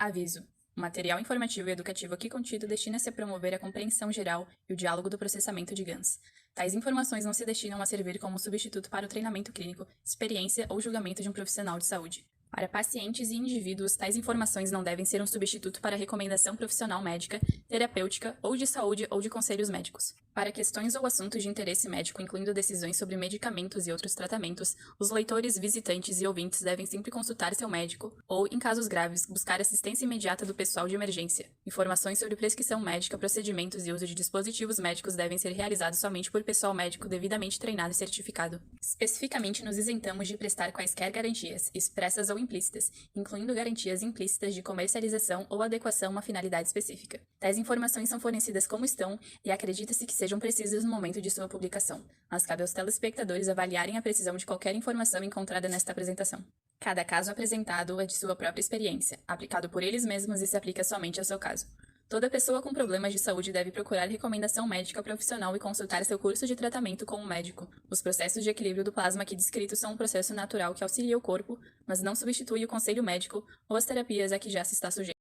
Aviso. O material informativo e educativo aqui contido destina-se a promover a compreensão geral e o diálogo do processamento de GANs. Tais informações não se destinam a servir como substituto para o treinamento clínico, experiência ou julgamento de um profissional de saúde. Para pacientes e indivíduos, tais informações não devem ser um substituto para recomendação profissional médica, terapêutica ou de saúde ou de conselhos médicos. Para questões ou assuntos de interesse médico, incluindo decisões sobre medicamentos e outros tratamentos, os leitores, visitantes e ouvintes devem sempre consultar seu médico ou, em casos graves, buscar assistência imediata do pessoal de emergência. Informações sobre prescrição médica, procedimentos e uso de dispositivos médicos devem ser realizados somente por pessoal médico devidamente treinado e certificado. Especificamente, nos isentamos de prestar quaisquer garantias, expressas ou implícitas, incluindo garantias implícitas de comercialização ou adequação a uma finalidade específica. Tais informações são fornecidas como estão e acredita-se que sejam precisas no momento de sua publicação, mas cabe aos telespectadores avaliarem a precisão de qualquer informação encontrada nesta apresentação. Cada caso apresentado é de sua própria experiência, aplicado por eles mesmos e se aplica somente ao seu caso. Toda pessoa com problemas de saúde deve procurar recomendação médica profissional e consultar seu curso de tratamento com um médico. Os processos de equilíbrio do plasma aqui descritos são um processo natural que auxilia o corpo, mas não substitui o conselho médico ou as terapias a que já se está sujeito.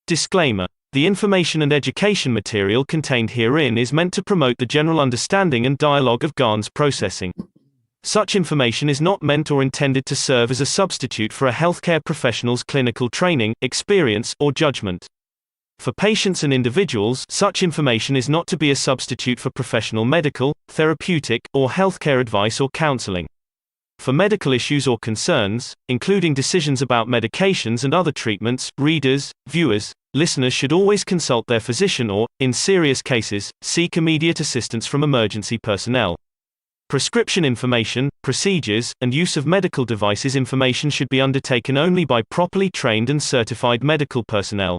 Disclaimer. The information and education material contained herein is meant to promote the general understanding and dialogue of GANs processing. Such information is not meant or intended to serve as a substitute for a healthcare professional's clinical training, experience, or judgment. For patients and individuals, such information is not to be a substitute for professional medical, therapeutic, or healthcare advice or counseling. For medical issues or concerns, including decisions about medications and other treatments, readers, viewers, listeners should always consult their physician or, in serious cases, seek immediate assistance from emergency personnel. Prescription information, procedures, and use of medical devices information should be undertaken only by properly trained and certified medical personnel.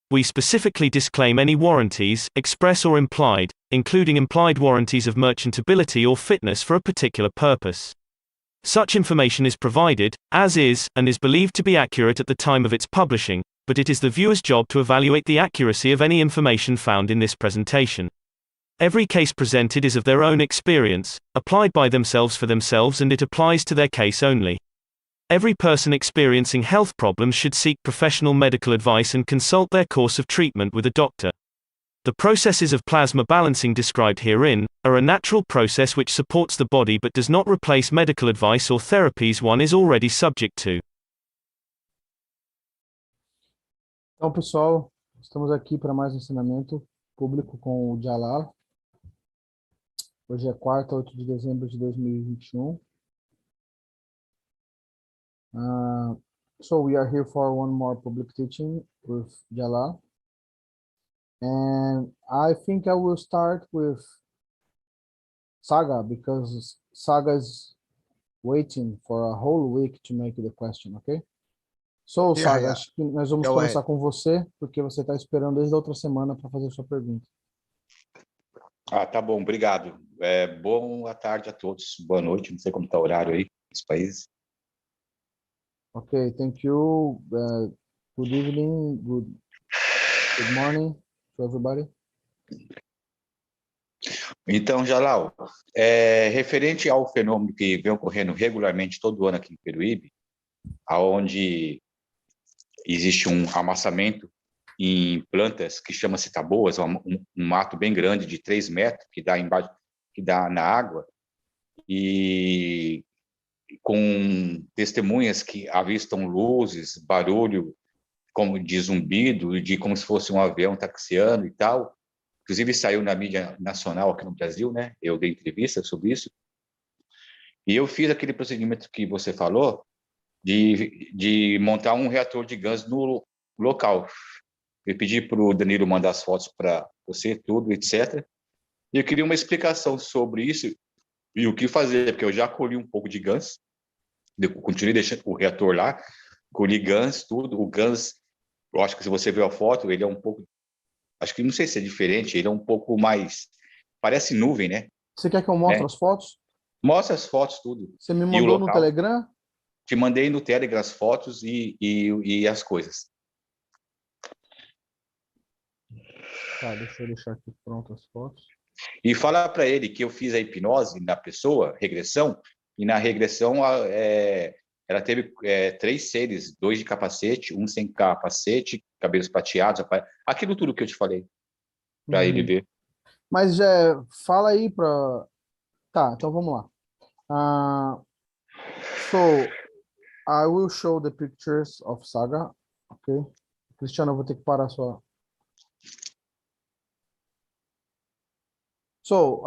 We specifically disclaim any warranties, express or implied, including implied warranties of merchantability or fitness for a particular purpose. Such information is provided, as is, and is believed to be accurate at the time of its publishing, but it is the viewer's job to evaluate the accuracy of any information found in this presentation. Every case presented is of their own experience, applied by themselves for themselves, and it applies to their case only. Every person experiencing health problems should seek professional medical advice and consult their course of treatment with a doctor. The processes of plasma balancing described herein are a natural process which supports the body but does not replace medical advice or therapies one is already subject to. Então, pessoal, estamos aqui para mais um ensinamento público com o Jalal. Hoje é quarta, 8 de dezembro de 2021. So we are here for one more public teaching with Jalal. And I think I will start with Saga, because Saga is waiting for a whole week to make the question, okay? So, Saga, acho que nós vamos começar com você, porque você está esperando desde a outra semana para fazer sua pergunta. Tá bom, obrigado. Boa tarde a todos, boa noite, não sei como está o horário aí nesse país. Ok, thank you. Good evening, good morning to everybody. Então, Jalal, referente ao fenômeno que vem ocorrendo regularmente todo ano aqui no Peruíbe, onde existe um amassamento em plantas que chama-se taboas, um mato bem grande de 3 metros que dá embaixo, que dá na água, e com testemunhas que avistam luzes, barulho como de zumbido, de como se fosse um avião taxiando e tal. Inclusive saiu na mídia nacional aqui no Brasil, né? Eu dei entrevista sobre isso. E eu fiz aquele procedimento que você falou de montar um reator de gás no local. Eu pedi para o Danilo mandar as fotos para você, tudo, etc. E eu queria uma explicação sobre isso e o que fazer, porque eu já colhi um pouco de gás, eu continuei deixando o reator lá, colhi gás, tudo. O gás, eu acho que se você ver a foto, ele é um pouco, acho que não sei se é diferente, ele é um pouco mais, parece nuvem, né? Você quer que eu mostre as fotos? Mostra as fotos, tudo. Você me mandou no Telegram? Te mandei no Telegram as fotos e as coisas. Tá, deixa eu deixar aqui pronto as fotos. E fala para ele que eu fiz a hipnose na pessoa, regressão, e na regressão ela ela teve 3 seres, 2 de capacete, um sem capacete, cabelos prateados, aquilo tudo que eu te falei, para ele ver. Mas fala aí para... Tá, então vamos lá. So, I will show the pictures of Saga, ok? Cristiano, eu vou ter que parar sua... So,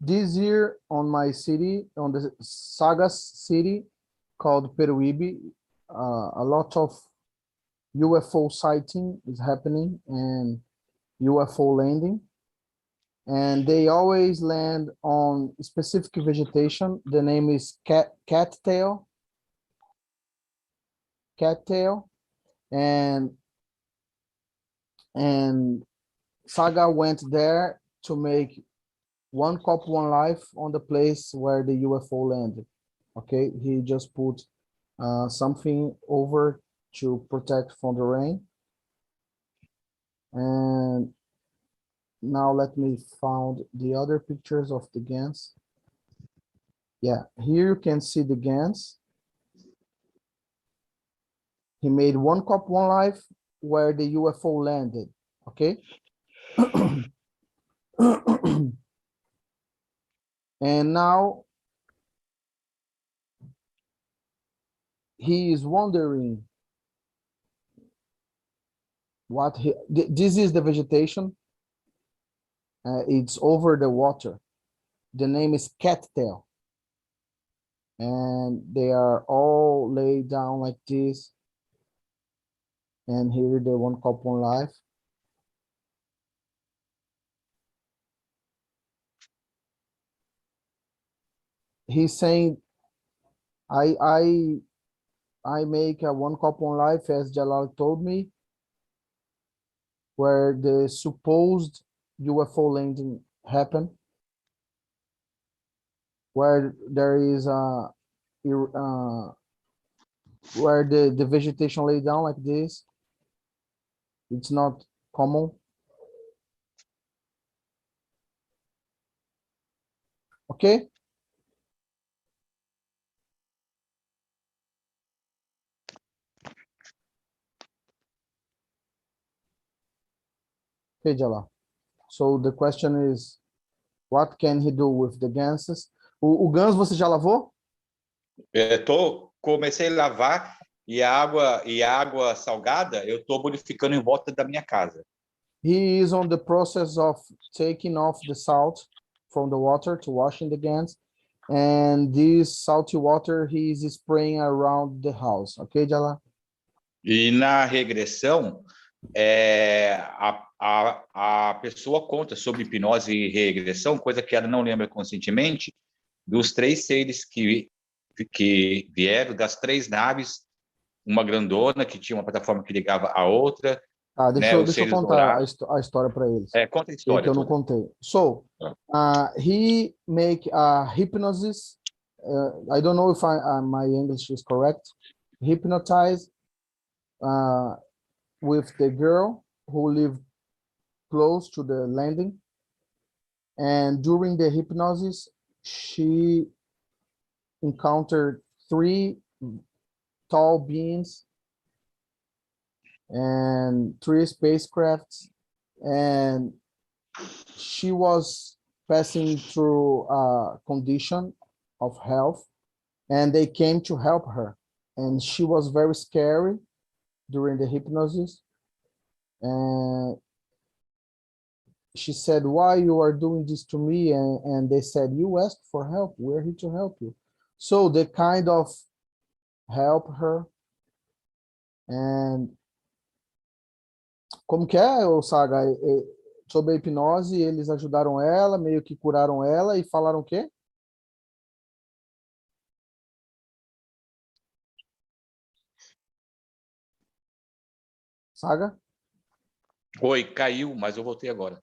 this year on my city, on the Saga's city called Peruíbe, a lot of UFO sighting is happening and UFO landing. And they always land on specific vegetation. The name is cattail. And Saga went there to make one cop, one life on the place where the UFO landed. Okay, he just put something over to protect from the rain. And now let me find the other pictures of the GANs. Yeah, here you can see the GANs. He made one cop, one life where the UFO landed, okay? And now he is wondering what this is the vegetation. It's over the water. The name is cattail. And they are all laid down like this. And here the one cop, one life. He's saying, I make a one cop, one life, as Jalal told me, where the supposed UFO landing happened, where there is where the vegetation lay down like this. It's not common. Okay. Okay, Jalal. So the question is, what can he do with the ganses? O ganso você já lavou? Comecei a lavar e a água salgada eu estou modificando em volta da minha casa. He is on the process of taking off the salt from the water to washing the gans, and this salty water he is spraying around the house. Okay, Jalal? E na regressão, a pessoa conta sobre hipnose e regressão, coisa que ela não lembra conscientemente, dos 3 seres que vieram, das 3 naves, uma grandona que tinha uma plataforma que ligava a outra. Deixa eu contar a história para eles. Conta a história. Que eu não contei. So, he make a hypnosis. I don't know if my English is correct. Hypnotize with the girl who lived close to the landing. And during the hypnosis, she encountered 3 tall beings and 3 spacecrafts, and she was passing through a condition of health, and they came to help her, and she was very scary during the hypnosis, and she said, why you are doing this to me? And they said, you asked for help, we're here to help you. So they kind of help her. And como que é, Saga? Sobre a hipnose, eles ajudaram ela, meio que curaram ela e falaram o quê? Saga? Oi, caiu, mas eu voltei agora.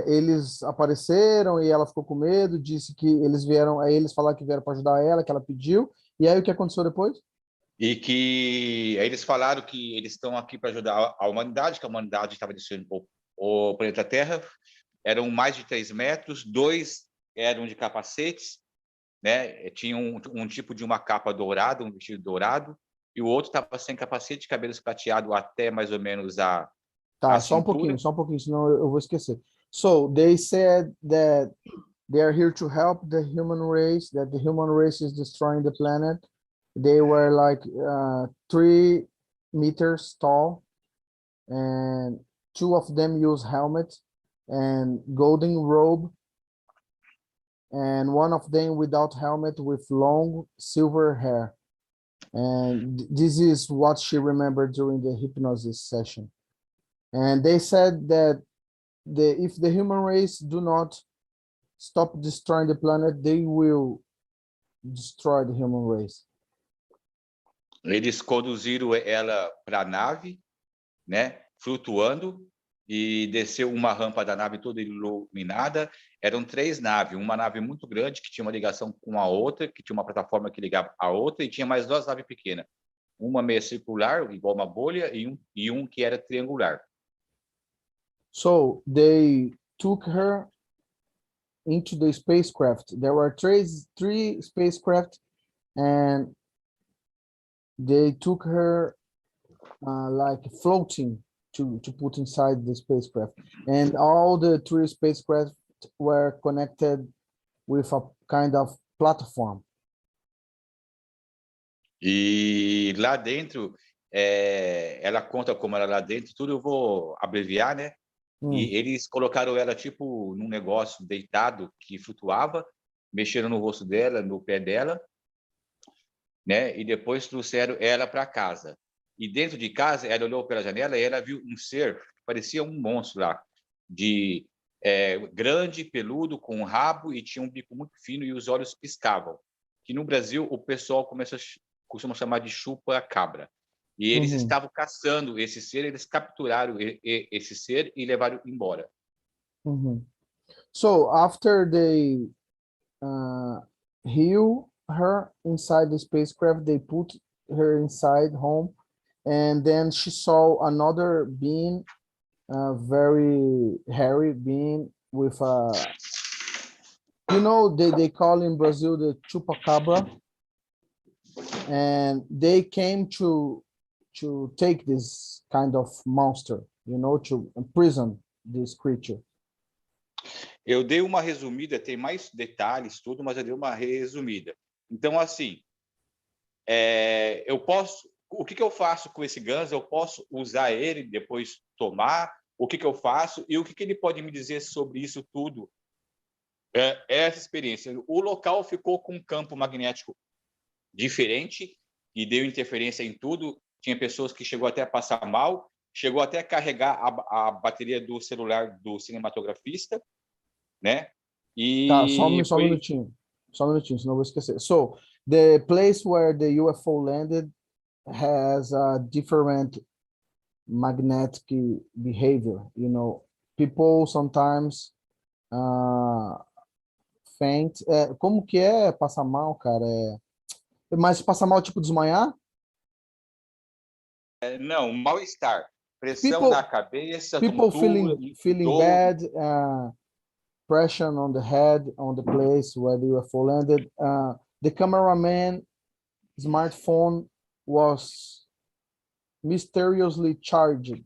Eles apareceram e ela ficou com medo, disse que eles vieram, aí eles falaram que vieram para ajudar ela, que ela pediu, e aí o que aconteceu depois? E que aí eles falaram que eles estão aqui para ajudar a humanidade, que a humanidade estava destruindo o planeta Terra. Eram mais de 3 metros, 2 eram de capacetes, né? Tinha um tipo de uma capa dourada, um vestido dourado, e o outro estava sem capacete, cabelos prateado até mais ou menos a Tá, cintura. só um pouquinho, senão eu vou esquecer. So, they said that they are here to help the human race, that the human race is destroying the planet. They were like 3 meters tall, and 2 of them use helmet and golden robe, and one of them without helmet with long silver hair. And this is what she remembered during the hypnosis session. And they said that if the human race do not stop destroying the planet, they will destroy the human race. Eles conduziram ela para a nave, né, flutuando, e desceu uma rampa da nave toda iluminada. Eram 3 naves, uma nave muito grande que tinha uma ligação com a outra, que tinha uma plataforma que ligava a outra, e tinha mais 2 naves pequenas. Uma meia circular, igual uma bolha, e um que era triangular. So they took her into the spacecraft. There were 3 spacecraft, and they took her like floating to put inside the spacecraft. And all the 3 spacecraft were connected with a kind of platform. E lá dentro, ela conta como era lá dentro, tudo eu vou abreviar, né? E eles colocaram ela tipo num negócio deitado que flutuava, mexeram no rosto dela, no pé dela, né? E depois trouxeram ela para casa. E dentro de casa, ela olhou pela janela e ela viu um ser que parecia um monstro lá, de grande, peludo, com um rabo, e tinha um bico muito fino e os olhos piscavam. Que no Brasil o pessoal costuma chamar de chupa-cabra. E eles estavam caçando esse ser, eles capturaram esse ser e levaram embora. So after they heal her inside the spacecraft, they put her inside home, and then she saw another being, very hairy being with a, you know, they call in Brazil the chupacabra, and they came to take this kind of monster, you know, to imprison this creature. Eu dei uma resumida, tem mais detalhes, tudo, mas eu dei uma resumida. Então, assim, o que eu faço com esse ganso? Eu posso usar ele, depois tomar? O que eu faço? E o que ele pode me dizer sobre isso tudo? Essa experiência. O local ficou com um campo magnético diferente e deu interferência em tudo. Tinha pessoas que chegou até a passar mal, chegou até a carregar a bateria do celular do cinematografista, né? Tá, só um minutinho, senão eu vou esquecer. So, the place where the UFO landed has a different magnetic behavior, you know. People sometimes faint. Como que é passar mal, cara? Mas passar mal, tipo desmaiar? Não, mal-estar, pressão na cabeça, people tontura, feeling dor. bad, pressure on the head, on the place where the UFO landed. The cameraman smartphone was mysteriously charged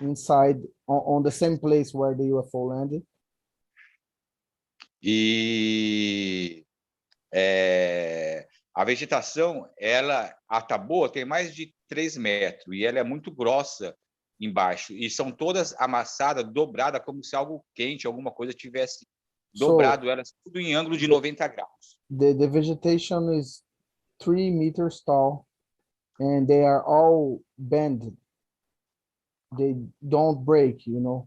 inside on the same place where the UFO landed. E a vegetação, a taboa tem mais de 3 metros e ela é muito grossa embaixo, e são todas amassadas, dobradas, como se algo quente, alguma coisa tivesse dobrado elas, tudo em ângulo de 90 graus. The vegetation is 3 meters tall, and they are all bent. They don't break, you know,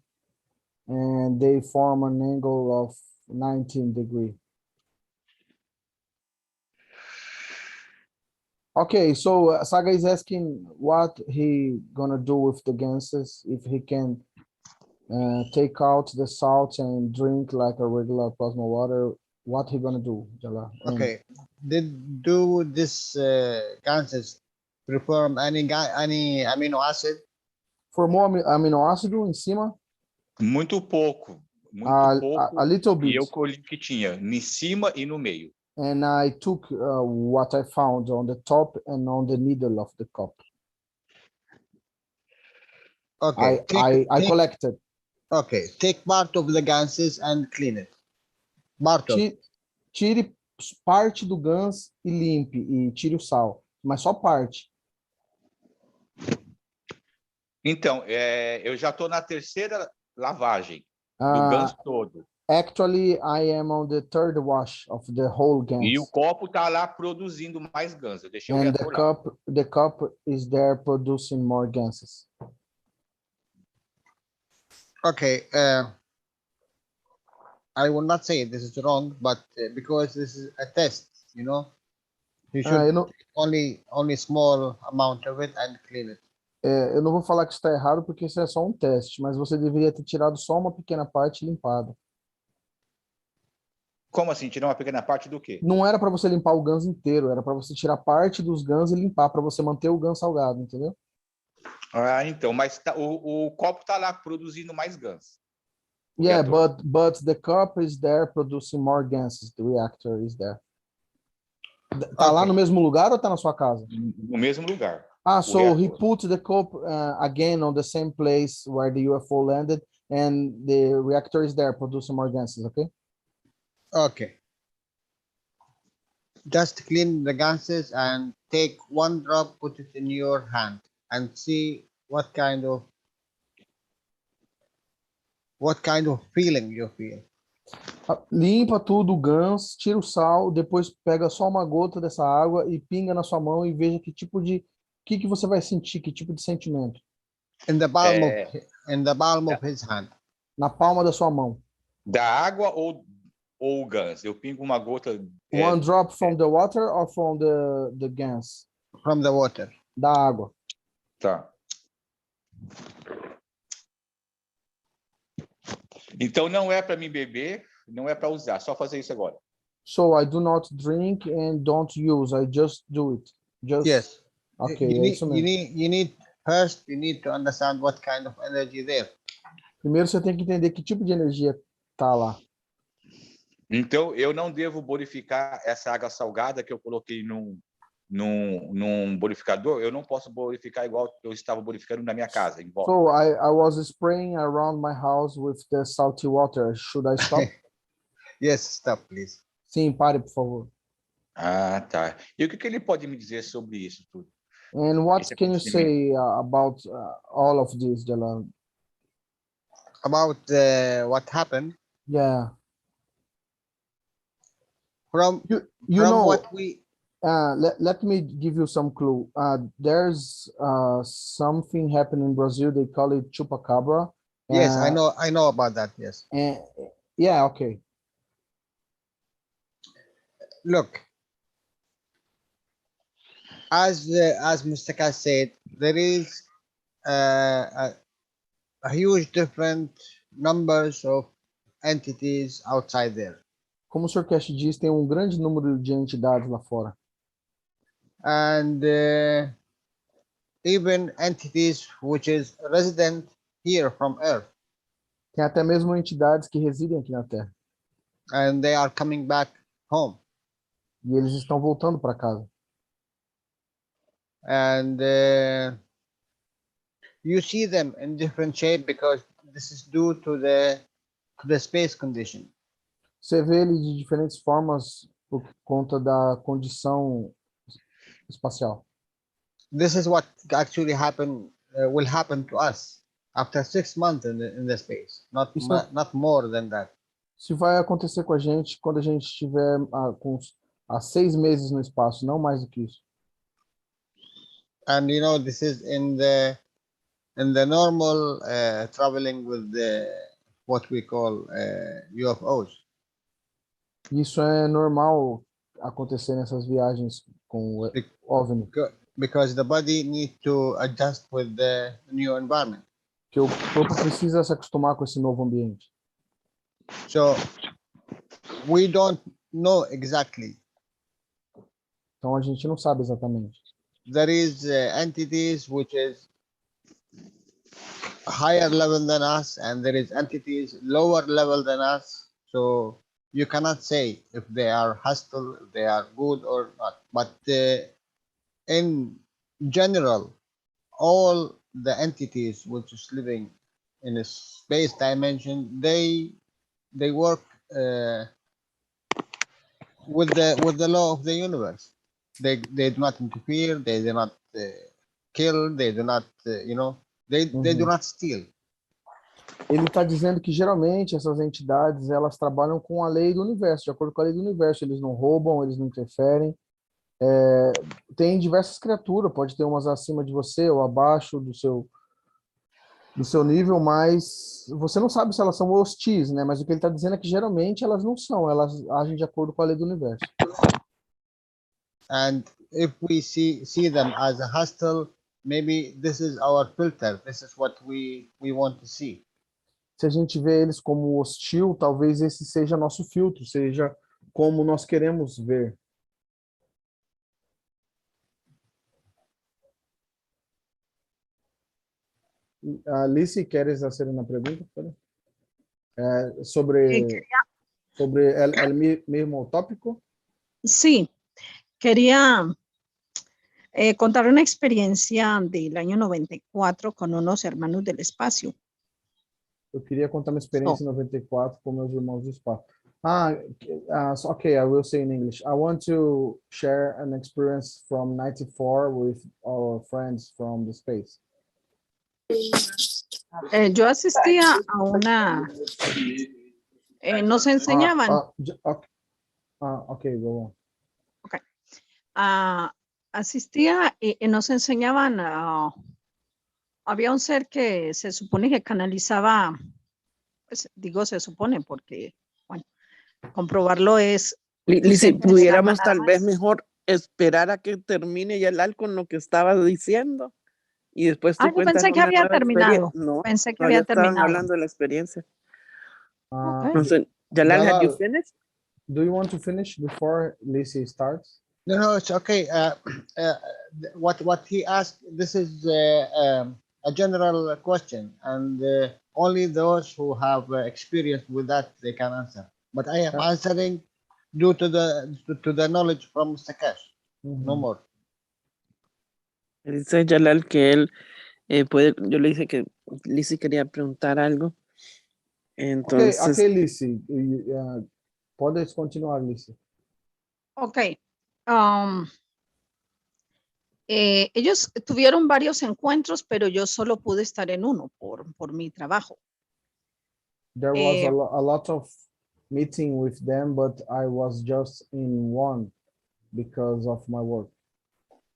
and they form an angle of 19 degrees. Okay, so Saga is asking what he gonna do with the ganses, if he can take out the salt and drink like a regular plasma water. What he gonna do, Jalal? Okay, do this ganses perform any amino acid? Formou aminoácido em cima? Muito pouco, muito pouco. A little bit. E eu colhi que tinha em cima e no meio. and I took what I found on the top and on the middle of the cup. Okay. I collected. Okay. Take part of the ganses and clean it. Part of. Tire parte do ganso e limpe, e tire o sal, mas só parte. Então, eu já estou na terceira lavagem do ganso todo. Actually, I am on the third wash of the whole ganse. E o copo está lá produzindo mais ganso. Eu deixei o And reator lá. the cup is there producing more ganses. Okay. I will not say this is wrong, but because this is a test, you should only small amount of it and clean it. Eu não vou falar que está errado porque isso é só um teste, mas você deveria ter tirado só uma pequena parte e limpado. Como assim? Tirar uma pequena parte do quê? Não era para você limpar o ganso inteiro, era para você tirar parte dos gansos e limpar, para você manter o ganso salgado, entendeu? Ah, então, mas o copo está lá produzindo mais ganso. Yeah, but the cup is there producing more ganses. The reactor is there. Tá lá no mesmo lugar ou tá na sua casa? No mesmo lugar. So he put the cup again on the same place where the UFO landed, and the reactor is there producing more gases, okay? Okay. Just clean the gases and take one drop, put it in your hand, and see what kind of feeling you feel. Limpa tudo o ganso, tira o sal, depois pega só uma gota dessa água e pinga na sua mão e veja que tipo de que você vai sentir, que tipo de sentimento. In the palm of his hand. Na palma da sua mão. Da água ou o ganso? Eu pingo uma gota. One drop from the water or from the gas? From the water. Da água. Tá. Então não é para mim beber, não é para usar, só fazer isso agora. So I do not drink and don't use, I just do it. Yes. Okay, you need first you need to understand what kind of energy there. Primeiro você tem que entender que tipo de energia tá lá. Então eu não devo borificar essa água salgada que eu coloquei num borificador, eu não posso borificar igual eu estava borificando na minha casa, em volta. So I was spraying around my house with the salty water. Should I stop? Yes, stop, please. Sim, pare, por favor. Ah, tá. E o que ele pode me dizer sobre isso tudo? And what can you say about all of this, Jalal? About what happened? Yeah. From what we let me give you some clue. There's something happening in Brazil. They call it chupacabra. Yes, I know about that. Yes. Yeah. Okay. Look, as Mr. Keshe said, there is a huge different numbers of entities outside there. Como o Sr. Keshe diz, tem grande número de entidades lá fora. And even entities which is resident here from Earth. Tem até mesmo entidades que residem aqui na Terra. And they are coming back home. E eles estão voltando para casa. And you see them in different shape because this is due to the space condition. Você vê ele de diferentes formas por conta da condição espacial. This is what actually will happen to us after 6 months in the space, not more than that. Isso vai acontecer com a gente quando a gente estiver há 6 meses no espaço, não mais do que isso. And this is in the normal traveling with what we call UFOs. Isso é normal acontecer nessas viagens com o OVNI. Because the body needs to adjust with the new environment. Que o corpo precisa se acostumar com esse novo ambiente. So we don't know exactly. Então a gente não sabe exatamente. There is entities which is higher level than us, and there is entities lower level than us. So you cannot say if they are hostile, if they are good or not. But in general, all the entities which is living in a space dimension, they work with the law of the universe. They do not interfere. They do not kill. They do not they do not steal. Ele está dizendo que geralmente essas entidades elas trabalham com a lei do universo, de acordo com a lei do universo. Eles não roubam, eles não interferem. Tem diversas criaturas, pode ter umas acima de você ou abaixo do seu nível, mas você não sabe se elas são hostis, né? Mas o que ele está dizendo é que geralmente elas não são, elas agem de acordo com a lei do universo. And if we see them as a hostile, maybe this is our filter. This is what we want to see. Se a gente vê eles como hostil, talvez esse seja nosso filtro, seja como nós queremos ver. Alice, ¿quieres hacer una pregunta? Sobre el mismo tópico. Sí, quería contar una experiencia del año 94 con unos hermanos del espacio. Eu queria contar uma experiência em 94 com meus irmãos do espaço. Okay, I will say in English. I want to share an experience from 94 with our friends from the space. Yo asistía a una... nos enseñaban... Okay, go on. Okay. Asistía y nos enseñaban... había un ser que se supone que canalizaba... Pues, digo se supone porque, bueno, comprobarlo es... Si pudiéramos tal vez mejor esperar a que termine Jalal con lo que estaba diciendo. Y después tú yo pensé que había terminado. No, pensé que había terminado. Estaban hablando de la experiencia. Okay. Entonces, Jalal, have you finished? Do you want to finish before Lizzie starts? No, it's okay. What he asked, this is a general question, and only those who have experience with that they can answer. But I am answering due to the knowledge from Mr. Keshe. No more. Dice Jalal que él puede, yo le dije que Lizzie quería preguntar algo. Entonces. Okay, Lizzie. Puedes continuar, Lizzie. Ok. Ellos tuvieron varios encuentros, pero yo solo pude estar en uno por mi trabajo. There was a lot of meeting with them, but I was just in one because of my work.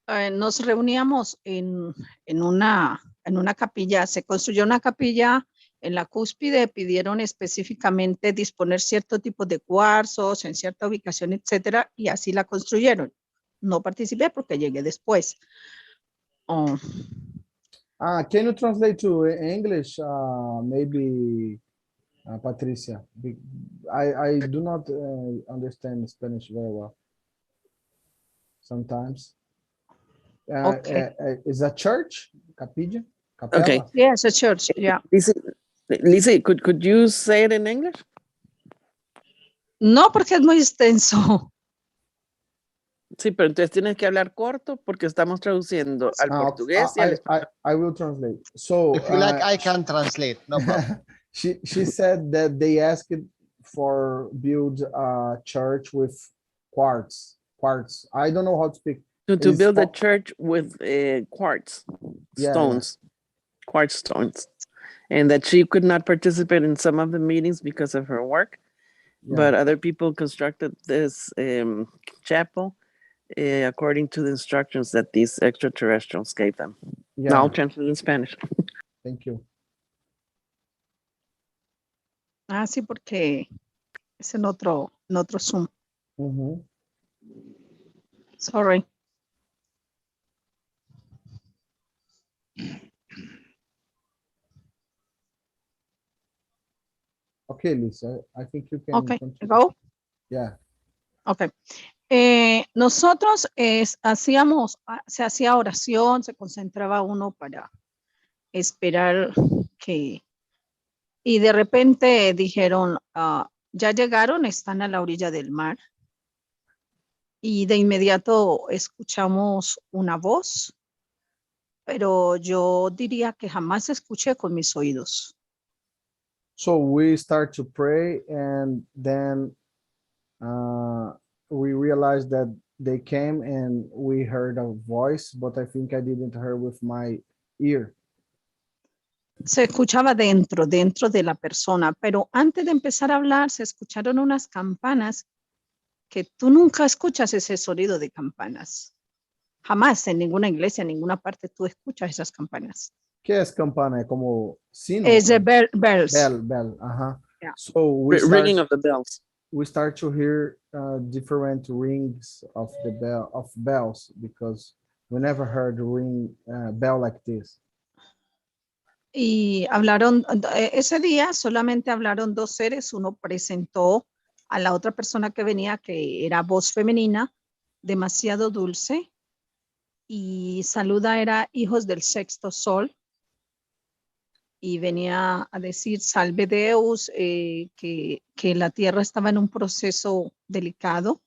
Nos reuníamos en una capilla, se construyó una capilla en la cúspide, pidieron específicamente disponer cierto tipo de cuarzos en cierta ubicación, etcétera, y así la construyeron. No participé porque llegué después. Can you translate to English, maybe, Patricia? I do not understand Spanish very well sometimes. Okay. Is a church? Capilla? Okay. Yes, a church, yeah. Lizzie, could you say it in English? No, porque es muy extenso. Sí, pero entonces tienes que hablar corto porque estamos traduciendo al portugués y al español. I will translate. So, if you like, I can translate. No problem. She said that they asked for build a church with quartz. I don't know how to speak. To build a church with quartz stones, quartz stones, and that she could not participate in some of the meetings because of her work, but other people constructed this chapel according to the instructions that these extraterrestrials gave them. Now I'll translate in Spanish. Thank you. Sí, porque es en otro Zoom. Sorry. Okay, Lisa, I think you can. Okay, continue. go. Yeah. Okay. Nosotros se hacía oración, se concentraba uno para esperar que, y de repente dijeron, Ya llegaron, están a la orilla del mar. Y de inmediato escuchamos una voz, pero yo diría que jamás escuché con mis oídos. So we start to pray, and then we realized that they came and we heard a voice, but I think I didn't hear with my ear. Se escuchaba dentro de la persona, pero antes de empezar a hablar se escucharon unas campanas que tú nunca escuchas ese sonido de campanas. Jamás en ninguna iglesia, en ninguna parte tú escuchas esas campanas. ¿Qué es campana? ¿Es como sino? Es de bells. Bell. Yeah. So Ringing of the bells. we start to hear different rings of bells, because we never heard a ring bell like this. Y hablaron, ese día solamente hablaron dos seres, uno presentó a la otra persona que venía, que era voz femenina, demasiado dulce, y saluda era hijos del sexto sol, y venía a decir salve Deus, que la tierra estaba en un proceso delicado,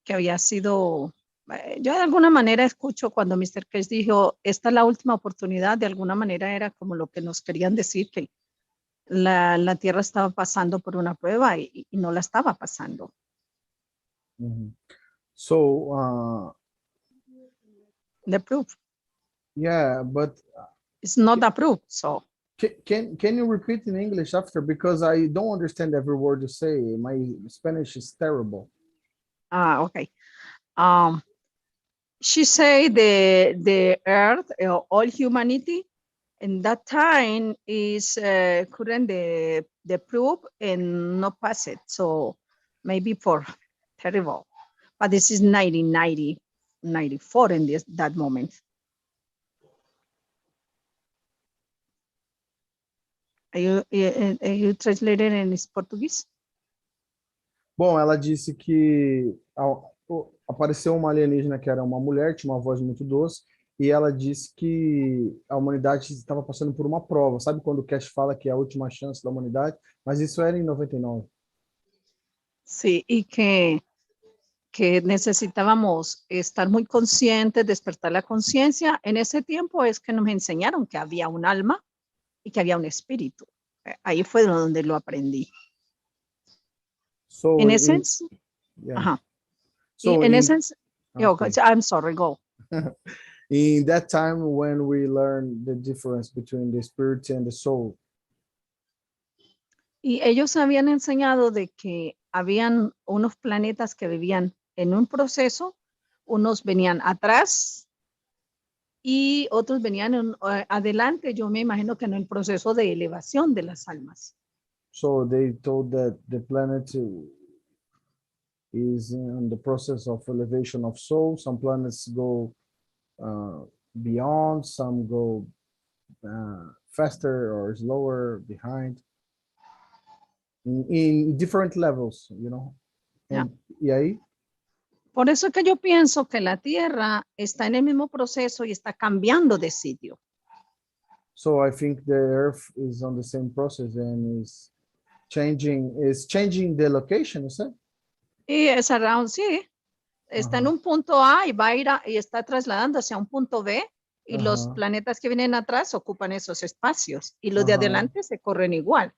que había sido, yo de alguna manera escucho cuando Mr. Keshe dijo, esta es la última oportunidad, de alguna manera era como lo que nos querían decir, que la tierra estaba pasando por una prueba y no la estaba pasando. So The proof. yeah, but It's not a proof, so. can you repeat in English after, because I don't understand every word you say. My Spanish is terrible. Okay. She said the earth, all humanity, in that time is couldn't the proof and not pass it. So maybe for terrible, but this is 1994 in that moment. Are you translated in Portuguese? Bom, ela disse que apareceu uma alienígena que era uma mulher, tinha uma voz muito doce, e ela disse que a humanidade estava passando por uma prova. Sabe quando o Keshe fala que é a última chance da humanidade? Mas isso era em 99. Sí, y que necesitábamos estar muy conscientes, despertar la conciencia. En ese tiempo es que nos enseñaron que había un alma y que había un espíritu. Ahí fue donde lo aprendí. So In essence, yeah. So in essence, okay. I'm sorry, go. In that time when we learned the difference between the spirit and the soul. Y ellos habían enseñado de que habían unos planetas que vivían en un proceso, unos venían atrás y otros venían adelante, yo me imagino que en el proceso de elevación de las almas. So they told that the planet is in the process of elevation of soul. Some planets go beyond, some go faster or slower, behind, in different levels, you know. And, y ahí. Por eso es que yo pienso que la Tierra está en el mismo proceso y está cambiando de sitio. So I think the Earth is on the same process and is changing the location, is it? Y es around, sí, está en un punto A y va a ir y está trasladándose a un punto B, y los planetas que vienen atrás ocupan esos espacios y los de adelante se corren igual.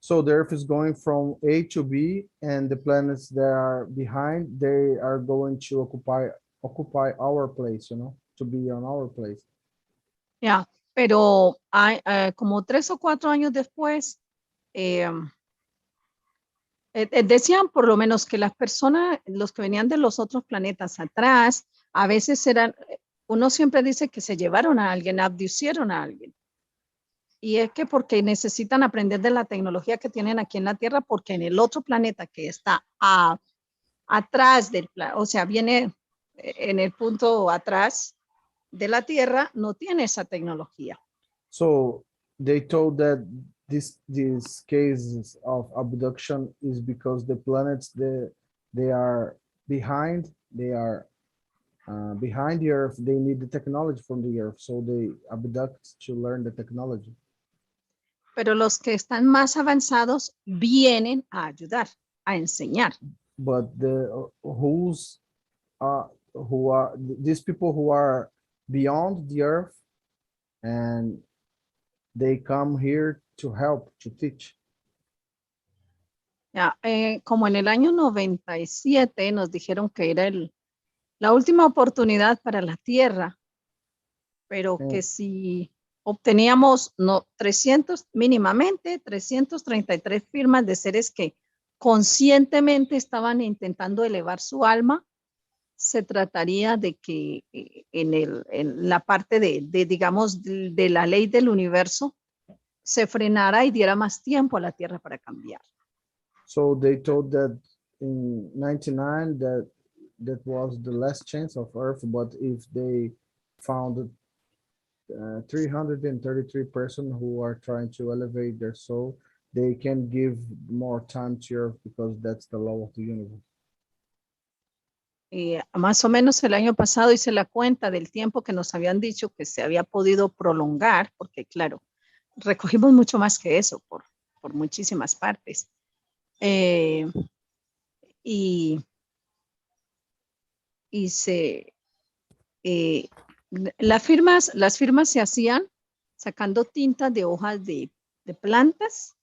So the Earth is going from A to B, and the planets that are behind, they are going to occupy our place, you know, to be on our place. Ya, pero hay, como 3 o 4 años después, decían por lo menos que las personas, los que venían de los otros planetas atrás, a veces eran, uno siempre dice que se llevaron a alguien, abducieron a alguien. Y es que porque necesitan aprender de la tecnología que tienen aquí en la Tierra, porque en el otro planeta que está atrás del planeta, o sea, viene en el punto atrás de la Tierra, no tiene esa tecnología. So they told that these cases of abduction is because the planets they are behind, behind the Earth. They need the technology from the Earth, so they abduct to learn the technology. pero los que están más avanzados vienen a ayudar, a enseñar. But these people who are beyond the earth, and they come here to help, to teach. Ya, como en el año 97 nos dijeron que era la última oportunidad para la Tierra, pero que si obteníamos mínimamente 333 firmas de seres que conscientemente estaban intentando elevar su alma, se trataría de que en la parte digamos, de la ley del universo se frenara y diera más tiempo a la Tierra para cambiar. So they told that in 99 that was the last chance of Earth, but if they found 333 persons who are trying to elevate their soul, they can give more time to Earth because that's the law of the universe. Más o menos el año pasado hice la cuenta del tiempo que nos habían dicho que se había podido prolongar, porque claro, recogimos mucho más que eso por muchísimas partes. Las firmas se hacían sacando tintas de hojas de plantas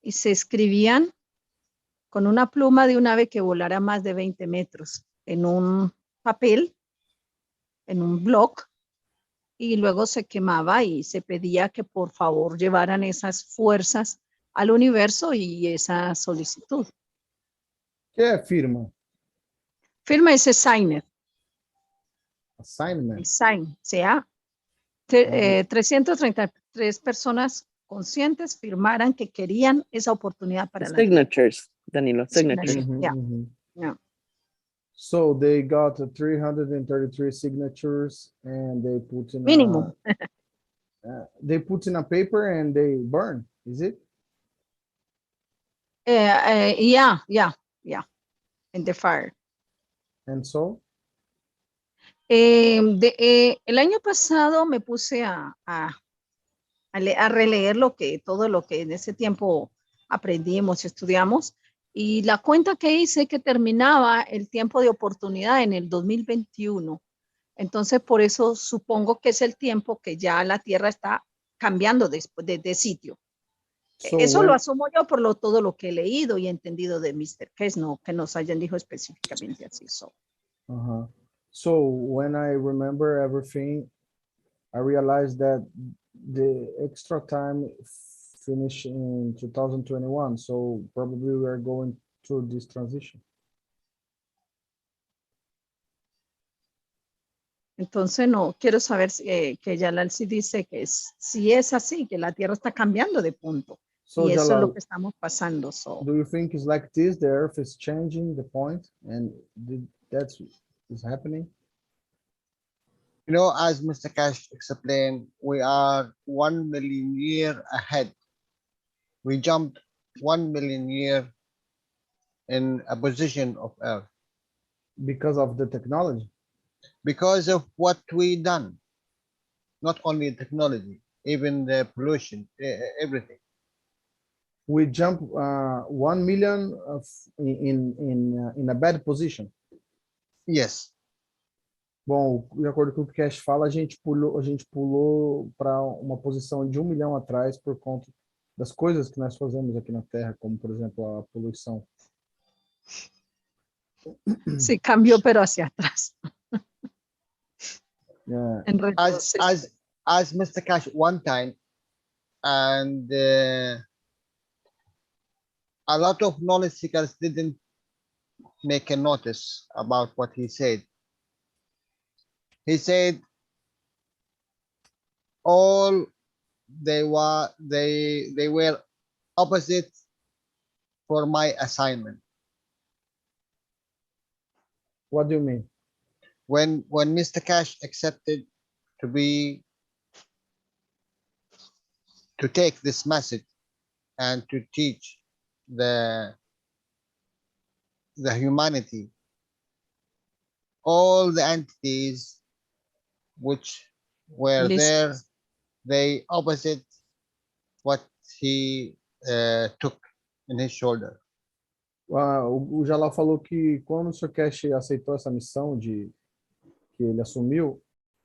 y se escribían con una pluma de un ave que volara más de 20 metros en un papel, en un bloc, y luego se quemaba y se pedía que por favor llevaran esas fuerzas al universo y esa solicitud. ¿Qué firma? Firma es signer. Assignment. Sign, sea 333 personas conscientes firmaran que querían esa oportunidad para la Signatures, Danilo, signatures. Yeah. Yeah. So they got 333 signatures and they put in Mínimo. They put in a paper and they burn, is it? Yeah, in the fire. And so? El año pasado me puse a releer todo lo que en ese tiempo aprendimos y estudiamos, y la cuenta que hice que terminaba el tiempo de oportunidad en el 2021. Entonces, por eso supongo que es el tiempo que ya la Tierra está cambiando de sitio. So Eso lo asumo yo por todo lo que he leído y entendido de Mr. Keshe, no que nos hayan dicho específicamente así. So when I remember everything, I realized that the extra time finished in 2021. So probably we are going through this transition. Entonces, no, quiero saber que Jalal sí dice que si es así, que la Tierra está cambiando de punto. So y eso Jalal, es lo que estamos pasando. Do you think it's like this? The Earth is changing the point and that's is happening? You know, as Mr. Keshe explained, we are 1 million years ahead. We jumped 1 million years in a position of Earth. Because of the technology? Because of what we done. Not only technology, even the pollution, everything. We jump 1 million in a bad position. Yes. Bom, de acordo com o que o Keshe fala, a gente pulou para uma posição de 1 milhão atrás por conta das coisas que nós fazemos aqui na Terra, como por exemplo a poluição. Sí, cambió, pero hacia atrás. Yeah. As Mr. Keshe one time, and a lot of knowledge seekers didn't make a notice about what he said. He said all they were opposite for my assignment. What do you mean? When Mr. Keshe accepted to take this message and to teach the humanity, all the entities which were there, they opposite what he took in his shoulder. O Jalal falou que quando o Sr. Keshe aceitou essa missão que ele assumiu,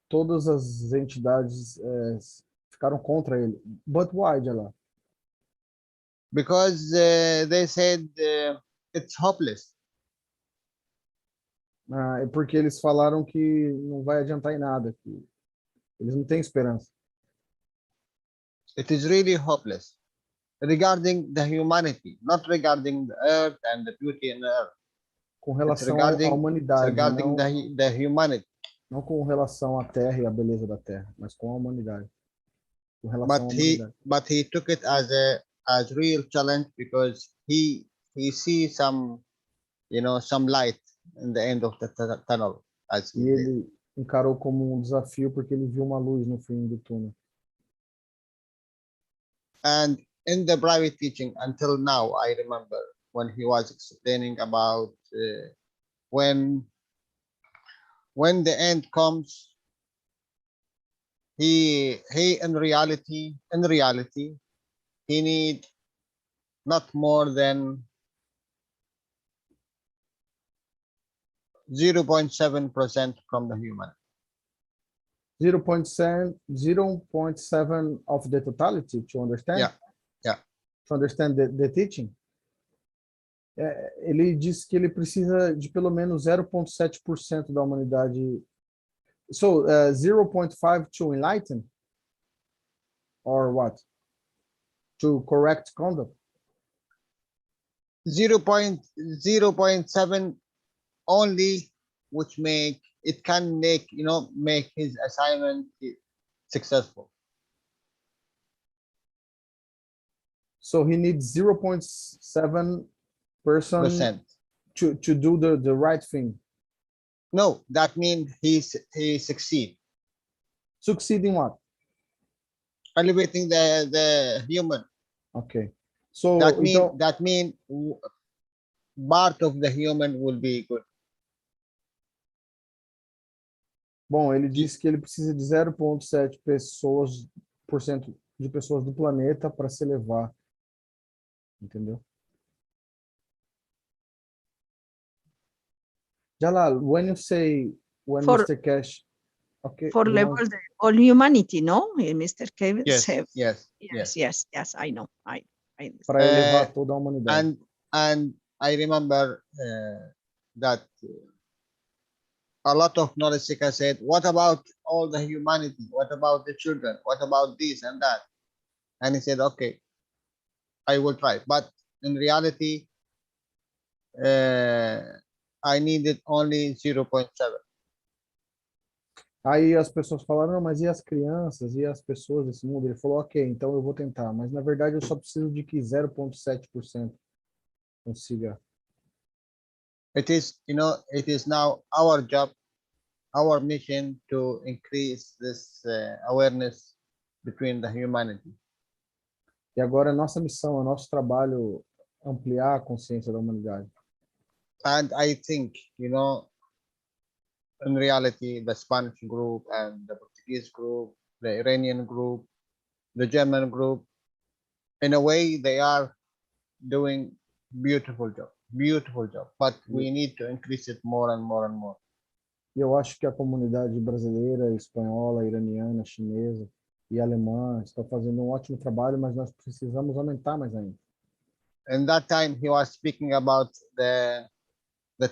todas as entidades ficaram contra ele. But why, Jalal? Because they said it's hopeless. É porque eles falaram que não vai adiantar em nada, que eles não têm esperança. It is really hopeless regarding the humanity, not regarding the earth and the beauty in the earth. Com It's relação à regarding, humanidade, regarding não, the humanity. não com relação à Terra e à beleza da Terra, mas com a humanidade. Com relação à humanidade. But he took it as real challenge because he sees some, some light in the end of the tunnel. As E ele encarou como um desafio porque ele viu uma luz no fim do túnel. And in the private teaching until now, I remember when he was explaining about when the end comes, he in reality he need not more than 0.7% from the human. 0.7 of the totality, to understand? Yeah. To understand the teaching? Ele disse que ele precisa de pelo menos 0.7% da humanidade. So, 0.5 to enlighten? Or what? To correct conduct? 0.7 only, which can make his assignment successful. So he needs 0.7% to do the right thing. No, that means he succeed. Succeed in what? Elevating the human. Okay. So that mean part of the human will be good. Bom, ele disse que ele precisa de 0.7% de pessoas do planeta para se elevar. Entendeu? Jalal, when Mr. Keshe, okay, For level all humanity, no? Mr. Keshe Yes. Yes, I know. I para elevar toda a humanidade. And I remember that a lot of knowledge seekers said, what about all the humanity? What about the children? What about this and that? And he said, okay, I will try. But in reality, I needed only 0.7. Aí as pessoas falaram, não, mas e as crianças, e as pessoas desse mundo? Ele falou, ok, então eu vou tentar, mas na verdade eu só preciso de que 0.7% consiga. It is now our job, our mission to increase this awareness between the humanity. E agora é nossa missão, é nosso trabalho ampliar a consciência da humanidade. And I think, in reality, the Spanish group and the Portuguese group, the Iranian group, the German group, in a way, they are doing beautiful job, but we need to increase it more and more and more. E eu acho que a comunidade brasileira, espanhola, iraniana, chinesa e alemã estão fazendo um ótimo trabalho, mas nós precisamos aumentar mais ainda. In that time, he was speaking about the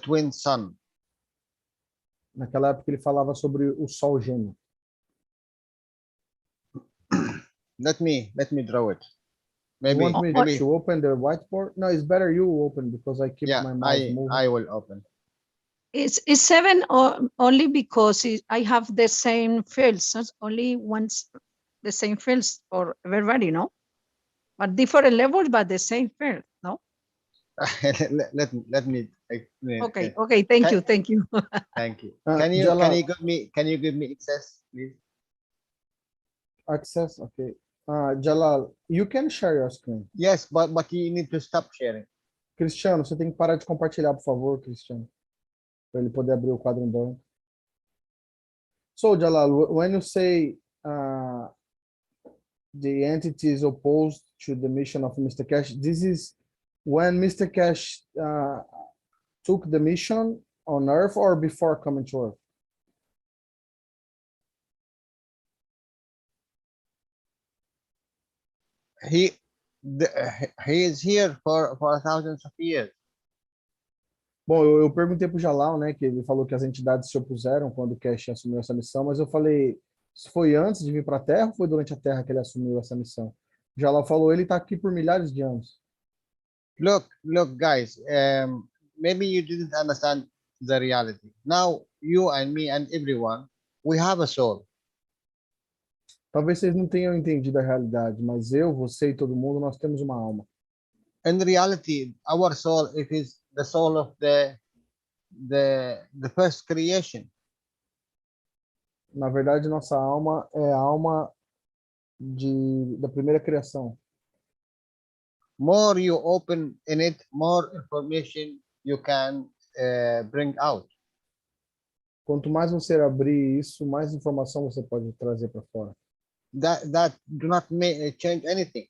twin sun. Naquela época ele falava sobre o sol gêmeo. Let me draw it. Maybe you want me to open the whiteboard? No, it's better you open because I keep my mouse moving. I will open. It's 7 only because I have the same fields. So only once the same fields for everybody, no? But different levels, but the same field, no? let me explain. Okay. Thank you. Thank you. Can you give me access, please? Access, okay. Jalal, you can share your screen. Yes, but you need to stop sharing. Cristiano, você tem que parar de compartilhar, por favor, Cristiano, para ele poder abrir o quadro em branco. So, Jalal, when you say the entity is opposed to the mission of Mr. Keshe. This is when Mr. Keshe took the mission on Earth or before coming to Earth? He is here for thousands of years. Bom, eu perguntei para o Jalal, né, que ele falou que as entidades se opuseram quando o Keshe assumiu essa missão, mas eu falei, se foi antes de vir para a Terra ou foi durante a Terra que ele assumiu essa missão? O Jalal falou, ele está aqui por milhares de anos. Look, guys, maybe you didn't understand the reality. Now, you and me and everyone, we have a soul. Talvez vocês não tenham entendido a realidade, mas eu, você e todo mundo, nós temos uma alma. In reality, our soul, it is the soul of the first creation. Na verdade, nossa alma é a alma da primeira criação. More you open in it, more information you can bring out. Quanto mais você abrir isso, mais informação você pode trazer para fora. That do not change anything.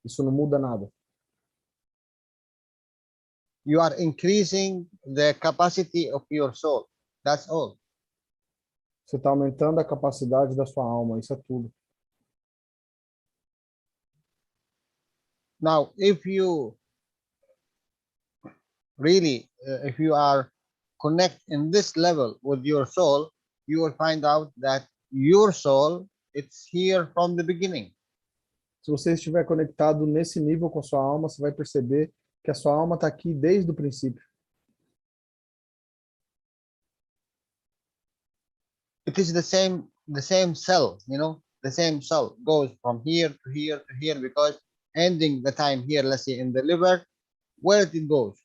Isso não muda nada. You are increasing the capacity of your soul. That's all. Você está aumentando a capacidade da sua alma, isso é tudo. Now, if you really, if you are connect in this level with your soul, you will find out that your soul, it's here from the beginning. Se você estiver conectado nesse nível com a sua alma, você vai perceber que a sua alma está aqui desde o princípio. It is the same cell, you know, the same cell goes from here to here to here, because ending the time here, let's say in the liver, where it goes?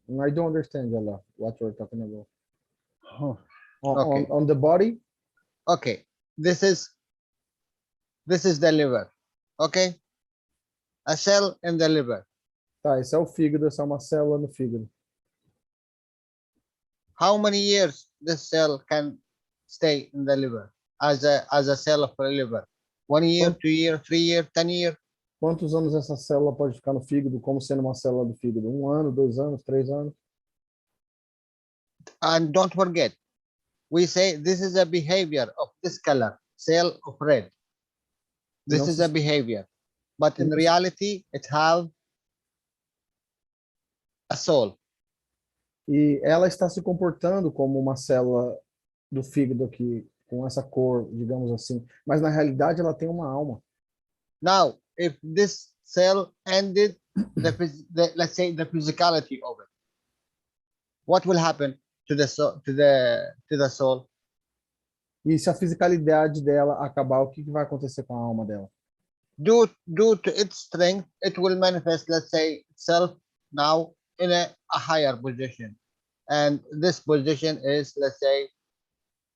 I don't understand, Jalal, what you're talking about. Okay. On the body? Okay, this is the liver, okay? A cell in the liver. Tá, esse é o fígado, essa é uma célula no fígado. How many years this cell can stay in the liver as a cell of the liver? 1 year, 2 years, 3 years, 10 years? Quantos anos essa célula pode ficar no fígado como sendo uma célula do fígado? 1 ano, 2 anos, 3 anos? And don't forget, we say this is a behavior of this color, cell of red. This is a behavior, but in reality, it have a soul. E ela está se comportando como uma célula do fígado aqui, com essa cor, digamos assim. Mas na realidade ela tem uma alma. Now, if this cell ended let's say the physicality of it, what will happen to the soul? To the soul? E se a fisicalidade dela acabar, o que vai acontecer com a alma dela? Due to its strength, it will manifest, let's say, itself now in a higher position. And this position is, let's say,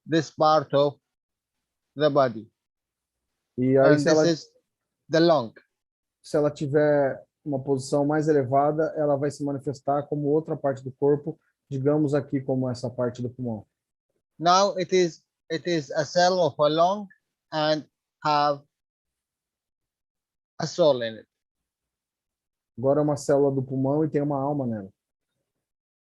this part of the body. E aí, and this is the lung. Se ela tiver uma posição mais elevada, ela vai se manifestar como outra parte do corpo, digamos aqui como essa parte do pulmão. Now it is a cell of a lung and have a soul in it. Agora é uma célula do pulmão e tem uma alma nela.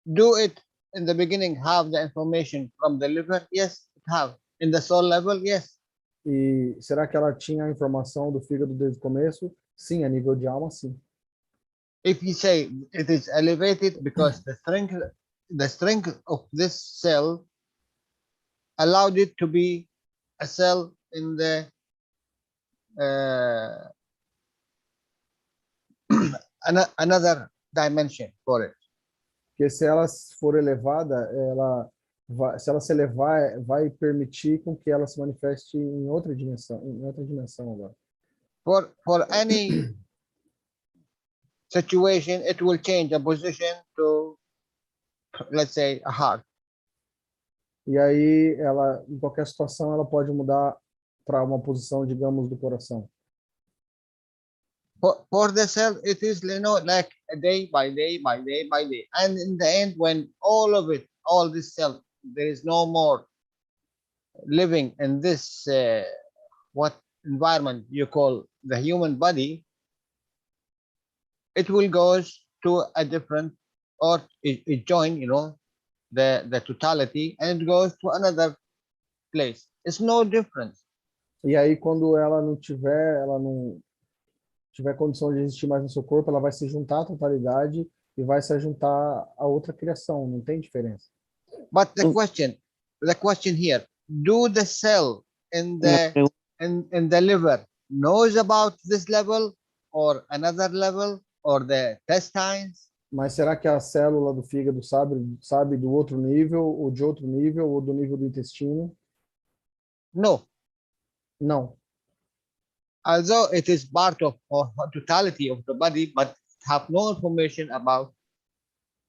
Do it in the beginning have the information from the liver? Yes, it have. In the soul level, yes. E será que ela tinha a informação do fígado desde o começo? Sim, a nível de alma, sim. If you say it is elevated because the strength of this cell allowed it to be a cell in the another dimension for it. Porque se ela for elevada, se ela se elevar, vai permitir com que ela se manifeste em outra dimensão agora. For any situation, it will change a position to, let's say, a heart. E aí, ela, em qualquer situação, ela pode mudar para uma posição, digamos, do coração. For the cell, it is, you know, like a day by day by day by day. And in the end, when all of it, all this cell, there is no more living in this what environment you call the human body, it will go to a different, or it join, the totality, and it goes to another place. It's no difference. E aí, quando ela não tiver condição de existir mais no seu corpo, ela vai se juntar à totalidade e vai se juntar a outra criação. Não tem diferença. But the question here, do the cell in the liver knows about this level or another level or the intestines? Mas será que a célula do fígado sabe do outro nível, ou de outro nível, ou do nível do intestino? No. Não. Although it is part of totality of the body, but have no information about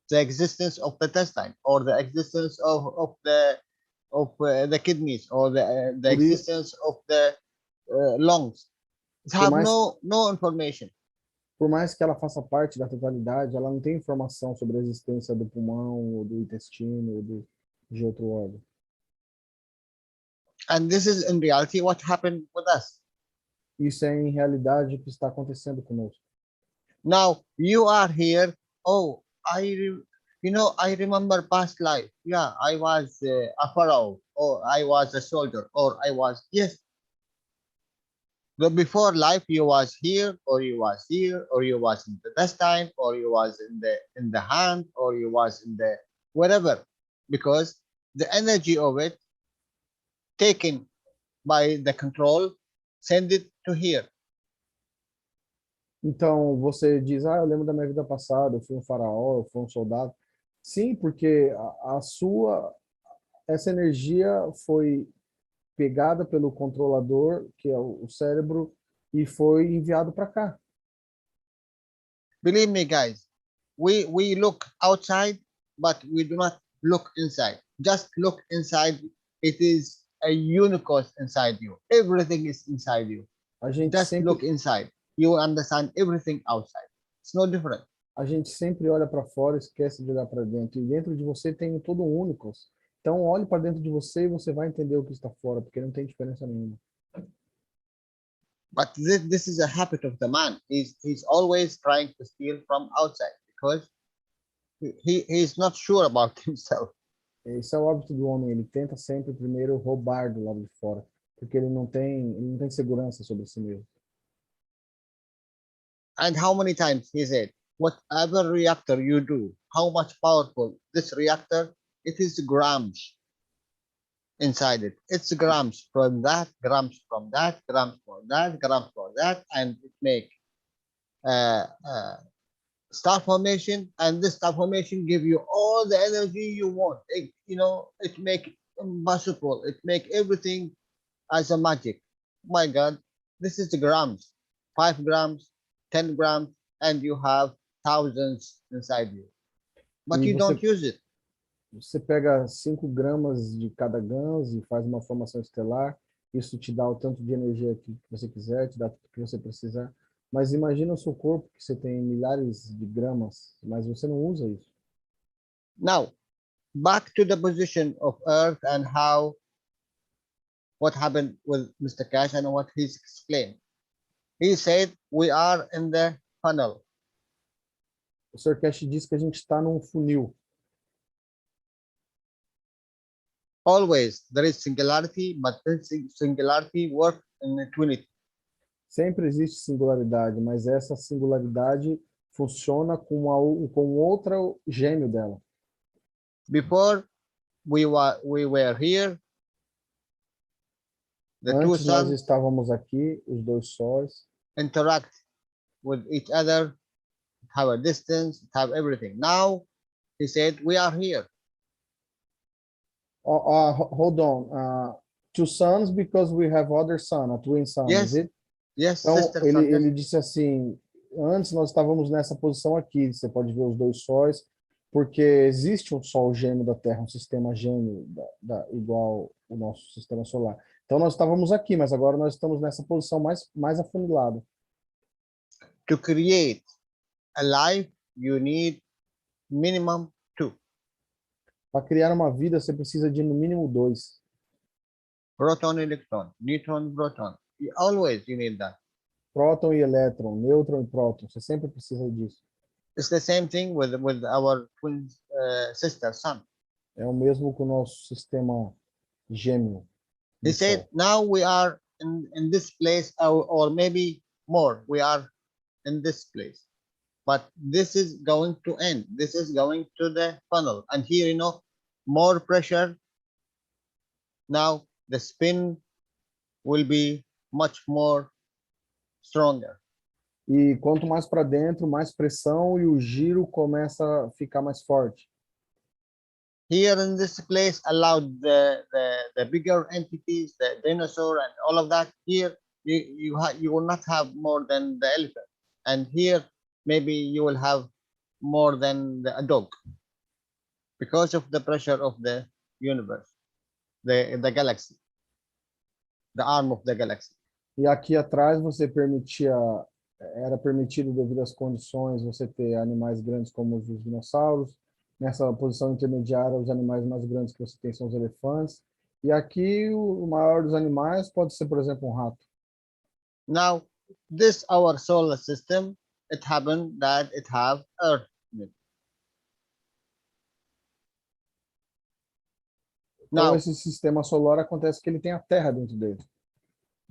the existence of the intestine or the existence of the kidneys or the existence of the lungs. It have no information. Por mais que ela faça parte da totalidade, ela não tem informação sobre a existência do pulmão, ou do intestino, ou de outro órgão. And this is in reality what happened with us. Isso é em realidade o que está acontecendo conosco. Now you are here. Oh, I remember past life. Yeah, I was a pharaoh, or I was a soldier, or I was, yes. The before life you was here, or you was here, or you was in the intestine, or you was in the hand, or you was in the whatever, because the energy of it taken by the control, send it to here. Então, você diz, eu lembro da minha vida passada, eu fui um faraó, eu fui um soldado. Sim, porque essa energia foi pegada pelo controlador, que é o cérebro, e foi enviado para cá. Believe me, guys, we look outside, but we do not look inside. Just look inside. It is a universe inside you. Everything is inside you. Just look inside. You understand everything outside. It's no different. A gente sempre olha para fora e esquece de olhar para dentro. E dentro de você tem todo um único. Então, olhe para dentro de você e você vai entender o que está fora, porque não tem diferença nenhuma. But this is a habit of the man. He's always trying to steal from outside because he's not sure about himself. Esse é o hábito do homem. Ele tenta sempre primeiro roubar do lado de fora, porque ele não tem segurança sobre si mesmo. And how many times he said, whatever reactor you do, how much powerful this reactor, it is grams inside it. It's grams from that, grams from that, grams from that, grams from that, and it make star formation, and this star formation give you all the energy you want. It make impossible. It make everything as a magic. My God, this is the grams, 5 grams, 10 grams, and you have thousands inside you. But you don't use it. Você pega 5 gramas de cada GANs e faz uma formação estelar. Isso te dá o tanto de energia que você quiser, te dá tudo que você precisar. Mas imagina o seu corpo, que você tem milhares de gramas, mas você não usa isso. Now, back to the position of Earth and what happened with Mr. Keshe and what he's explained. He said we are in the funnel. O Sr. Keshe diz que a gente está num funil. Always there is singularity, but this singularity works in twinity. Sempre existe singularidade, mas essa singularidade funciona com outro gêmeo dela. Before we were here, the two Antes nós suns estávamos aqui, os dois sóis, interact with each other, have a distance, have everything. Now, he said, we are here. Hold on. 2 suns because we have other sun, a twin sun, Yes. is it? Yes, Então, sister ele, sun, ele disse assim, antes nós estávamos nessa posição aqui, você pode ver os dois sóis, porque existe um sol gêmeo da Terra, um sistema gêmeo igual o nosso sistema solar. Então nós estávamos aqui, mas agora nós estamos nessa posição mais afunilada. To create a life, you need minimum 2. Para criar uma vida, você precisa de no mínimo 2. proton, electron, neutron, proton. Always you need that. Próton e elétron, nêutron e próton. Você sempre precisa disso. It's the same thing with our twin sister sun. É o mesmo com o nosso sistema gêmeo. He do said, Sol. now we are in this place, or maybe more, we are in this place. But this is going to end. This is going to the funnel. And here, you know, more pressure. Now the spin will be much more stronger. E quanto mais para dentro, mais pressão e o giro começa a ficar mais forte. Here in this place, allowed the bigger entities, the dinosaur and all of that. Here, you will not have more than the elephant. And here, maybe you will have more than a dog. Because of the pressure of the universe, the galaxy, the arm of the galaxy. E aqui atrás você era permitido devido às condições você ter animais grandes como os dinossauros. Nessa posição intermediária, os animais mais grandes que você tem são os elefantes. E aqui o maior dos animais pode ser, por exemplo, um rato. Now, this our solar system, it happened that it have Earth in it. Então, Now, esse sistema solar acontece que ele tem a Terra dentro dele.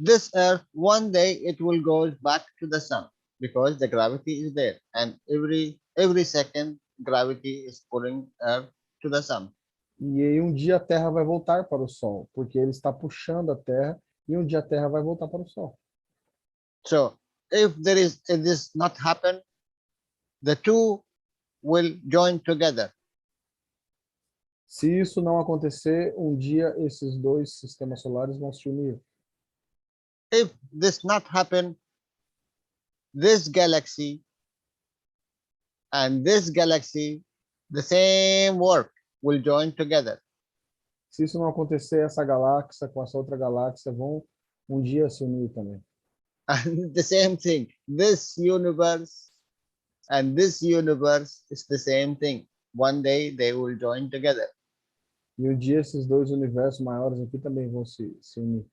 this Earth, one day it will go back to the sun because the gravity is there, and every second gravity is pulling Earth to the sun. E aí um dia a Terra vai voltar para o Sol, porque ele está puxando a Terra, e um dia a Terra vai voltar para o Sol. So if this not happen, the two will join together. Se isso não acontecer, um dia esses dois sistemas solares vão se unir. If this not happen, this galaxy and this galaxy, the same work will join together. Se isso não acontecer, essa galáxia com essa outra galáxia vão um dia se unir também. And the same thing, this universe and this universe is the same thing. One day they will join together. E um dia esses dois universos maiores aqui também vão se unir.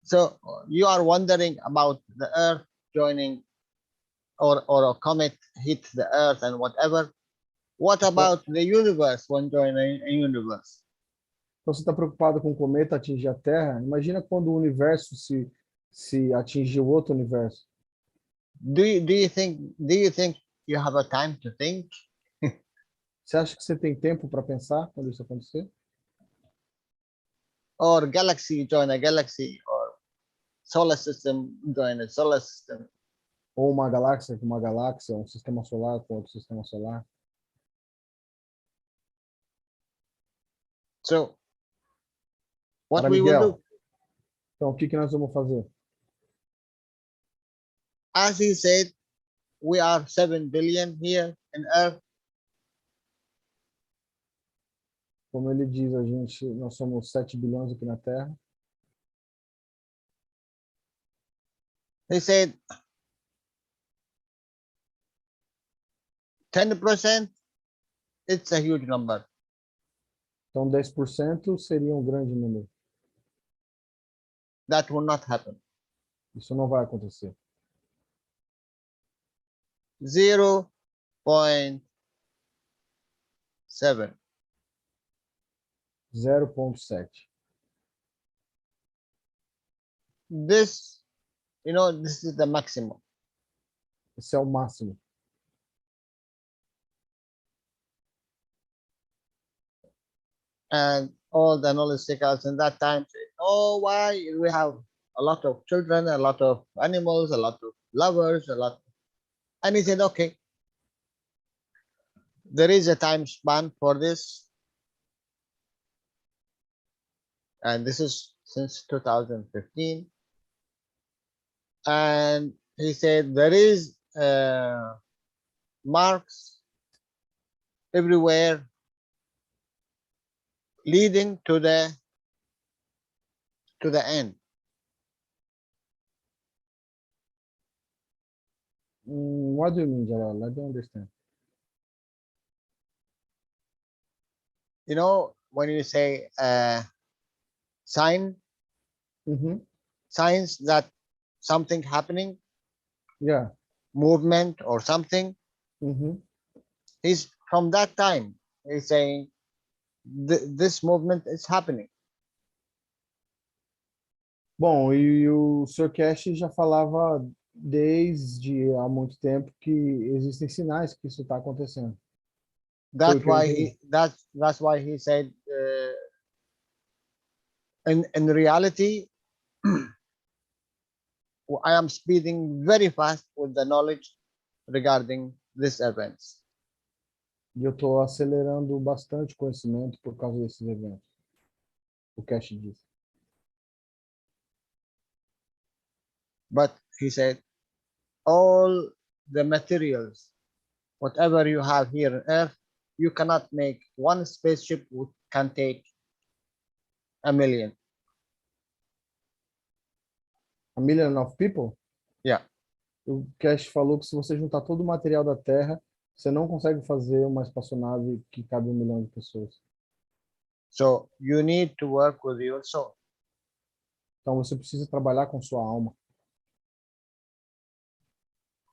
So you are wondering about the Earth joining, or a comet hit the Earth and whatever. What about the universe when joining a universe? Então você está preocupado com o cometa atingir a Terra? Imagina quando o universo se atingir o outro universo. Do you think you have a time to think? Você acha que você tem tempo para pensar quando isso acontecer? Or galaxy join a galaxy, or solar system join a solar system. Ou uma galáxia com uma galáxia, um sistema solar com outro sistema solar? So what Para we will Miguel. do, Então o que nós vamos fazer? as he said, we are 7 billion here in Earth. Como ele diz, nós somos 7 bilhões aqui na Terra. He said 10%, it's a huge number. Então 10% seria um grande número. That will not happen. Isso não vai acontecer. 0.7. 0.7. This, this is the maximum. Esse é o máximo. And all the knowledge seekers in that time say, oh, why we have a lot of children, a lot of animals, a lot of lovers, and he said, okay, there is a time span for this. And this is since 2015. And he said there is marks everywhere leading to the end. What do you mean, Jalal? I don't understand. When you say sign Mhm. signs that something happening, Yeah. movement or something. Mhm. He's from that time, he's saying this movement is happening. Bom, e o Sr. Keshe já falava desde há muito tempo que existem sinais que isso está acontecendo. Foi o That's que eu why entendi. that's why he said in reality I am speeding very fast with the knowledge regarding these events. E eu estou acelerando bastante o conhecimento por causa desses eventos. O Keshe disse. But he said all the materials, whatever you have here on Earth, you cannot make one spaceship which can take 1,000,000. A million of people? Yeah. O Keshe falou que se você juntar todo o material da Terra, você não consegue fazer uma espaçonave que cabe 1 milhão de pessoas. So you need to work with your soul. Então você precisa trabalhar com sua alma.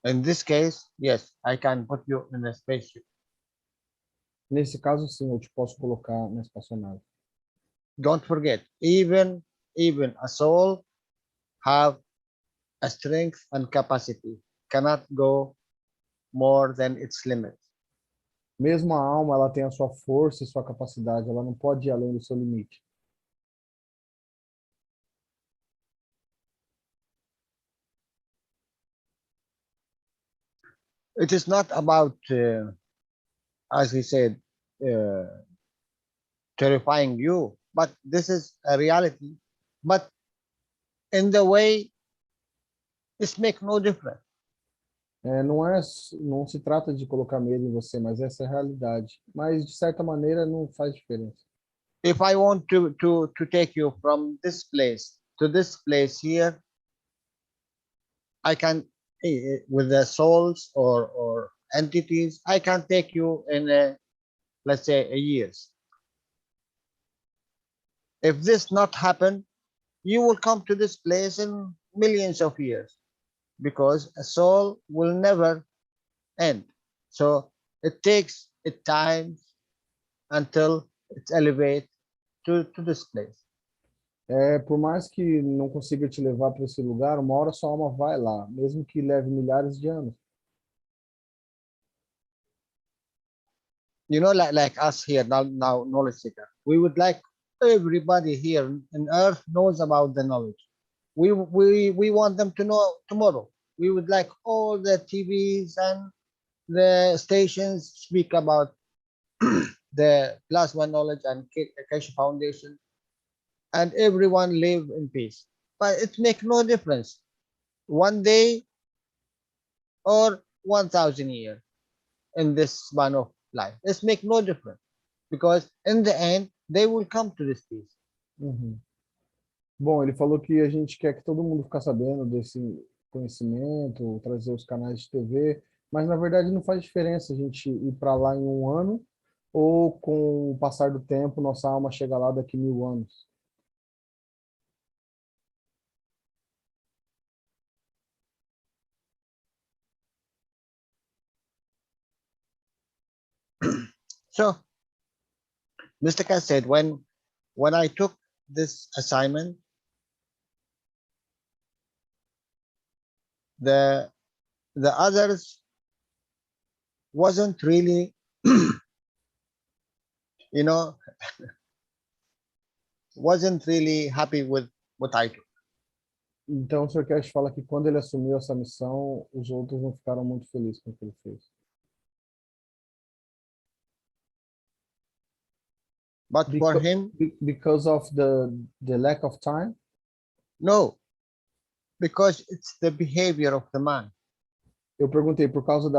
In this case, yes, I can put you in a spaceship. Nesse caso, sim, eu te posso colocar na espaçonave. Don't forget, even a soul have a strength and capacity, cannot go more than its limit. Mesmo a alma, ela tem a sua força e sua capacidade, ela não pode ir além do seu limite. It is not about, as he said, terrifying you, but this is a reality. But in the way, this make no difference. Não se trata de colocar medo em você, mas essa é a realidade. Mas, de certa maneira, não faz diferença. If I want to take you from this place to this place here, I can, with the souls or entities, I can take you in let's say a years. If this not happen, you will come to this place in millions of years, because a soul will never end. So it takes it time until it's elevate to this place. Por mais que não consiga te levar para esse lugar, uma hora sua alma vai lá, mesmo que leve milhares de anos. You know, like us here now knowledge seeker, we would like everybody here on earth knows about the knowledge. We want them to know tomorrow. We would like all the TVs and the stations speak about the plasma knowledge and Keshe Foundation, and everyone live in peace. But it makes no difference, 1 day or 1,000 years in this span of life. It makes no difference, because in the end they will come to this peace. Uhum. Bom, ele falou que a gente quer que todo mundo fique sabendo desse conhecimento, trazer os canais de TV, mas na verdade não faz diferença a gente ir para lá em 1 ano ou com o passar do tempo nossa alma chega lá daqui 1000 anos. So Mr. Keshe said, when I took this assignment, the others wasn't really you know, wasn't really happy with what I took. Então o Sr. Keshe fala que quando ele assumiu essa missão, os outros não ficaram muito felizes com o que ele fez. But for him, because of the lack of time? No, because it's the behavior of the man. Eu perguntei por causa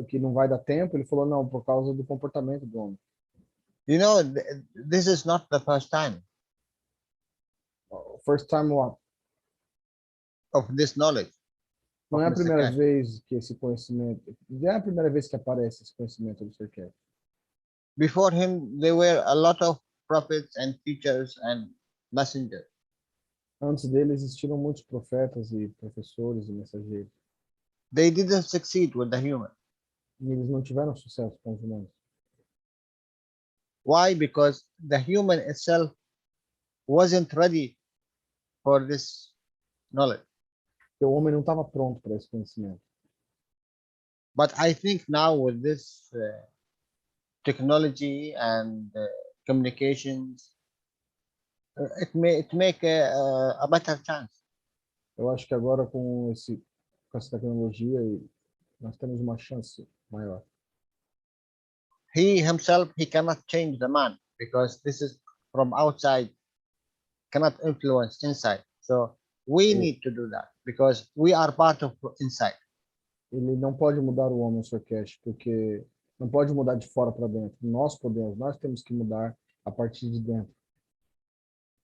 que não vai dar tempo, ele falou não, por causa do comportamento do homem. You know, this is not the first time. First time what? Of this knowledge. Não é a primeira vez que esse conhecimento, não é a primeira vez que aparece esse conhecimento do Sr. Keshe. Before him, there were a lot of prophets and teachers and messengers. Antes dele existiram muitos profetas e professores e mensageiros. They didn't succeed with the human. E eles não tiveram sucesso com os humanos. Why? Because the human itself wasn't ready for this knowledge. Porque o homem não estava pronto para esse conhecimento. But I think now with this technology and communications, it make a better chance. Eu acho que agora com essa tecnologia nós temos uma chance maior. He himself, he cannot change the man because this is from outside, cannot influence inside. So we need to do that because we are part of inside. Ele não pode mudar o homem, Sr. Keshe, porque não pode mudar de fora para dentro. Nós podemos, nós temos que mudar a partir de dentro.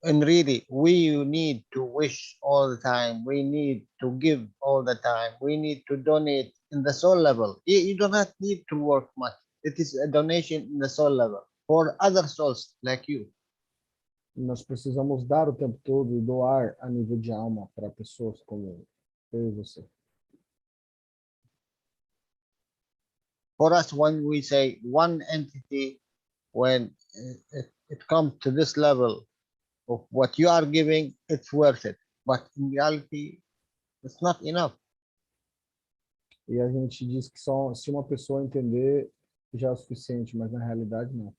And really, we need to wish all the time. We need to give all the time. We need to donate in the soul level. You do not need to work much. It is a donation in the soul level for other souls like you. Nós precisamos dar o tempo todo e doar a nível de alma para pessoas como eu e você. For us, when we say one entity, when it comes to this level of what you are giving, it's worth it. But in reality, it's not enough. E a gente diz que só se uma pessoa entender já é o suficiente, mas na realidade não.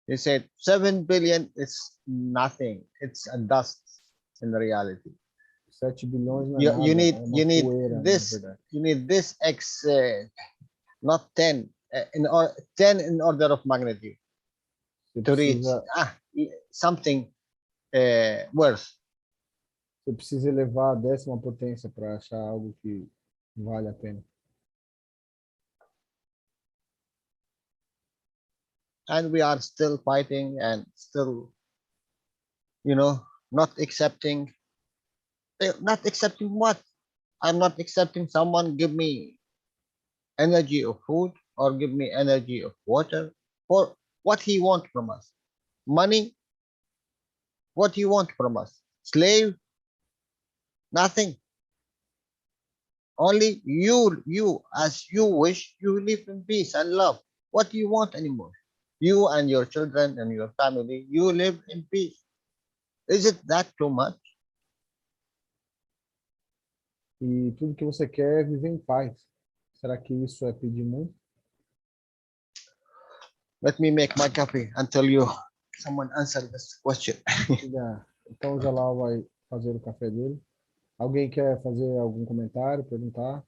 He said 7 billion is nothing. It's a dust in reality. 7 bilhões não é nada, You é uma need poeira, na this. verdade. You need this X, not 10, 10 in order of magnitude Você to reach precisa, something worth. você precisa elevar a 10ª potência para achar algo que vale a pena. And we are still fighting and still, not accepting. Not accepting what? I'm not accepting someone give me energy of food or give me energy of water for what he wants from us. Money? What he want from us? Slave? Nothing. Only you, as you wish, you live in peace and love. What do you want anymore? You and your children and your family, you live in peace. Is it that too much? E tudo que você quer é viver em paz. Será que isso é pedir muito? Let me make my coffee until someone answer this question. Então o Jalal vai fazer o café dele. Alguém quer fazer algum comentário, perguntar?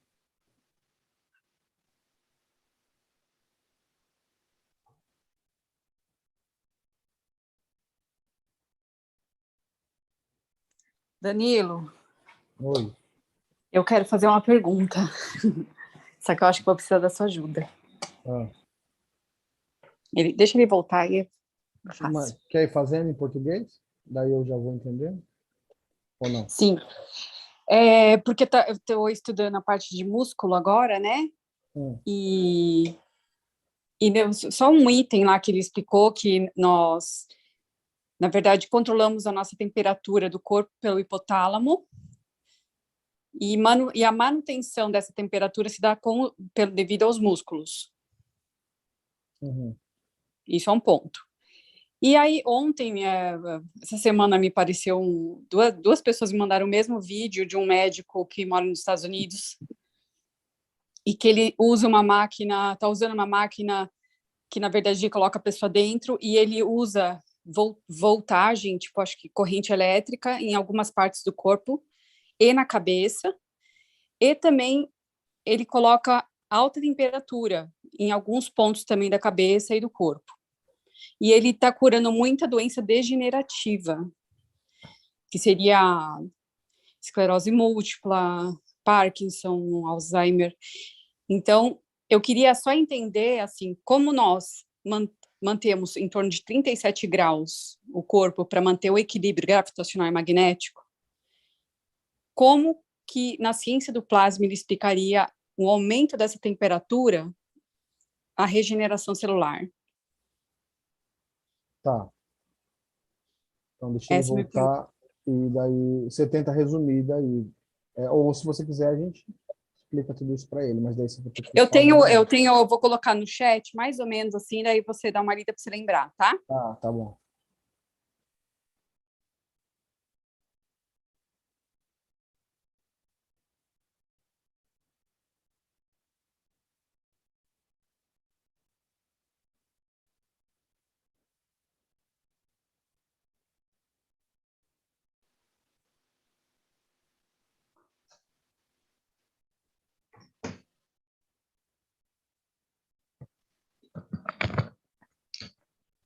Danilo, Oi. eu quero fazer uma pergunta. Só que eu acho que vou precisar da sua ajuda. Deixa ele voltar aí. Mas quer ir fazendo em português? Daí eu já vou entendendo? Ou não? Sim. Porque eu estou estudando a parte de músculo agora, né? E só um item lá que ele explicou que nós, na verdade, controlamos a nossa temperatura do corpo pelo hipotálamo e a manutenção dessa temperatura se dá devido aos músculos. Isso é um ponto. E aí, ontem, essa semana, me pareceu duas pessoas me mandaram o mesmo vídeo de um médico que mora nos Estados Unidos e que ele usa uma máquina, está usando uma máquina que, na verdade, coloca a pessoa dentro e ele usa voltagem, tipo, acho que corrente elétrica em algumas partes do corpo e na cabeça, e também ele coloca alta temperatura em alguns pontos também da cabeça e do corpo. E ele está curando muita doença degenerativa, que seria esclerose múltipla, Parkinson, Alzheimer. Então, eu queria só entender, assim, como nós mantemos em torno de 37 graus o corpo para manter o equilíbrio gravitacional e magnético, como que na ciência do plasma ele explicaria o aumento dessa temperatura, a regeneração celular. Tá. Então, deixa eu voltar E daí você tenta resumir daí. Ou se você quiser, a gente explica tudo isso para ele, mas daí você vai ter que Eu vou colocar no chat, mais ou menos assim, daí você dá uma lida para você lembrar, tá? Tá bom.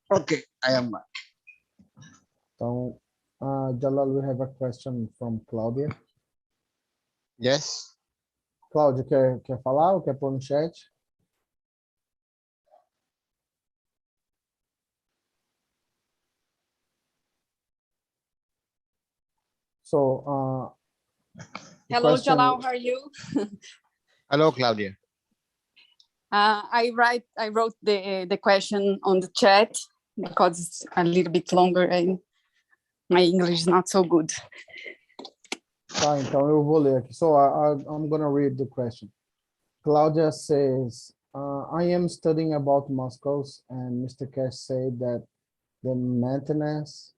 Okay, I am back. Então, Jalal, we have a question from Claudia. Yes. Cláudia, quer falar ou quer pôr no chat? So, Hello, question... Jalal, how are you? Hello, Claudia. I wrote the question on the chat because it's a little bit longer and my English is not so good. Tá, então eu vou ler aqui. So, I'm gonna read the question. Claudia says, I am studying about muscles, and Mr. Keshe said that the maintenance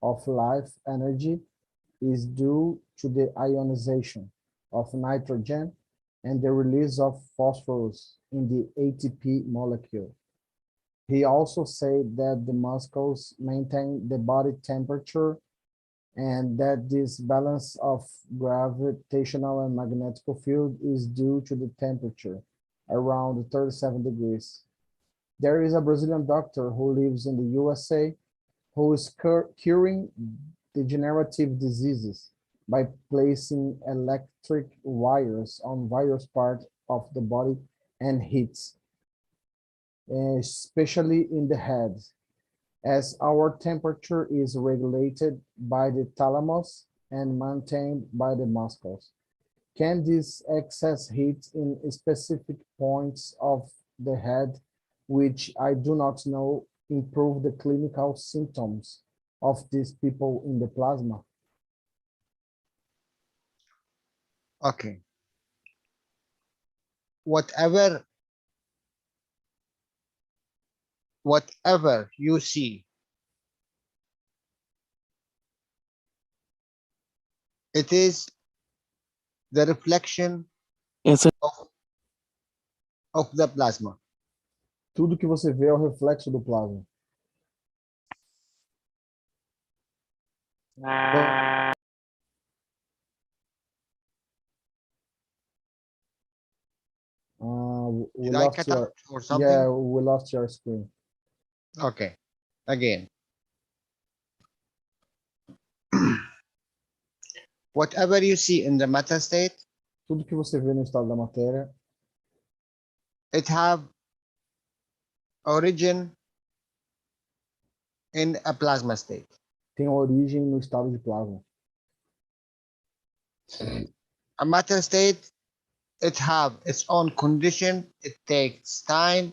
of life energy is due to the ionization of nitrogen and the release of phosphorus in the ATP molecule. He also said that the muscles maintain the body temperature and that this balance of gravitational and magnetic field is due to the temperature around 37 degrees. There is a Brazilian doctor who lives in the USA who is curing degenerative diseases by placing electric wires on various parts of the body and heats, especially in the head. As our temperature is regulated by the thalamus and maintained by the muscles, can this excess heat in specific points of the head, which I do not know, improve the clinical symptoms of these people in the plasma? Okay. Whatever you see, it is the reflection of the plasma. Tudo que você vê é o reflexo do plasma. We Did I lost cut your, out or something? yeah, we lost your screen. Okay. Again. Whatever you see in the matter state, Tudo que você vê no estado da matéria, it have origin in a plasma state. tem origem no estado de plasma. A matter state, it have its own condition. It takes time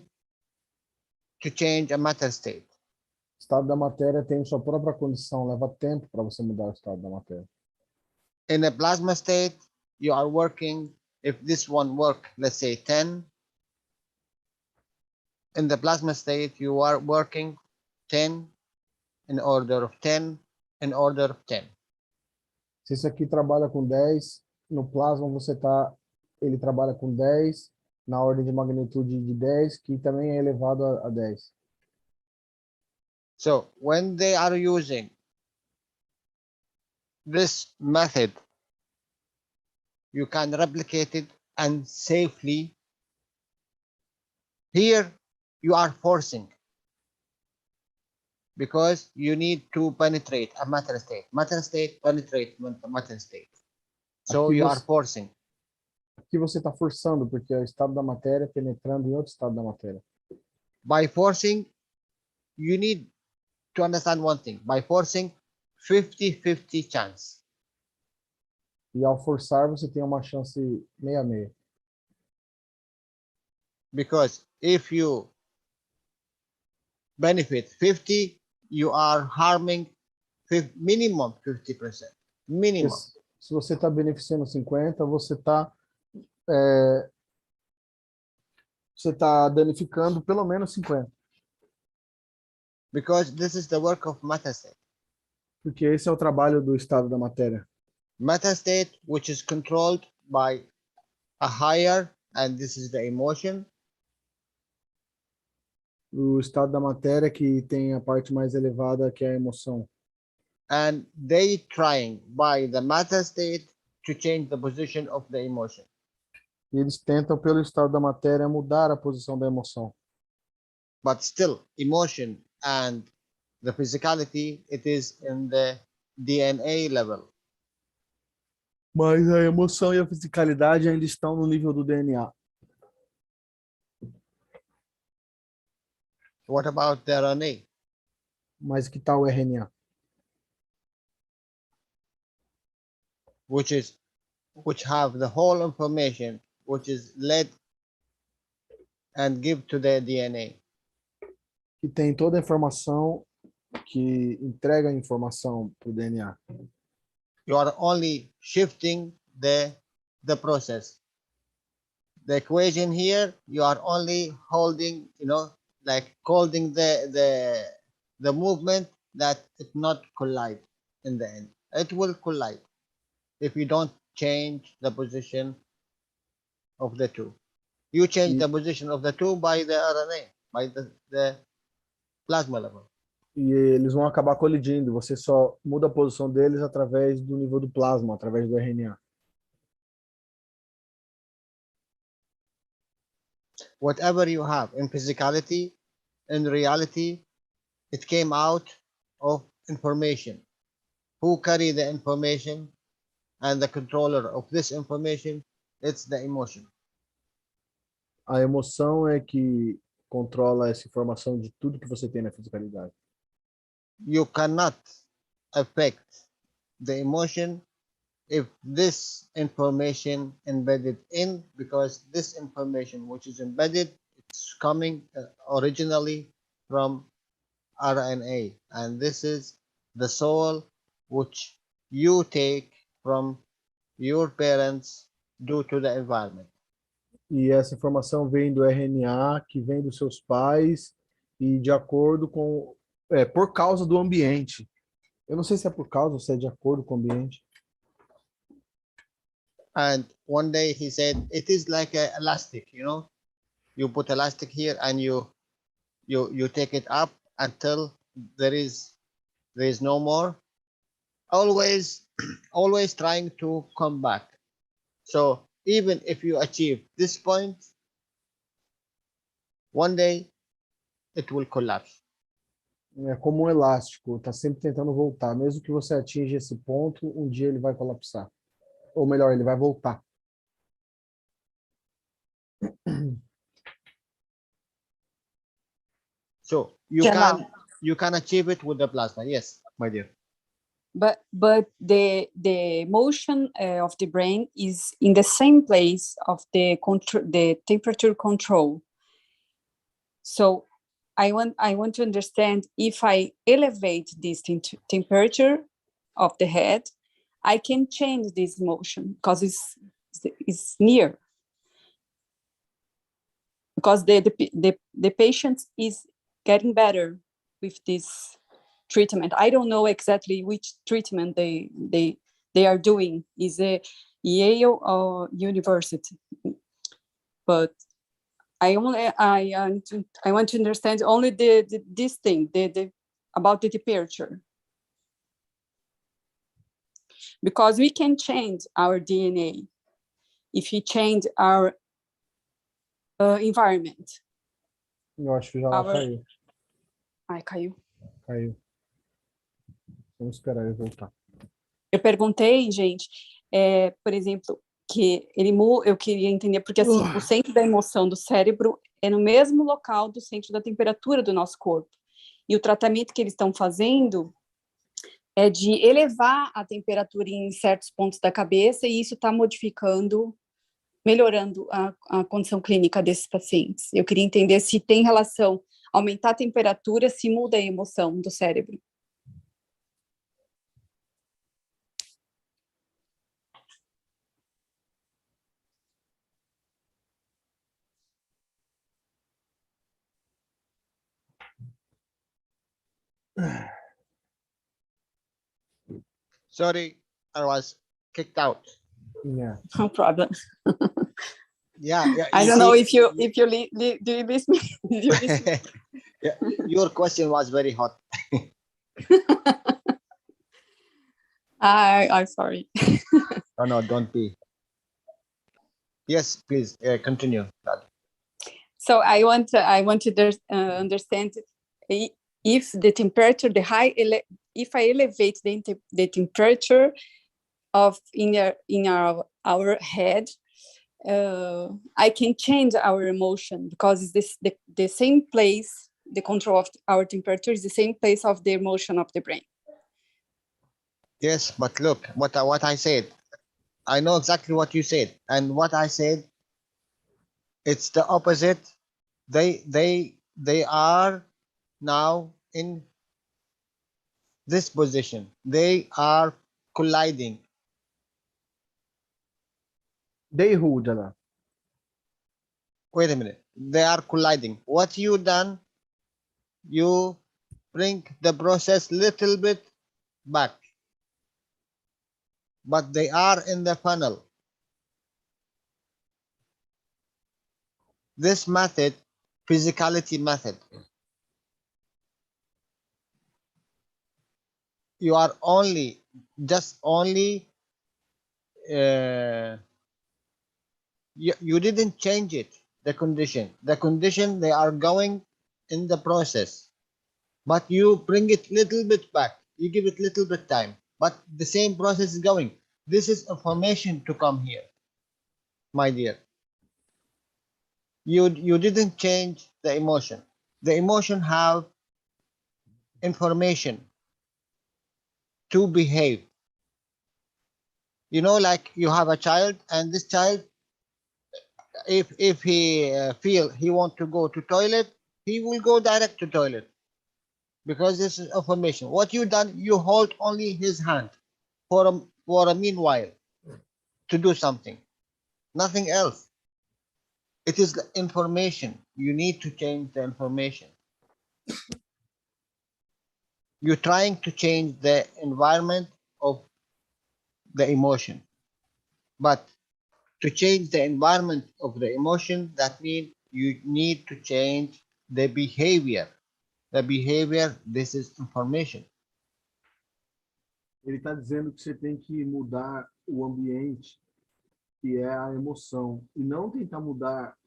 to change a matter state. O estado da matéria tem sua própria condição, leva tempo para você mudar o estado da matéria. In a plasma state, you are working, if this one work, let's say 10, in the plasma state, you are working 10 in order of 10 in order of 10. Se isso aqui trabalha com 10, no plasma ele trabalha com 10, na ordem de magnitude de 10, que também é elevado a 10. So when they are using this method, you can replicate it and safely. Here you are forcing because you need to penetrate a matter state. Matter state penetrate matter state. So Aqui you are forcing. Aqui você está forçando, porque é o estado da matéria penetrando em outro estado da matéria. By forcing, you need to understand one thing. By forcing, 50-50 chance. E ao forçar, você tem uma chance 6-6. Because if you benefit 50, you are harming minimum 50%. Minimum. Se você está beneficiando 50, você está danificando pelo menos 50. Because this is the work of matter state. Porque esse é o trabalho do estado da matéria. Matter state, which is controlled by a higher, and this is the emotion. O estado da matéria que tem a parte mais elevada, que é a emoção. And they trying by the matter state to change the position of the emotion. E eles tentam, pelo estado da matéria, mudar a posição da emoção. But still, emotion and the physicality, it is in the DNA level. Mas a emoção e a fisicalidade ainda estão no nível do DNA. What about the RNA? Mas que tal o RNA? Which have the whole information, which is led and give to the DNA. Que tem toda a informação, que entrega a informação para o DNA. You are only shifting the process. The equation here, you are only holding, like holding the movement that it not collide in the end. It will collide if you don't change the position of the two. You change the position of the two by the RNA, by the plasma level. E eles vão acabar colidindo. Você só muda a posição deles através do nível do plasma, através do RNA. Whatever you have in physicality, in reality, it came out of information. Who carry the information and the controller of this information, it's the emotion. A emoção é que controla essa informação de tudo que você tem na fisicalidade. You cannot affect the emotion if this information embedded in, because this information which is embedded, it's coming originally from RNA, and this is the soul which you take from your parents due to the environment. E essa informação vem do RNA, que vem dos seus pais, e de acordo com... por causa do ambiente. Eu não sei se é por causa ou se é de acordo com o ambiente. And one day he said, it is like an elastic, you put elastic here and you take it up until there is no more. Always trying to come back. So even if you achieve this point, one day it will collapse. É como um elástico, está sempre tentando voltar. Mesmo que você atinja esse ponto, um dia ele vai colapsar. Ou melhor, ele vai voltar. So you can achieve it with the plasma. Yes, my dear. But the motion of the brain is in the same place of the temperature control. So I want to understand, if I elevate this temperature of the head, I can change this motion because it's near. Because the patient is getting better with this treatment. I don't know exactly which treatment they are doing. Is a Yale or university, but I want to understand only this thing about the temperature, because we can change our DNA if we change our environment. Eu acho que já caiu. Ai, caiu. Caiu. Vamos esperar ele voltar. Eu perguntei, gente, por exemplo, que eu queria entender, porque assim, o centro da emoção do cérebro é no mesmo local do centro da temperatura do nosso corpo. E o tratamento que eles estão fazendo é de elevar a temperatura em certos pontos da cabeça, e isso está melhorando a condição clínica desses pacientes. Eu queria entender se tem relação, aumentar a temperatura, se muda a emoção do cérebro. Sorry, I was kicked out. Yeah. No problem. Yeah, yeah. I you don't know see, if you do you listen? Did you listen? yeah, your question was very hot. I'm sorry. Oh no, don't be. Yes, please continue. So I want to understand if the temperature, if I elevate the temperature of in our head, I can change our emotion, because it's the same place. The control of our temperature is the same place of the emotion of the brain. Yes, but look, what I said, I know exactly what you said, and what I said, it's the opposite. They are now in this position. They are colliding. They who, Jalal? Wait a minute. They are colliding. What you done? You bring the process little bit back, but they are in the funnel. This method, physicality method, you are only you didn't change it, the condition they are going in the process, but you bring it little bit back, you give it little bit time, but the same process is going. This is information to come here, my dear. You didn't change the emotion. The emotion have information to behave. You know, like you have a child, and this child, if he feel he want to go to toilet, he will go direct to toilet, because this is information. What you done, you hold only his hand for a meanwhile to do something, nothing else. It is the information. You need to change the information. You're trying to change the environment of the emotion, but to change the environment of the emotion, that means you need to change the behavior. The behavior, this is information. Ele está dizendo que você tem que mudar o ambiente, que é a emoção, e não tentar mudar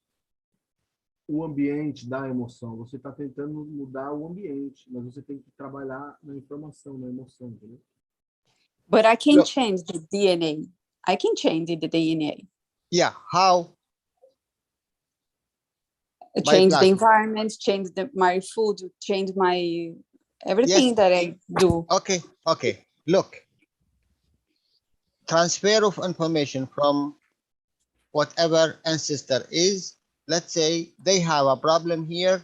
o ambiente da emoção. Você está tentando mudar o ambiente, mas você tem que trabalhar na informação, na emoção, entendeu? But I can Look. change the DNA. I can change the DNA. Yeah, how? Change the plasma. environment, change my food, change my everything Yes. that I do. Okay. Look, transfer of information from whatever ancestor is. Let's say they have a problem here.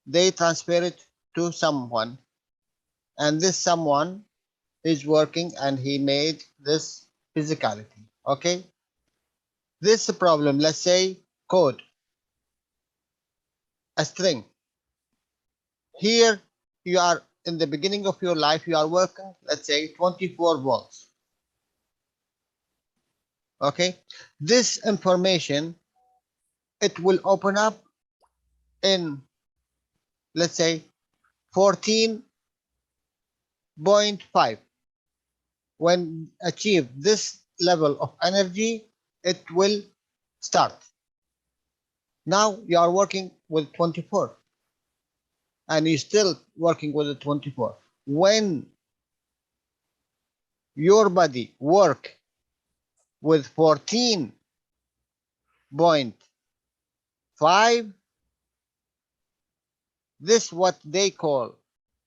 They transfer it to someone, and this someone is working, and he made this physicality. Okay. This problem, let's say code, a string. Here you are in the beginning of your life, you are working, let's say 24 volts. Okay. This information, it will open up in, let's say 14.5. When achieve this level of energy, it will start. Now you are working with 24, and you're still working with the 24. When your body work with 14.5, this what they call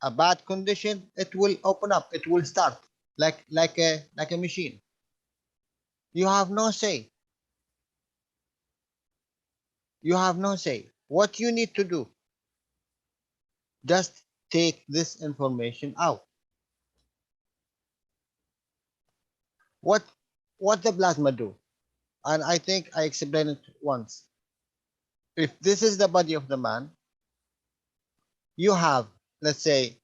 a bad condition. It will open up, it will start like a machine. You have no say. You have no say. What you need to do, just take this information out. What the plasma do? And I think I explained it once. If this is the body of the man, you have, let's say,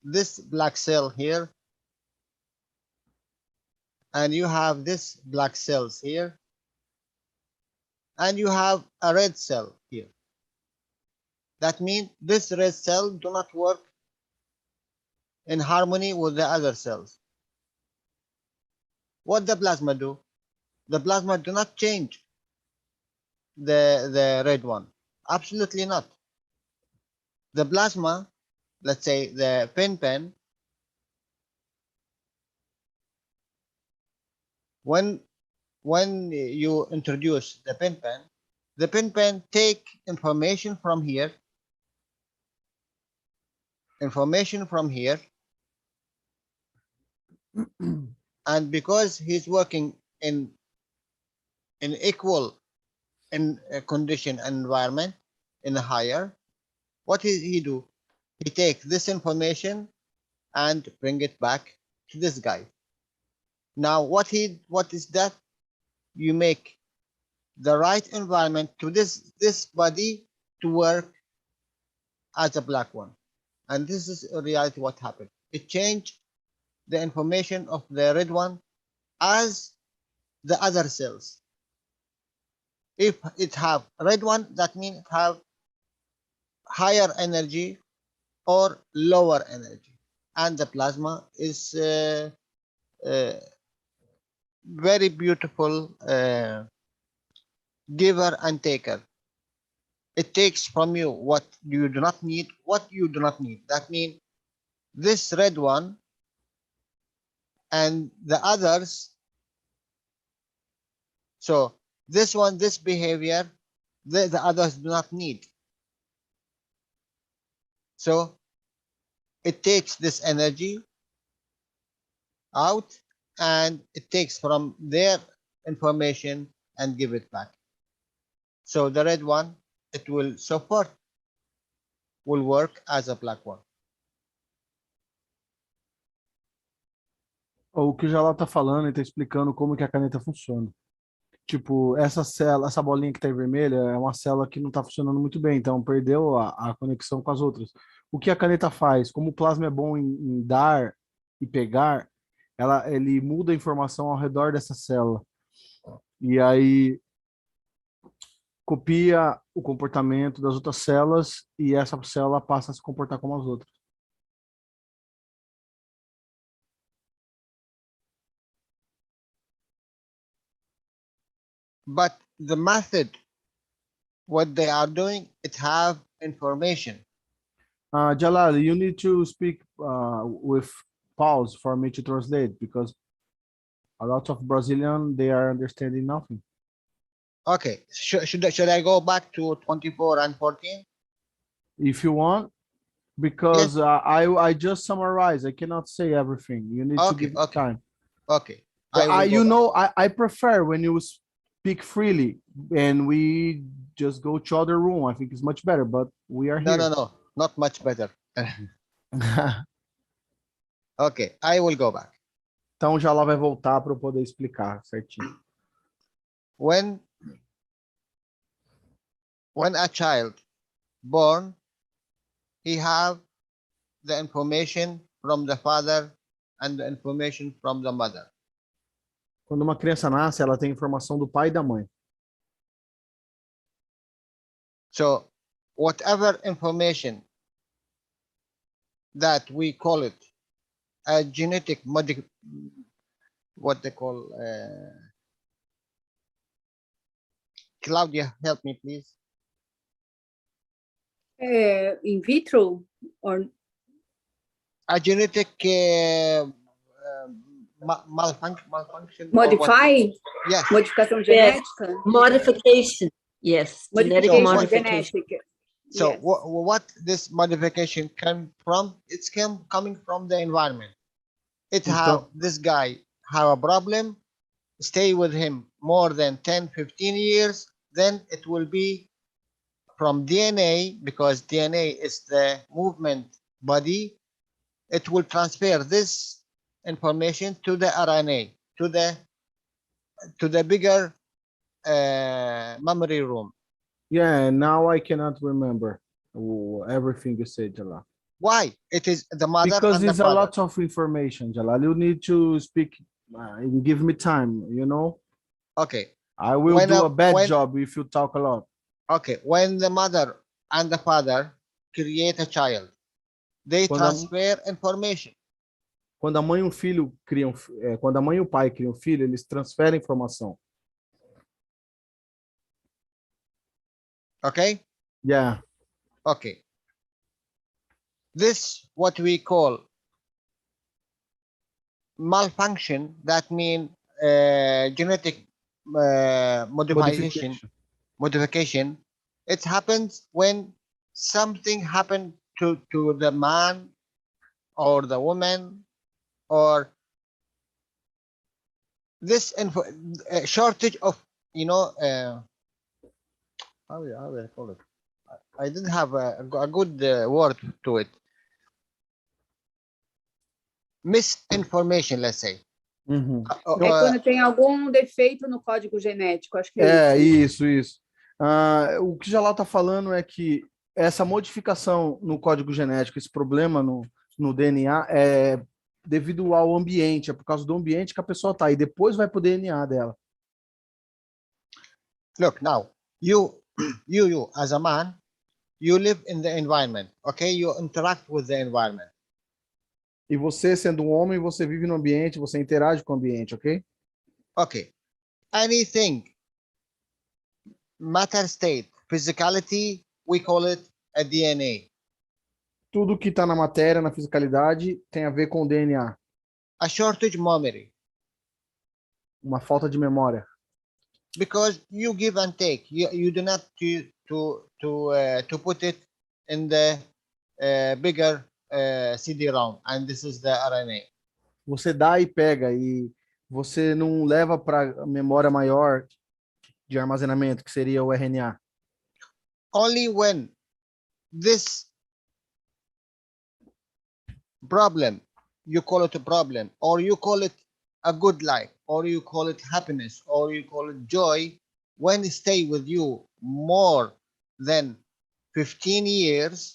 this black cell here, and you have this black cells here, and you have a red cell here. That means this red cell do not work in harmony with the other cells. What the plasma do? The plasma do not change the red one. Absolutely not. The plasma, let's say the pen, when you introduce the pen, the pen take information from here, and because he's working in equal condition and environment in a higher, what he do? He take this information and bring it back to this guy. Now what is that? You make the right environment to this body to work as a black one, and this is in reality what happened. It changed the information of the red one as the other cells. If it have red one, that means it have higher energy or lower energy, and the plasma is very beautiful giver and taker. It takes from you what you do not need, That means this red one and the others. So this one, this behavior, the others do not need. So it takes this energy out and it takes from their information and give it back. So the red one, it will support, will work as a black one. O que o Jalal tá falando, ele tá explicando como que a caneta funciona. Tipo, essa célula, essa bolinha que tá em vermelha é uma célula que não tá funcionando muito bem, então perdeu a conexão com as outras. O que a caneta faz? Como o plasma é bom em dar e pegar, ele muda a informação ao redor dessa célula. E aí copia o comportamento das outras células e essa célula passa a se comportar como as outras. But the method, what they are doing, it have information. Jalal, you need to speak with pause for me to translate, because a lot of Brazilian, they are understanding nothing. Okay, should I go back to 24 and 14? If you want, because yes. I just summarized. I cannot say everything. You need to give me time. Okay. I prefer when you speak freely and we just go to other room. I think it's much better, but we are here. No, not much better. Okay, I will go back. Então já lá vai voltar para eu poder explicar certinho. When a child born, he have the information from the father and the information from the mother. Quando uma criança nasce, ela tem informação do pai e da mãe. So whatever information that we call it a genetic what they call Claudia, help me please. In vitro or a genetic malfunction. Modify? Yes. Modificação genética? Modification. Yes. Genetic modification. So yes. what this modification came from? It's coming from the environment. It have this guy have a problem, stay with him more than 10, 15 years, then it will be from DNA, because DNA is the movement body. It will transfer this information to the RNA, to the bigger memory room. Yeah, now I cannot remember everything you said, Jalal. Why? It is the mother Because and the it's a father. lot of information, Jalal. You need to speak. Give me time. You know. Okay. I will When do a- a bad when- job if you talk a lot. Okay. When the mother and the father create a child, they Quando a- transfer information. Quando a mãe e o filho criam, quando a mãe e o pai criam filho, eles transferem informação. Okay. Yeah. Okay. This what we call malfunction. That means genetic modification. It happens when something happened to the man or the woman, or this shortage of, you know, how do I call it? I didn't have a good word to it. Misinformation, let's say. Uhum. É quando tem algum defeito no código genético, acho que É, é isso. isso. O que Jalal está falando é que essa modificação no código genético, esse problema no DNA, é devido ao ambiente, é por causa do ambiente que a pessoa está, e depois vai para o DNA dela. Look, now, you, as a man, you live in the environment, okay? You interact with the environment. E você, sendo um homem, você vive no ambiente, você interage com o ambiente, ok? Okay. Anything, matter state, physicality, we call it a DNA. Tudo que está na matéria, na fisicalidade, tem a ver com o DNA. A shortage memory. Uma falta de memória. Because you give and take. You do not to put it in the bigger CD-ROM, and this is the RNA. Você dá e pega, e você não leva para a memória maior de armazenamento, que seria o RNA. Only when this problem, you call it a problem, or you call it a good life, or you call it happiness, or you call it joy, when it stay with you more than 15 years,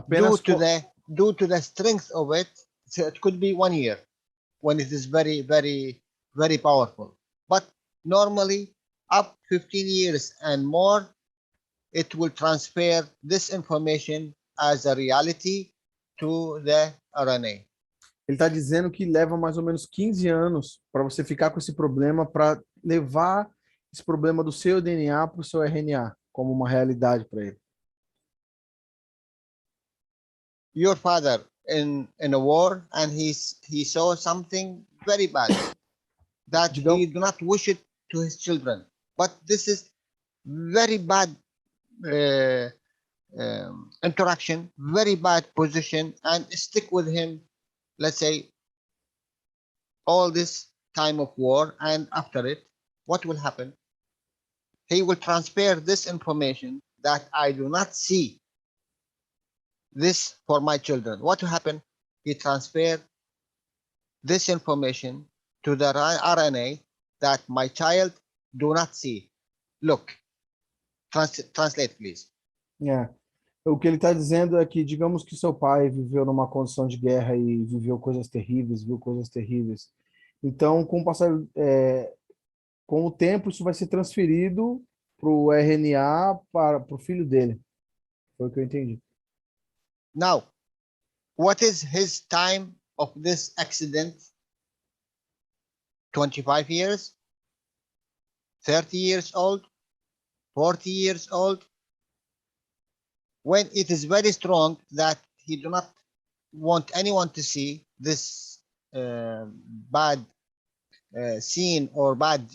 due to the strength of it, so it could be 1 year when it is very, very, very powerful. But normally, up 15 years and more, it will transfer this information as a reality to the RNA. Ele está dizendo que leva mais ou menos 15 anos para você ficar com esse problema, para levar esse problema do seu DNA para o seu RNA, como uma realidade para ele. Your father in a war, and he saw something very bad that he do not wish it to his children. But this is very bad interaction, very bad position, and stick with him, let's say, all this time of war, and after it, what will happen? He will transfer this information that I do not see this for my children. What will happen? He transferred this information to the RNA that my child do not see. Look, translate, please. Yeah. O que ele está dizendo é que, digamos que seu pai viveu numa condição de guerra e viveu coisas terríveis, viu coisas terríveis. Então, com o tempo, isso vai ser transferido para o RNA, para o filho dele. Foi o que eu entendi. Now, what is his time of this accident? 25 years? 30 years old? 40 years old? When it is very strong that he do not want anyone to see this bad scene or bad,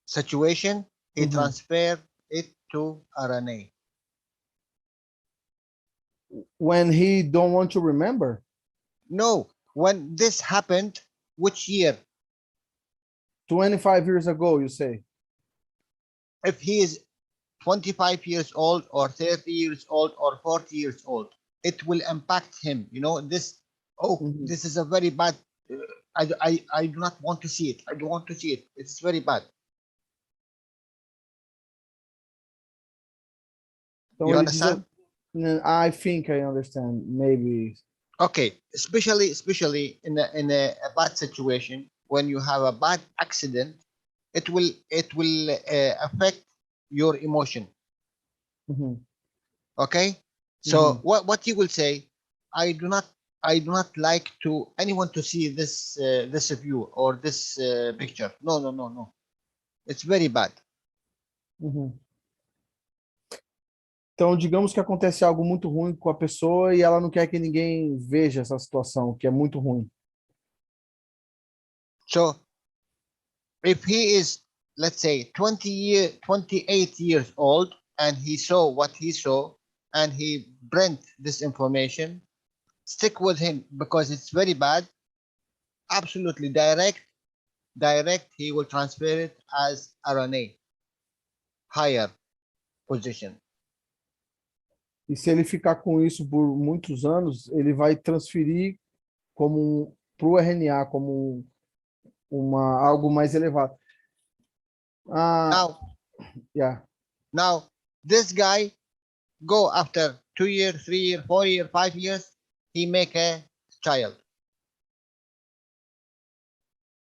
situation, he transfer it to RNA. When he don't want to remember? No, when this happened, which year? 25 years ago, you say? If he is 25 years old or 30 years old or 40 years old, it will impact him. This is a very bad, I do not want to see it. I don't want to see it. It's very bad. Então You ele diz, understand? I think I understand, maybe. Okay, especially in a bad situation, when you have a bad accident, it will affect your emotion. Uhum. Okay, so what you will say, I do not like to anyone to see this this view or this picture. No, it's very bad. Uhum. Então, digamos que acontece algo muito ruim com a pessoa e ela não quer que ninguém veja essa situação, que é muito ruim. So if he is, let's say, 28 years old, and he saw what he saw, and he brent this information, stick with him, because it's very bad. Absolutely direct, he will transfer it as RNA, higher position. E se ele ficar com isso por muitos anos, ele vai transferir como para o RNA, como algo mais elevado. Now, Yeah. now this guy go after 2 years, 3 years, 4 years, 5 years, he make a child.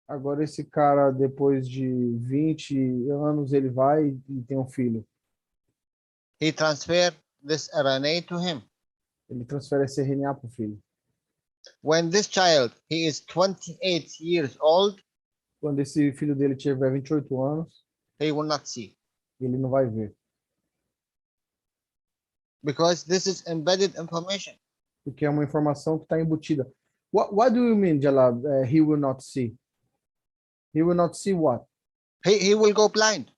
Agora esse cara, depois de 20 anos, ele vai e tem um filho. He transfer this RNA to him. Ele transfere esse RNA para o filho. When this child, he is 28 years old, Quando esse filho dele tiver 28 anos, he will not see, ele não vai ver. because this is embedded information. Porque é uma informação que está embutida. What do you mean, Jalal? He will not see. He will not see what? He will go blind.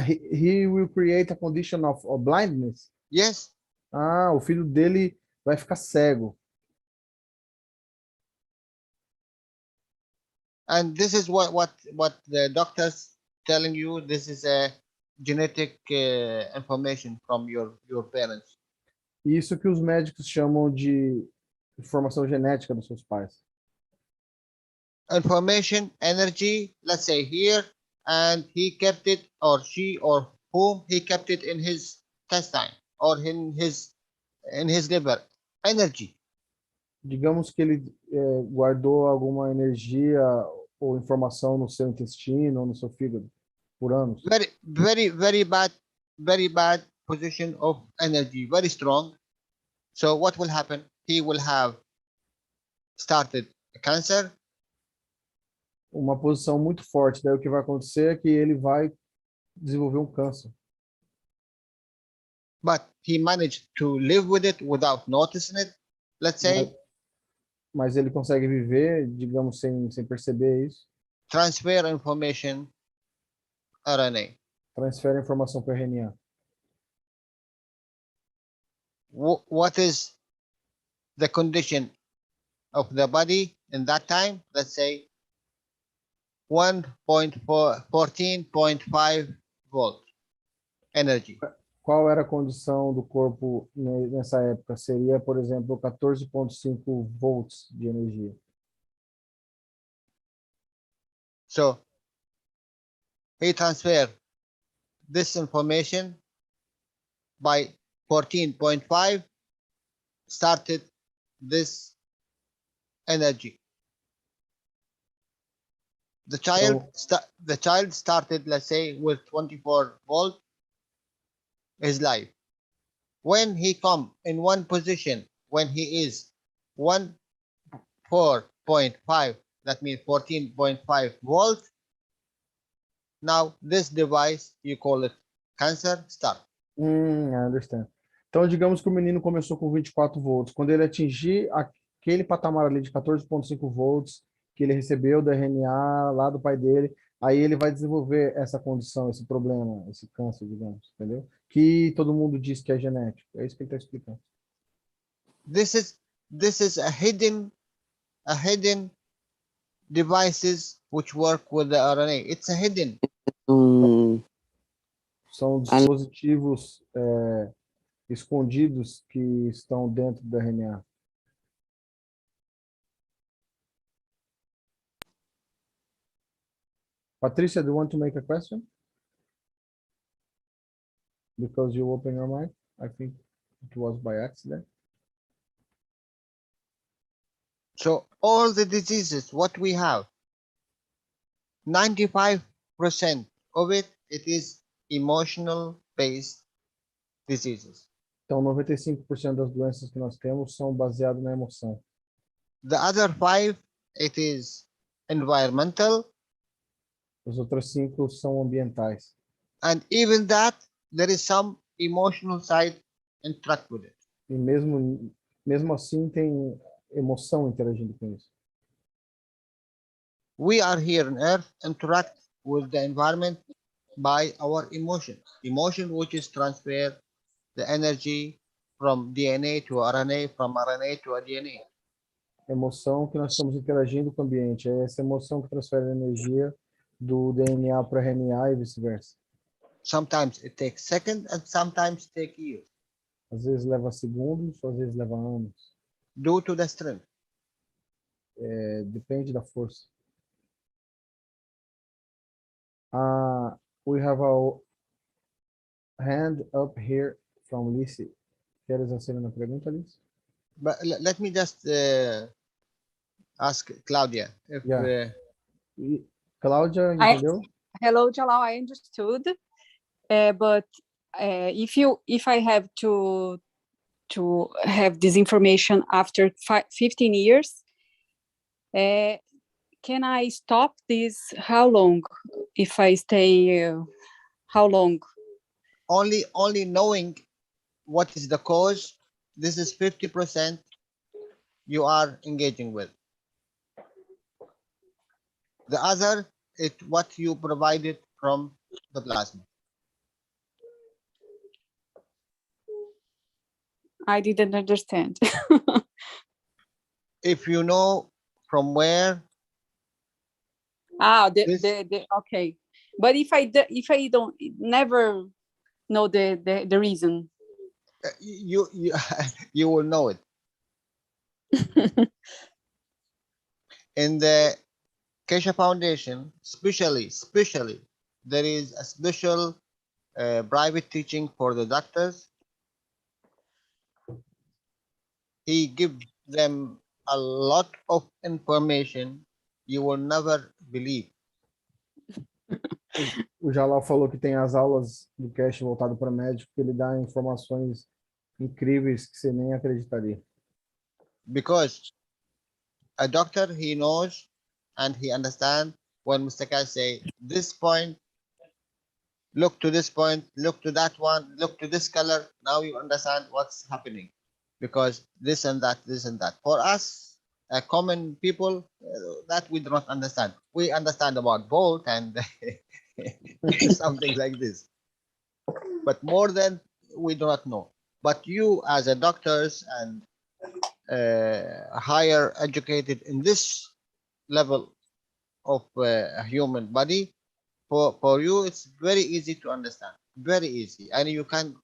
He will create a condition of blindness. Yes. O filho dele vai ficar cego. And this is what the doctors telling you. This is a genetic information from your parents. Isso que os médicos chamam de informação genética dos seus pais. Information, energy, let's say here, and he kept it, or she, or whom, he kept it in his intestine or in his liver. Energy. Digamos que ele guardou alguma energia ou informação no seu intestino ou no seu fígado por anos. Very bad position of energy, very strong. So what will happen? He will have started a cancer. Uma posição muito forte. Daí o que vai acontecer é que ele vai desenvolver um câncer. But he managed to live with it without noticing it, let's say. Mas ele consegue viver, digamos, sem perceber isso. Transfer information, RNA. Transfere a informação para o RNA. What is the condition of the body in that time? Let's say 14.5 volt energy. Qual era a condição do corpo nessa época? Seria, por exemplo, 14,5 volts de energia. So he transferred this information by 14.5, started this energy. The child started, let's say, with 24 volt his life. When he come in one position, when he is 4.5, that means 14.5 volt, now this device, you call it cancer, start. I understand. Então, digamos que o menino começou com 24 volts. Quando ele atingir aquele patamar ali de 14,5 volts que ele recebeu do RNA lá do pai dele, aí ele vai desenvolver essa condição, esse problema, esse câncer, digamos, entendeu? Que todo mundo diz que é genético. É isso que ele está explicando. This is a hidden devices which work with the RNA. It's a hidden. São dispositivos escondidos que estão dentro do RNA. Patricia, do you want to make a question? because you open your mic. I think it was by accident. So all the diseases, what we have, 95% of it is emotional-based diseases. Então, 95% das doenças que nós temos são baseadas na emoção. The other 5, it is environmental. Os outros 5 são ambientais. And even that, there is some emotional side interact with it. E mesmo assim tem emoção interagindo com isso. We are here on Earth, interact with the environment by our emotion. Emotion, which is transfer the energy from DNA to RNA, from RNA to DNA. Emoção que nós estamos interagindo com o ambiente. É essa emoção que transfere a energia do DNA para RNA e vice-versa. Sometimes it takes seconds and sometimes take years. Às vezes leva segundos, às vezes leva anos. Due to the strength. Depende da força. We have a hand up here from Lizzie. Queres fazer uma pergunta, Liz? But let me just ask Claudia. If, Cláudia, entendeu? Hello, Jalal, I understood. But if I have to have this information after 15 years, can I stop this? How long? If I stay, how long? Only knowing what is the cause, this is 50% you are engaging with. The other is what you provided from the plasma. I didn't understand. If you know from where. Okay. But if I don't never know the reason. You will know it. In the Keshe Foundation, especially, there is a special private teaching for the doctors. He gives them a lot of information you will never believe. O Jalal falou que tem as aulas do Keshe voltado para médico, que ele dá informações incríveis que você nem acreditaria. Because a doctor, he knows and he understands when Mr. Keshe say this point, look to this point, look to that one, look to this color. Now you understand what's happening. Because this and that. For us, common people, that we do not understand. We understand about volt and something like this. But more than we do not know. But you as a doctors and higher educated in this level of human body, for you it's very easy to understand. Very easy. And you can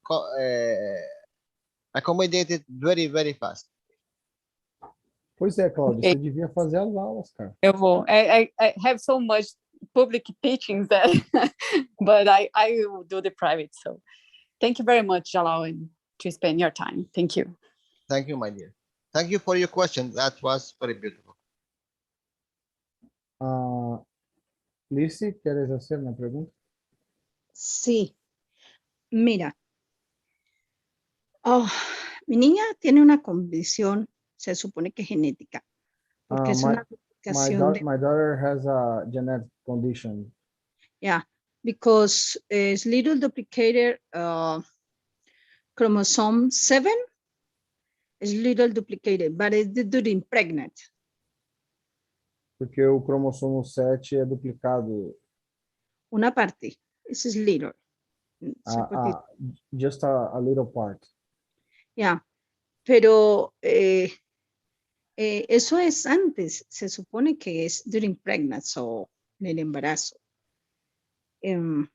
accommodate it very, very fast. Pois é, Cláudia, você devia fazer as aulas, cara. Eu vou. I have so much public teachings that, but I will do the private. So thank you very much, Jalal, and to spend your time. Thank you. Thank you, my dear. Thank you for your question. That was very beautiful. Lizzie, ¿quieres hacer una pregunta? Sí. Mira. Mi niña tiene una condición, se supone que genética, porque es una complicación my daughter has a genetic condition. Yeah, because it's little duplicated chromosome 7 is little duplicated, but it's during pregnant. Porque o cromossomo 7 é duplicado. Una parte, this is little. Just a little part. Yeah, pero eso es antes, se supone que es during pregnancy o en el embarazo. Pero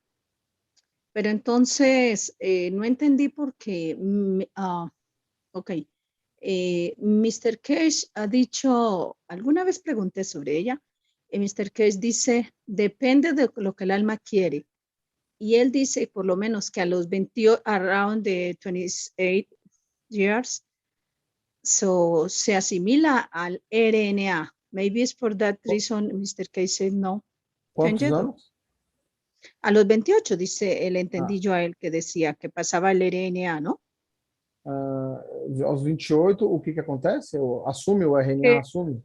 entonces no entendí por qué. Mr. Keshe ha dicho, alguna vez pregunté sobre ella, Mr. Keshe dice, depende de lo que el alma quiere. y él dice por lo menos que a los 28, around the 28 years, so se asimila al RNA. Maybe it's for that reason, Mr. Keshe said no. ¿Cuántos Change it. anos? A los 28, dice, le entendí yo a él que decía que pasaba el RNA, ¿no? Aos 28, o que acontece? Assume o RNA, Que assume?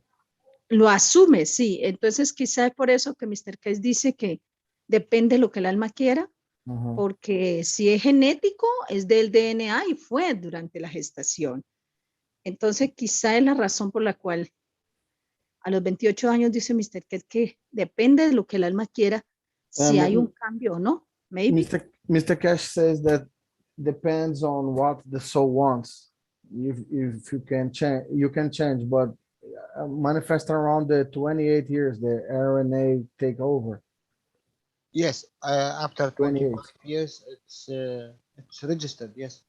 lo asume, sí. Entonces quizá es por eso que Mr. Keshe dice que depende de lo que el alma quiera, Aham. porque si es genético, es del DNA y fue durante la gestación. Entonces quizá es la razón por la cual a los 28 años dice Mr. Keshe que depende de lo que el alma quiera, si hay un cambio o no. Maybe. Mr. Keshe says that depends on what the soul wants. If you can change, but manifest around the 28 years, the RNA take over. Yes, after 28. 25 years, it's registered. Yes,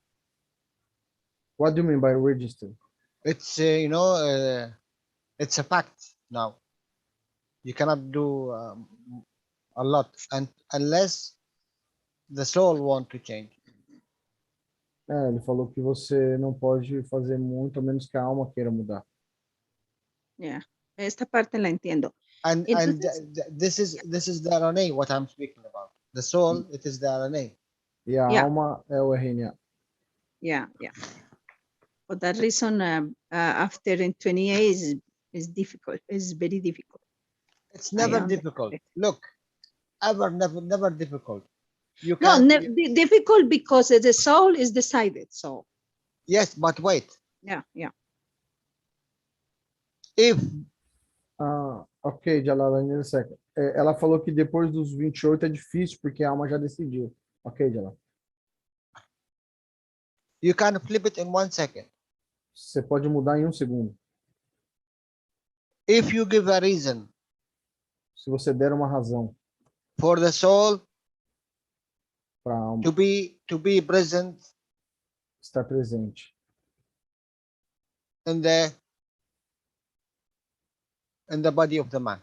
What do you mean by registered? it's it's a fact now. You cannot do a lot, and unless the soul want to change. Ele falou que você não pode fazer muito, a menos que a alma queira mudar. Yeah. Esta parte la entiendo. And Entonces, this is the RNA what I'm speaking about. The soul, it is the RNA. E a Yeah. alma é o RNA. yeah. For that reason, after in 28 is difficult. It's very difficult. It's never understand difficult. it. Look, never difficult. You No, can't. difficult because the soul is decided. So Yes, but wait. yeah. If Ok, Jalal, ela falou que depois dos 28 é difícil, porque a alma já decidiu. Ok, Jalal. you can flip it in 1 second, Você pode mudar em 1 segundo. if you give a reason Se você der uma razão for the soul para a alma to be present estar presente in the body of the man,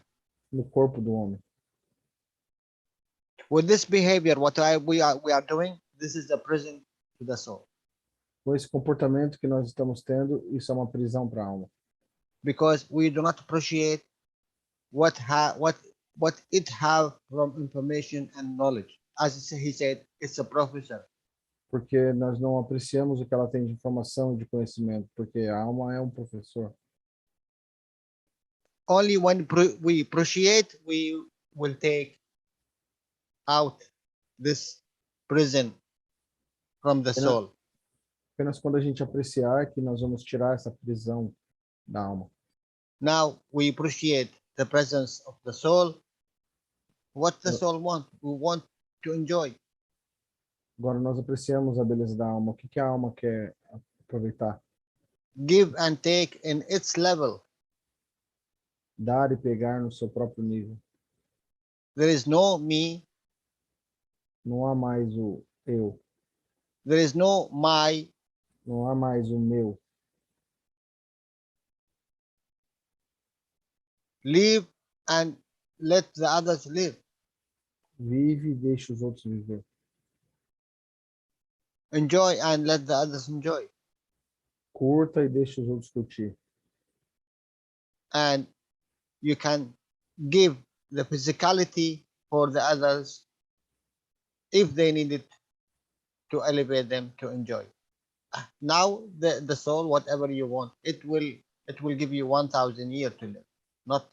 no corpo do homem. with this behavior, we are doing, this is the prison to the soul, Com esse comportamento que nós estamos tendo, isso é uma prisão para a alma. because we do not appreciate what it have from information and knowledge. As he said, it's a professor. Porque nós não apreciamos o que ela tem de informação e de conhecimento, porque a alma é um professor. Only when we appreciate, we will take out this prison from the soul. Apenas quando a gente apreciar que nós vamos tirar essa prisão da alma. Now we appreciate the presence of the soul. What the soul want? We want to enjoy. Agora nós apreciamos a beleza da alma. O que a alma quer aproveitar? Give and take in its level. Dar e pegar no seu próprio nível. There is no me. Não há mais o eu. There is no my. Não há mais o meu. Live and let the others live. Vive e deixa os outros viver. Enjoy and let the others enjoy. Curta e deixa os outros curtir. And you can give the physicality for the others if they need it to elevate them to enjoy. Now the soul, whatever you want, it will give you 1,000 years to live, not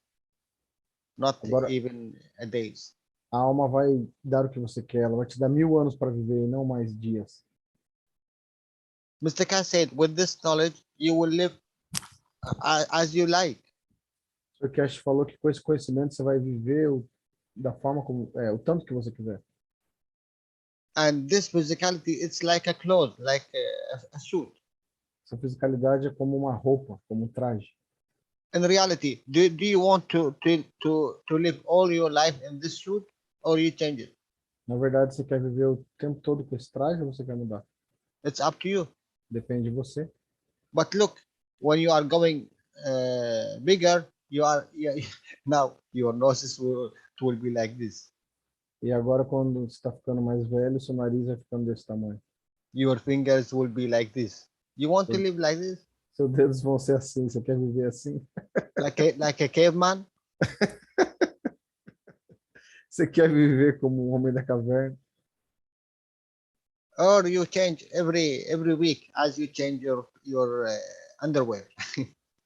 Agora, even a days. A alma vai dar o que você quer. Ela vai te dar 1000 anos para viver e não mais dias. Mr. Keshe said, with this knowledge, you will live as you like. O Sr. Keshe falou que com esse conhecimento você vai viver da forma como o tanto que você quiser. And this physicality, it's like a cloth, like a suit. Essa fisicalidade é como uma roupa, como um traje. In reality, do you want to live all your life in this suit, or you change it? Na verdade, você quer viver o tempo todo com esse traje ou você quer mudar? It's up to you. Depende de você. But look, when you are going bigger, now your noses will be like this. E agora, quando você está ficando mais velho, seu nariz vai ficando desse tamanho. Your fingers will be like this. You want to Seu- live like this? Seus dedos vão ser assim. Você quer viver assim? Like a caveman? Você quer viver como um homem da caverna? Or you change every week as you change your underwear.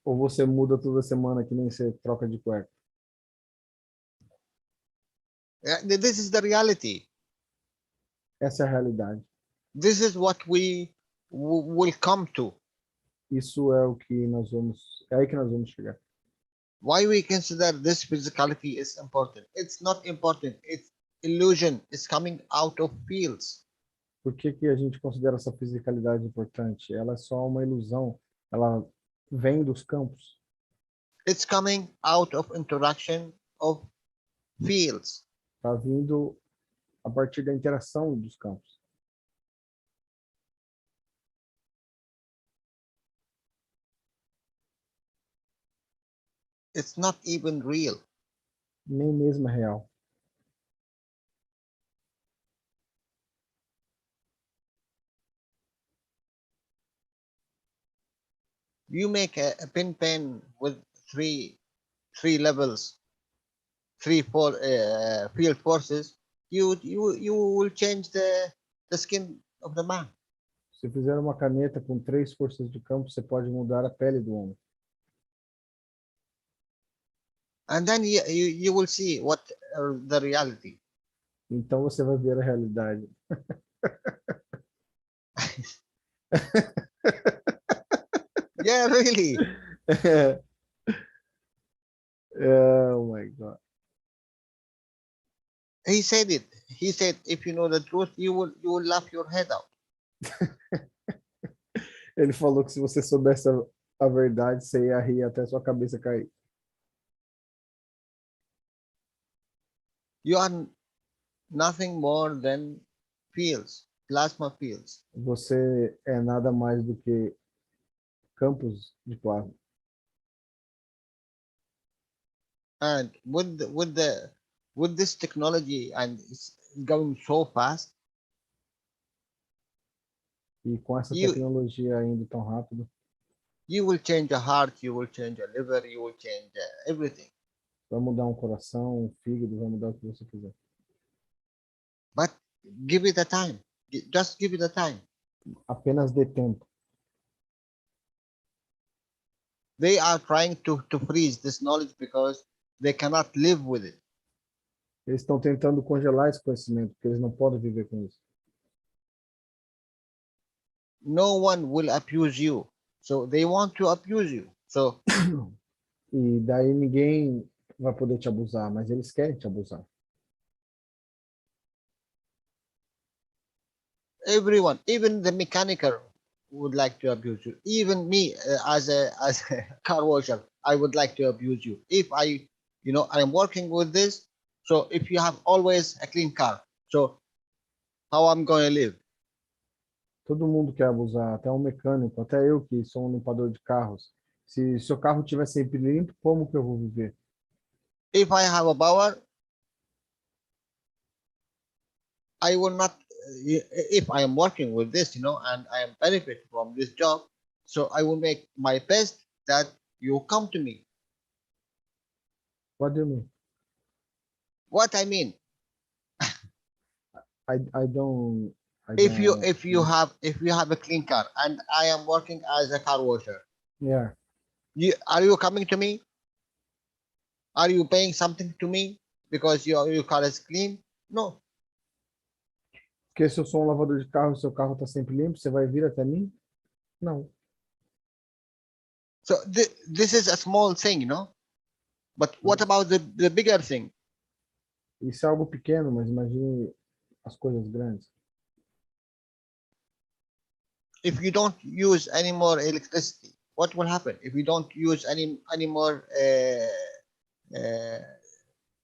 Ou você muda toda semana que nem você troca de cueca? This is the reality. Essa é a realidade. This is what we will come to. Isso é o que nós vamos... É aí que nós vamos chegar. Why we consider this physicality is important? It's not important. It's illusion. It's coming out of fields. Por que que a gente considera essa fisicalidade importante? Ela é só uma ilusão. Ela vem dos campos. It's coming out of interaction of fields. Está vindo a partir da interação dos campos. It's not even real. Nem mesmo é real. You make a pin pen with three levels, field forces. You will change the skin of the man. Se fizer uma caneta com 3 forças de campo, você pode mudar a pele do homem. And then you will see what the reality. Então você vai ver a realidade. Yeah, really. Oh my God. He said it. He said, if you know the truth, you will laugh your head out. Ele falou que se você soubesse a verdade, você ia rir até sua cabeça cair. You are nothing more than fields, plasma fields. Você é nada mais do que campos de plasma. And with this technology, and it's going so fast, E com essa You- tecnologia indo tão rápido, you will change a heart, you will change a liver, you will change everything. vai mudar um coração, um fígado, vai mudar o que você quiser. But give it a time. Just give it a time. Apenas dê tempo. They are trying to freeze this knowledge because they cannot live with it. Eles estão tentando congelar esse conhecimento, porque eles não podem viver com isso. No one will abuse you. So they want to abuse you. So E daí ninguém vai poder te abusar, mas eles querem te abusar. everyone, even the mechanical would like to abuse you. Even me as a car washer, I would like to abuse you. If I am working with this, so if you have always a clean car, so how I'm going to live? Todo mundo quer abusar, até um mecânico, até eu que sou um limpador de carros. Se seu carro estiver sempre limpo, como que eu vou viver? If I have a power, I will not, if I am working with this, and I am benefit from this job, so I will make my best that you come to me. What do you mean? What I mean, I don't. if you have a clean car and I am working as a car washer, Yeah. are you coming to me? Are you paying something to me because your car is clean? No. Porque se eu sou um lavador de carro e seu carro está sempre limpo, você vai vir até mim? Não. So this is a small thing, But what about the bigger thing? Isso é algo pequeno, mas imagine as coisas grandes. If you don't use any more electricity, what will happen? If you don't use any more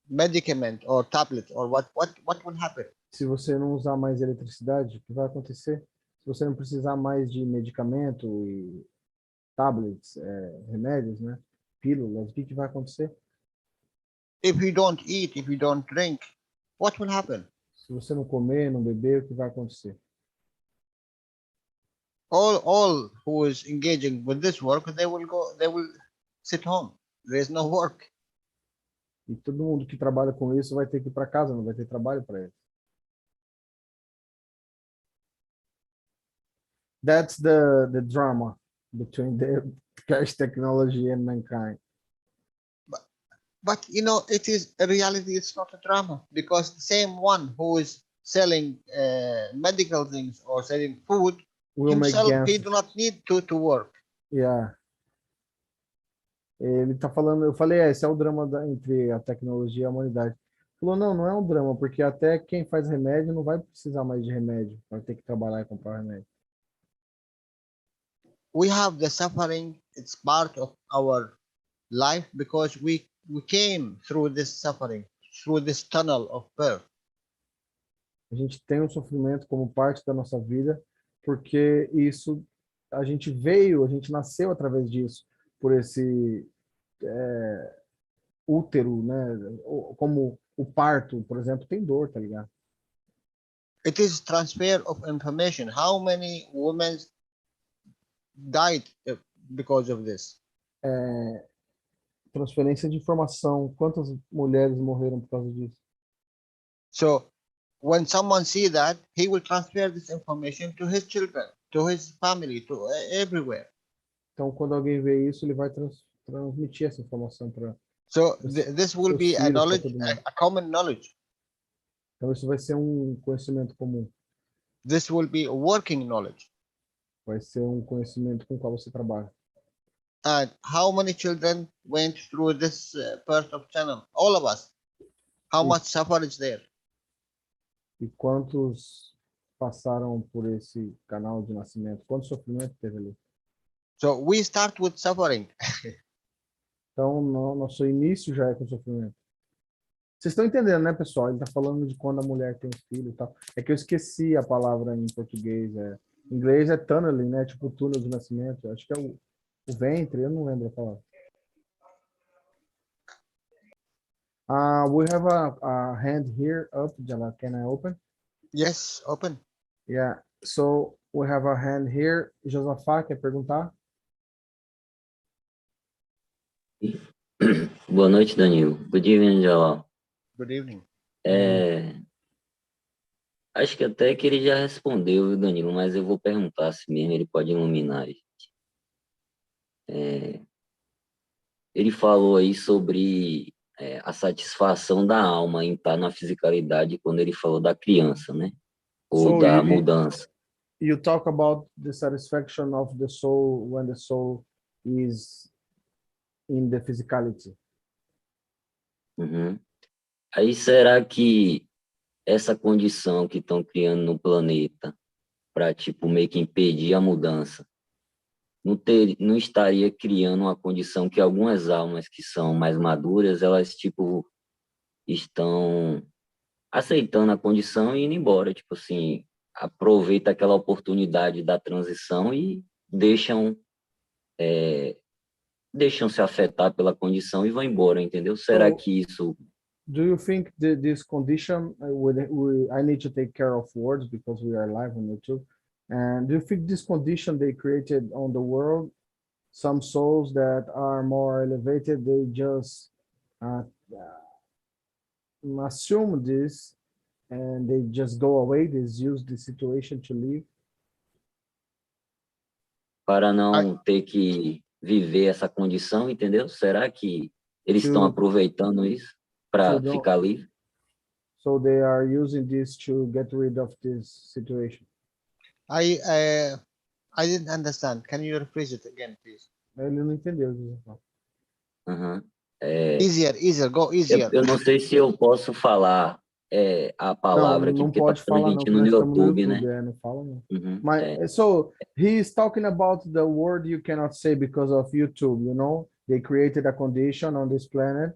medicament or tablet, or what will happen? Se você não usar mais eletricidade, o que vai acontecer? Se você não precisar mais de medicamento e tablets, remédios, né? Pílulas, o que vai acontecer? If you don't eat, if you don't drink, what will happen? Se você não comer, não beber, o que vai acontecer? All who is engaging with this work, they will sit home. There is no work. E todo mundo que trabalha com isso vai ter que ir para casa, não vai ter trabalho para ele. That's the drama between the Keshe technology and mankind. But you know, it is a reality. It's not a drama, because the same one who is selling medical things or selling food Will make himself, he ganses. do not need to work. Yeah. Ele tá falando, eu falei, esse é o drama entre a tecnologia e a humanidade. Ele falou, não, não é um drama, porque até quem faz remédio não vai precisar mais de remédio, vai ter que trabalhar e comprar remédio. We have the suffering. It's part of our life, because we came through this suffering, through this tunnel of birth. A gente tem um sofrimento como parte da nossa vida, porque isso, a gente nasceu através disso, por esse útero, né? Como o parto, por exemplo, tem dor, tá ligado? It is transfer of information. How many women died because of this? Transferência de informação. Quantas mulheres morreram por causa disso? So when someone see that, he will transfer this information to his children, to his family, to everywhere. Então, quando alguém vê isso, ele vai transmitir essa informação para. So this will be a knowledge, a common knowledge. Então, isso vai ser um conhecimento comum. This will be a working knowledge. Vai ser um conhecimento com o qual você trabalha. And how many children went through this birth of channel? All of us. How much suffering is there? E quantos passaram por esse canal de nascimento? Quanto sofrimento teve ali? So we start with suffering. Então, nosso início já é com sofrimento. Vocês estão entendendo, né, pessoal? Ele está falando de quando a mulher tem filho e tal. É que eu esqueci a palavra em português. Em inglês é tunneling, né? Tipo túnel de nascimento. Acho que é o ventre, eu não lembro a palavra. We have a hand here up, Jalal. Can I open? Yes, open. Yeah. So we have a hand here. Josafá, quer perguntar? Boa noite, Danilo. Good evening, Jalal. Good evening. Acho que até que ele já respondeu, viu, Danilo, mas eu vou perguntar se mesmo ele pode iluminar a gente. Ele falou aí sobre a satisfação da alma em estar na fisicalidade quando ele falou da criança, né? Ou da mudança. You talk about the satisfaction of the soul when the soul is in the physicality. Uhum. Aí será que essa condição que estão criando no planeta para, tipo, meio que impedir a mudança, não estaria criando uma condição que algumas almas que são mais maduras, elas, tipo, estão aceitando a condição e indo embora, tipo assim, aproveita aquela oportunidade da transição e deixam se afetar pela condição e vão embora, entendeu? Será que isso... Do you think this condition, I need to take care of words because we are live on YouTube, and do you think this condition they created on the world, some souls that are more elevated, they just assume this and they just go away, they use the situation to live? Para não ter que viver essa condição, entendeu? Será que eles estão aproveitando isso para ficar livre? So they are using this to get rid of this situation. I didn't understand. Can you rephrase it again, please? Ele não entendeu. Easier, go easier. Eu não sei se eu posso falar a palavra aqui, porque tá passando gente no YouTube, né? Não fala não. Mas, so, he is talking about the word you cannot say because of YouTube, you know? They created a condition on this planet.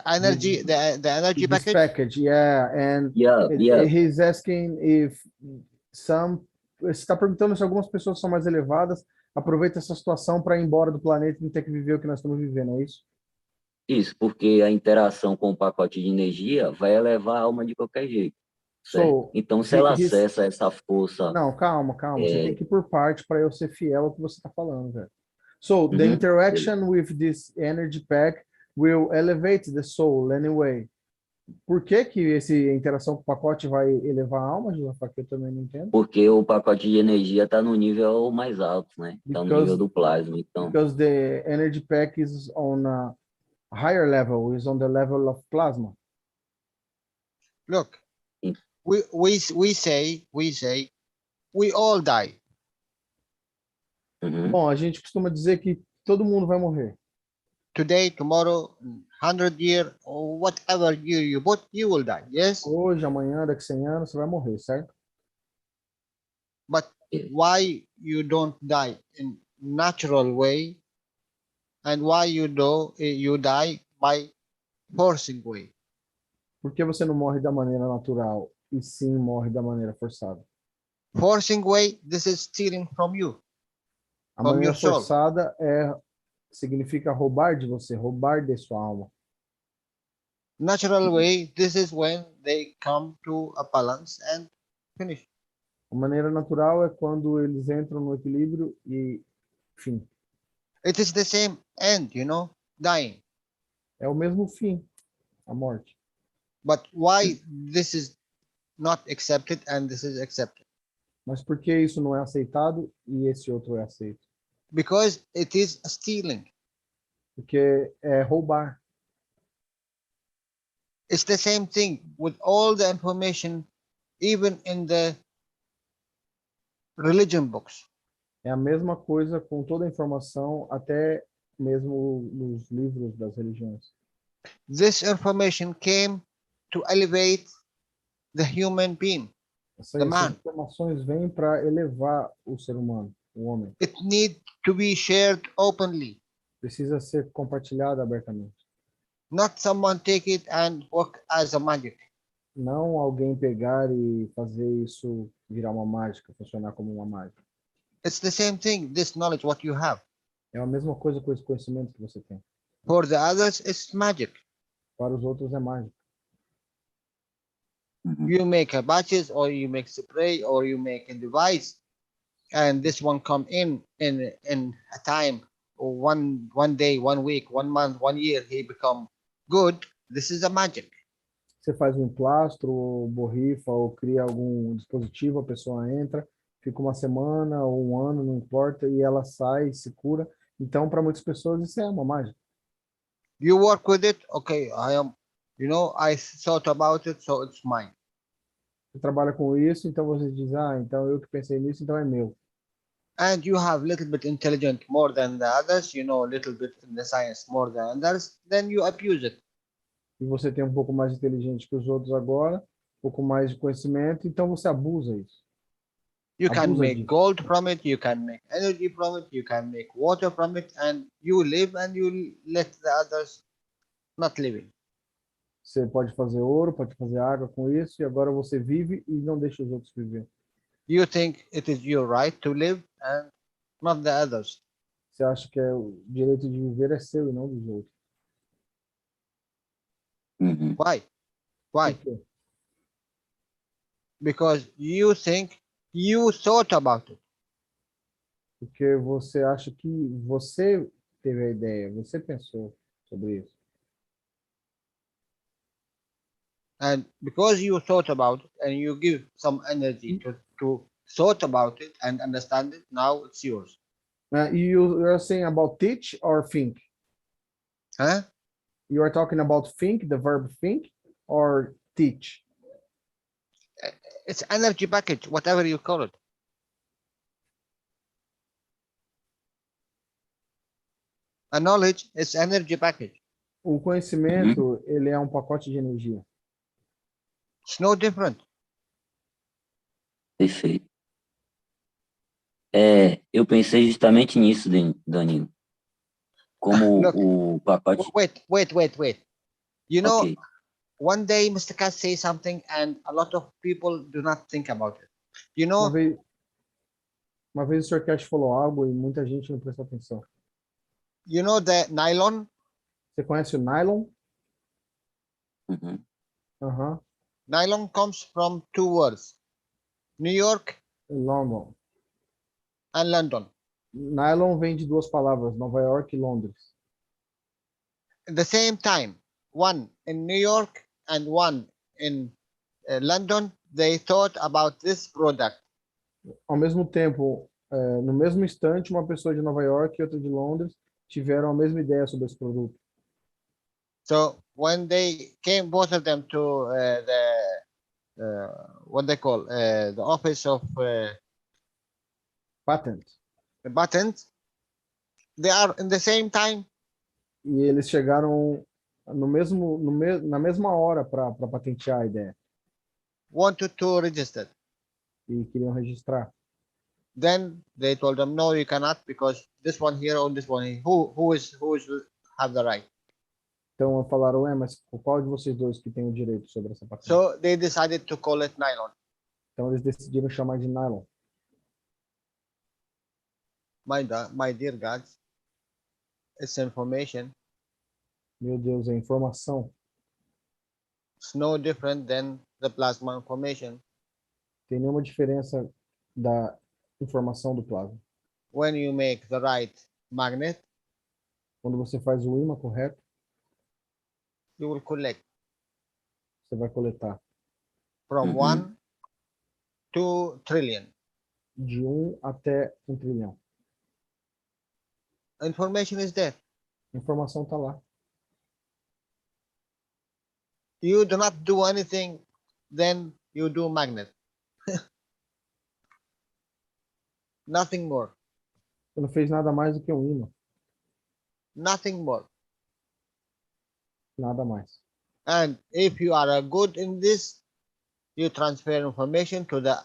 Energy, the energy this package? Yeah, and he's asking if você está perguntando se algumas pessoas são mais elevadas, aproveita essa situação para ir embora do planeta e não ter que viver o que nós estamos vivendo, é isso? Isso, porque a interação com o pacote de energia vai elevar a alma de qualquer jeito, certo? So, Então, se ela he's... acessa essa força... Não, calma. Você tem que ir por parte para eu ser fiel ao que você está falando, velho. So, the Uhum. interaction with this energy pack will elevate the soul anyway. Por que que essa interação com o pacote vai elevar a alma, Josafá? Que eu também não entendo. Porque o pacote de energia está no nível mais alto, né? Está no nível Because, do plasma, então... because the energy pack is on a higher level, is on the level of plasma. Look, we say we all die. Uhum. Bom, a gente costuma dizer que todo mundo vai morrer. Today, tomorrow, 100 years, or whatever year you put, you will die. Yes. Hoje, amanhã, daqui a 100 anos, você vai morrer, certo? But why you don't die in natural way, and why you die by forcing way? Por que você não morre da maneira natural e sim morre da maneira forçada? Forcing way, this is stealing from you, A from maneira your soul. forçada significa roubar de você, roubar de sua alma. Natural way, this is when they come to a balance and finish. A maneira natural é quando eles entram no equilíbrio e fim. It is the same end, dying. É o mesmo fim, a morte. But why this is not accepted and this is accepted? Mas por que isso não é aceitado e esse outro é aceito? Because it is stealing. Porque é roubar. It's the same thing with all the information, even in the religion books. É a mesma coisa com toda a informação, até mesmo nos livros das religiões. This information came to elevate the human being, the man. Essas informações vêm para elevar o ser humano, o homem. It needs to be shared openly. Precisa ser compartilhado abertamente. Not someone take it and work as a magic. Não alguém pegar e fazer isso virar uma mágica, funcionar como uma mágica. It's the same thing, this knowledge, what you have. É a mesma coisa com esse conhecimento que você tem. For the others, it's magic. Para os outros é mágica. You make a batches, or you make spray, or you make a device, and this one come in a time, or one day, 1 week, 1 month, 1 year, he become good. This is a magic. Você faz um emplastro, ou borrifa, ou cria algum dispositivo, a pessoa entra, fica uma semana ou um ano, não importa, e ela sai, se cura. Então, para muitas pessoas, isso é uma mágica. You work with it, okay, I thought about it, so it's mine. Você trabalha com isso, então você diz, então eu que pensei nisso, então é meu. And you have little bit intelligent more than the others, little bit in the science more than others, then you abuse it. E você tem um pouco mais inteligente que os outros agora, um pouco mais de conhecimento, então você abusa isso. You can Abusa make disso. gold from it, you can make energy from it, you can make water from it, and you live and you let the others not living. Você pode fazer ouro, pode fazer água com isso, e agora você vive e não deixa os outros viver. You think it is your right to live and not the others. Você acha que o direito de viver é seu e não dos outros. Uhum. Why? Why? Por quê? Because you think you thought about it. Porque você acha que você teve a ideia, você pensou sobre isso. And because you thought about it and you give some energy to thought about it and understand it, now it's yours. You are saying about teach or think? Huh? You are talking about think, the verb think, or teach? It's energy package, whatever you call it. A knowledge is energy package. O conhecimento, ele é um pacote de energia. It's no different. Perfeito. Eu pensei justamente nisso, Danilo. Como Look, o pacote... Wait. You know, Ok. one day Mr. Keshe say something and a lot of people do not think about it. You know, Uma vez o Sr. Keshe falou algo e muita gente não prestou atenção. you know the nylon? Você conhece o nylon? Uhum. Aham. Nylon comes from two words, New York London. and London. Nylon vem de duas palavras, Nova York e Londres. At the same time, one in New York and one in London, they thought about this product. Ao mesmo tempo, no mesmo instante, uma pessoa de Nova York e outra de Londres tiveram a mesma ideia sobre esse produto. So when they came, both of them, to what they call the office of Patent. the patents, they are in the same time. E eles chegaram na mesma hora para patentear a ideia Wanted to register. e queriam registrar. Then they told them, no, you cannot, because this one here or this one here, who is have the right. Então falaram, mas qual de vocês dois que tem o direito sobre essa patente? So they decided to call it nylon. Então eles decidiram chamar de nylon. My dear gods, it's information. Meu Deus, é informação. It's no different than the plasma information. Tem nenhuma diferença da informação do plasma. When you make the right magnet, Quando você faz o ímã correto, you will collect você vai coletar from Uhum. 1 to trillion. de 1 até 1 trilhão. Information is there. A informação está lá. You do not do anything, then you do magnet. Nothing more. Você não fez nada mais do que um ímã. Nothing more. Nada mais. And if you are good in this, you transfer information to the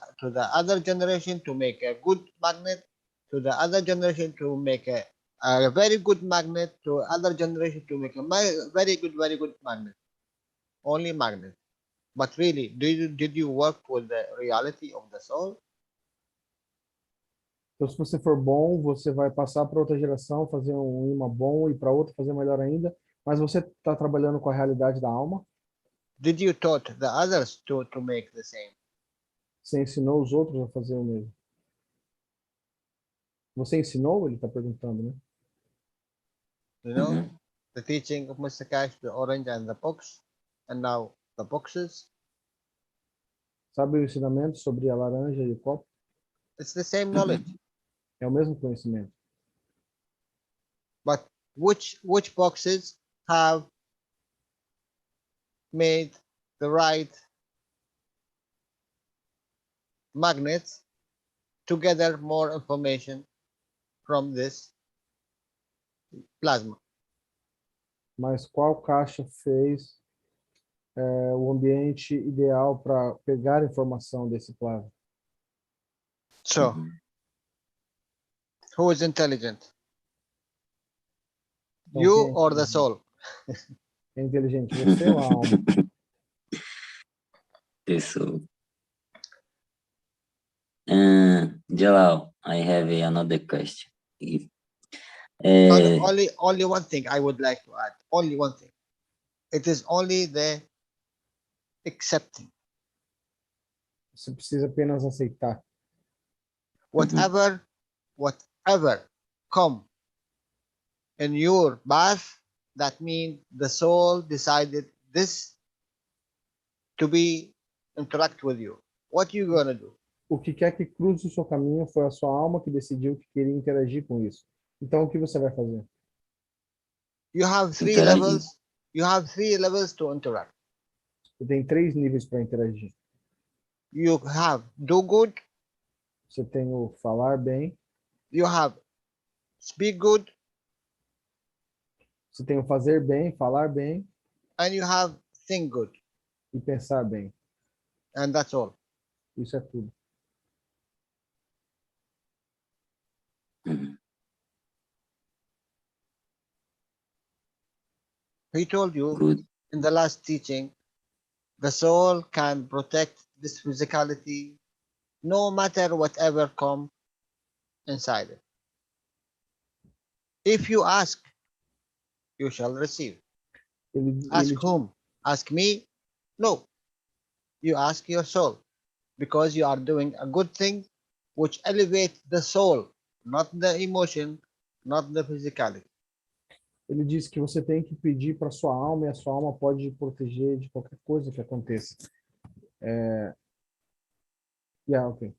other generation to make a good magnet, to the other generation to make a very good magnet, to other generation to make a very good magnet. Only magnet. But really, did you work with the reality of the soul? Então, se você for bom, você vai passar para outra geração, fazer um imã bom e para outra fazer melhor ainda. Mas você está trabalhando com a realidade da alma? Did you taught the others to make the same? Você ensinou os outros a fazer o mesmo? Você ensinou? Ele está perguntando, né? You know, Uhum. the teaching of Mr. Keshe, the orange and the box, and now the boxes. Sabe o ensinamento sobre a laranja e o copo? It's the same knowledge. É o mesmo conhecimento. But which boxes have made the right magnets to gather more information from this plasma? Mas qual caixa fez o ambiente ideal para pegar informação desse plasma? So, Uhum. who is intelligent? Então, You quem or the soul? é inteligente? Você ou a alma? Pessoa. Jalal, I have another question. Only one thing I would like to add. Only one thing. It is only the accepting. Você precisa apenas aceitar. Whatever come in your path, that means the soul decided this to be interact with you. What you gonna do? O que quer que cruze o seu caminho foi a sua alma que decidiu que queria interagir com isso. Então, o que você vai fazer? You have three Interagir. levels. You have 3 levels to interact. Você tem 3 níveis para interagir. You have do good. Você tem o falar bem, You have speak good, você tem o fazer bem, falar bem and you have think good. e pensar bem. And that's all. Isso é tudo. Uhum. He told you Good. in the last teaching, the soul can protect this physicality no matter whatever come inside it. If you ask you shall receive. Ele, Ask ele, whom? Ask me? No. You ask your soul, because you are doing a good thing which elevates the soul, not the emotion, not the physicality. ele diz que você tem que pedir para sua alma e a sua alma pode proteger de qualquer coisa que aconteça. Yeah, okay.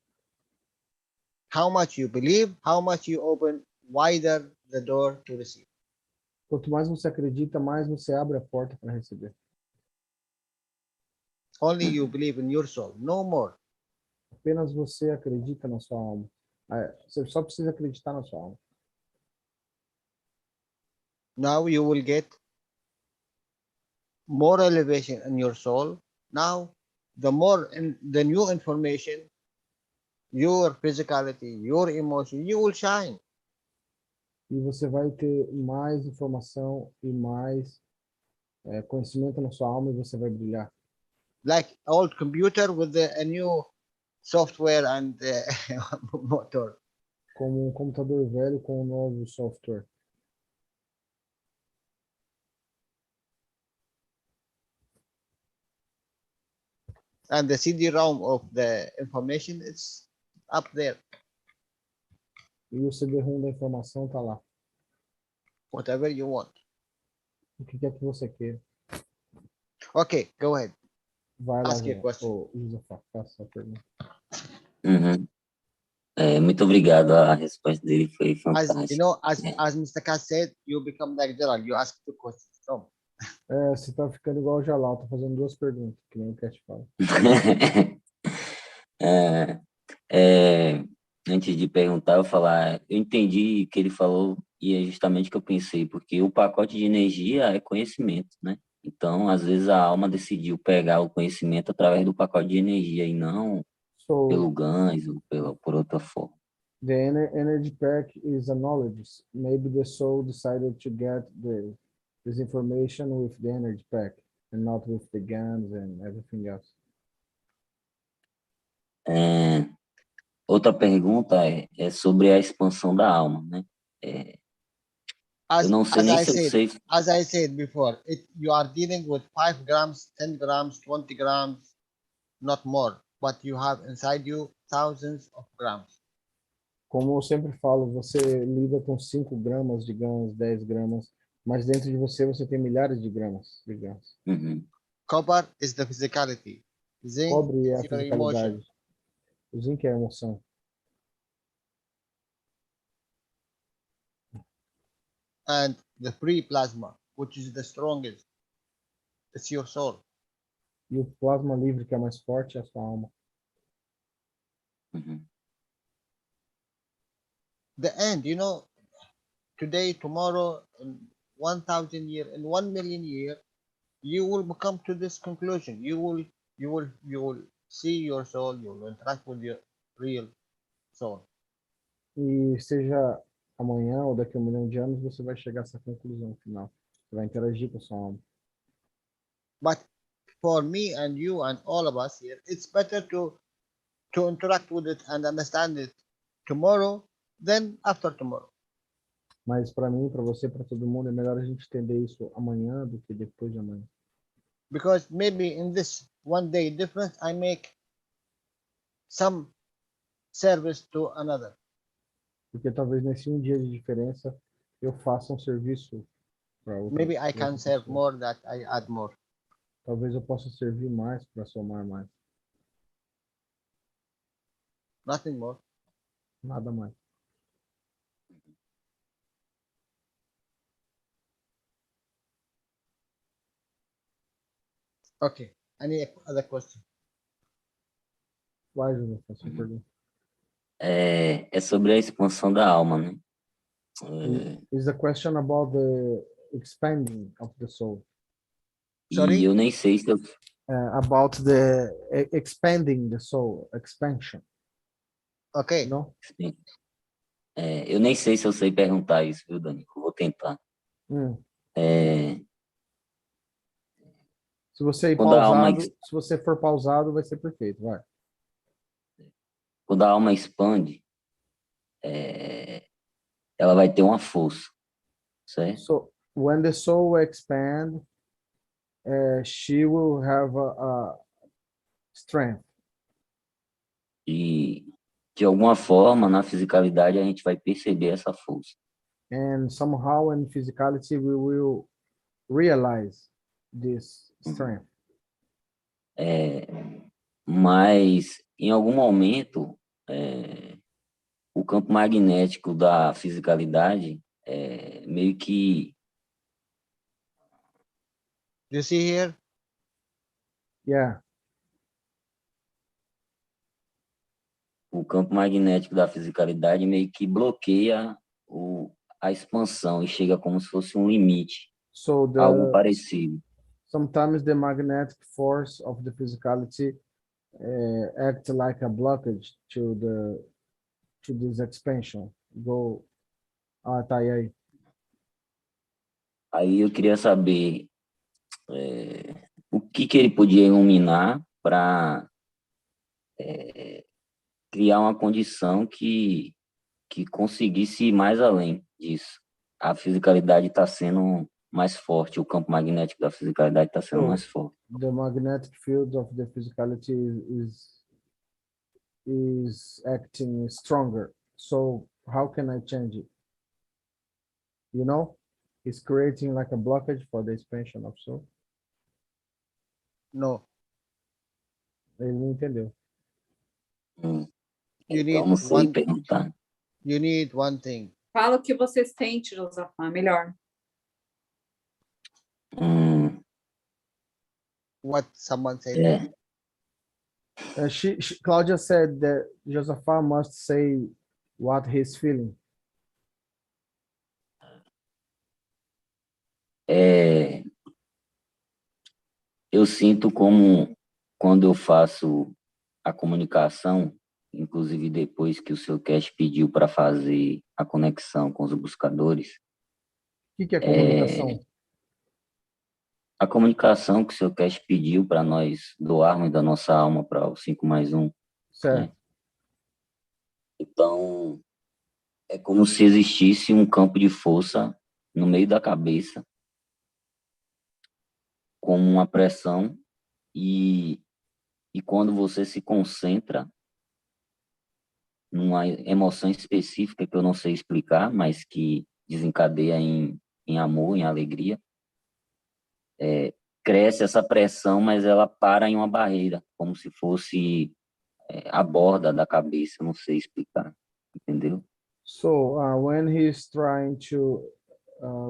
How much you believe, how much you open wider the door to receive. Quanto mais você acredita, mais você abre a porta para receber. Only you believe in your soul, no more. Apenas você acredita na sua alma. Você só precisa acreditar na sua alma. Now you will get more elevation in your soul. Now, the new information, your physicality, your emotion, you will shine. E você vai ter mais informação e mais conhecimento na sua alma e você vai brilhar. Like old computer with a new software and motor. Como um computador velho com um novo software. And the CD-ROM of the information is up there. E o CD-ROM da informação está lá. Whatever you want. O que quer que você queira. Okay, go ahead. Vai lá, Ask your question. Josafá, faça a pergunta. Uhum. Muito obrigado, a resposta dele foi fantástica. As you know, as Mr. Keshe said, you become like Jalal. You ask two questions. So, Você tá ficando igual o Jalal, tá fazendo duas perguntas, que nem o Keshe fala. Antes de perguntar, eu falar, eu entendi o que ele falou e é justamente o que eu pensei, porque o pacote de energia é conhecimento, né? Então, às vezes a alma decidiu pegar o conhecimento através do pacote de energia e não pelo GANs ou por outra forma. The energy pack is a knowledge. Maybe the soul decided to get this information with the energy pack and not with the guns and everything else. Outra pergunta é sobre a expansão da alma, né? Eu não sei nem se eu sei. As I said before, you are dealing with 5 grams, 10 grams, 20 grams, not more, but you have inside you thousands of grams. Como eu sempre falo, você lida com 5 gramas de GANs, 10 gramas, mas dentro de você tem milhares de gramas de GANs. Uhum. Copper is the physicality. Zinc Cobre é a is your emotion. fisicalidade. O zinc é a emoção. And the free plasma, which is the strongest, it's your soul. E o plasma livre, que é mais forte, é a sua alma. Uhum. The end, you know, today, tomorrow, in 1,000 years, in 1 million years, you will come to this conclusion. You will see your soul. You will interact with your real soul. E seja amanhã ou daqui a 1 milhão de anos, você vai chegar a essa conclusão final. Você vai interagir com a sua alma. But for me and you and all of us here, it's better to interact with it and understand it tomorrow than after tomorrow. Mas para mim, para você, para todo mundo, é melhor a gente entender isso amanhã do que depois de amanhã. Because maybe in this one day difference, I make some service to another. Porque talvez nesse um dia de diferença eu faça um serviço para outra. Maybe I can serve more, that I add more. Talvez eu possa servir mais para somar mais. Nothing more. Nada mais. Okay. Any other question? Vai, Júlio, faça a pergunta. É sobre a expansão da alma, né? Is the question about the expanding of the soul? Sorry? E eu nem sei se eu... About the expanding the soul, expansion. Okay. No? Sim. Eu nem sei se eu sei perguntar isso, viu, Dani? Eu vou tentar. Se você ir Quando a alma pausado, se você for pausado, vai ser perfeito, vai. Quando a alma expande, ela vai ter uma força, certo? when the soul expand, she will have a strength. E, de alguma forma, na fisicalidade, a gente vai perceber essa força. And somehow in physicality, we will realize this strength. Mas, em algum momento, o campo magnético da fisicalidade meio que... You see here? Yeah. O campo magnético da fisicalidade meio que bloqueia a expansão e chega como se fosse um limite, So algo parecido. sometimes the magnetic force of the physicality act like a blockage to this expansion. Tá aí. Aí eu queria saber o que ele podia iluminar para criar uma condição que conseguisse ir mais além disso. A fisicalidade está sendo mais forte, o campo magnético da fisicalidade está sendo mais forte. The magnetic field of the physicality is acting stronger. So how can I change it? You know, it's creating like a blockage for the expansion of soul. No. Ele não entendeu. You Então, não sei perguntar. You need one thing. Fala o que você sente, Josafá, melhor. What someone said. Claudia said that Josaphat must say what he's feeling. Eu sinto como quando eu faço a comunicação, inclusive depois que o seu Keshe pediu para fazer a conexão com os buscadores. O que é comunicação? A comunicação que o seu Keshe pediu para nós doarmos da nossa alma para o 5+1. Certo. Né? Então, é como se existisse um campo de força no meio da cabeça, como uma pressão, e quando você se concentra numa emoção específica que eu não sei explicar, mas que desencadeia em amor, em alegria, cresce essa pressão, mas ela para em uma barreira, como se fosse a borda da cabeça, eu não sei explicar, entendeu? So when he's trying to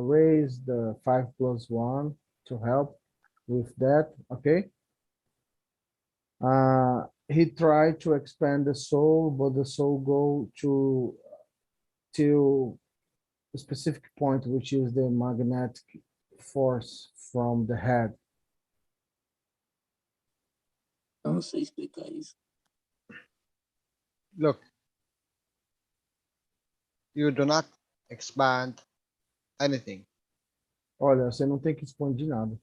raise the 5+1 to help with that, okay? He tried to expand the soul, but the soul go to a specific point, which is the magnetic force from the head. Eu não sei explicar isso. Look, you do not expand anything. Olha, você não tem que expandir nada.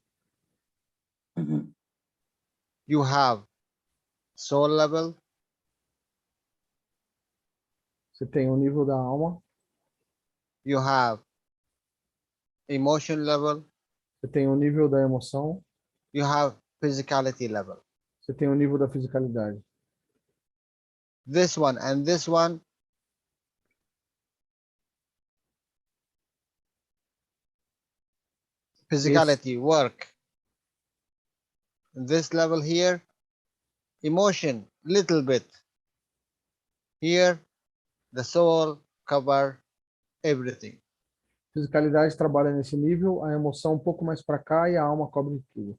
You have soul level. Você tem o nível da alma. You have emotion level. Você tem o nível da emoção. You have physicality level. Você tem o nível da fisicalidade. This one and this one physicality work. This level here, emotion little bit. Here, the soul cover everything. Fisicalidade trabalha nesse nível, a emoção um pouco mais para cá e a alma cobre tudo.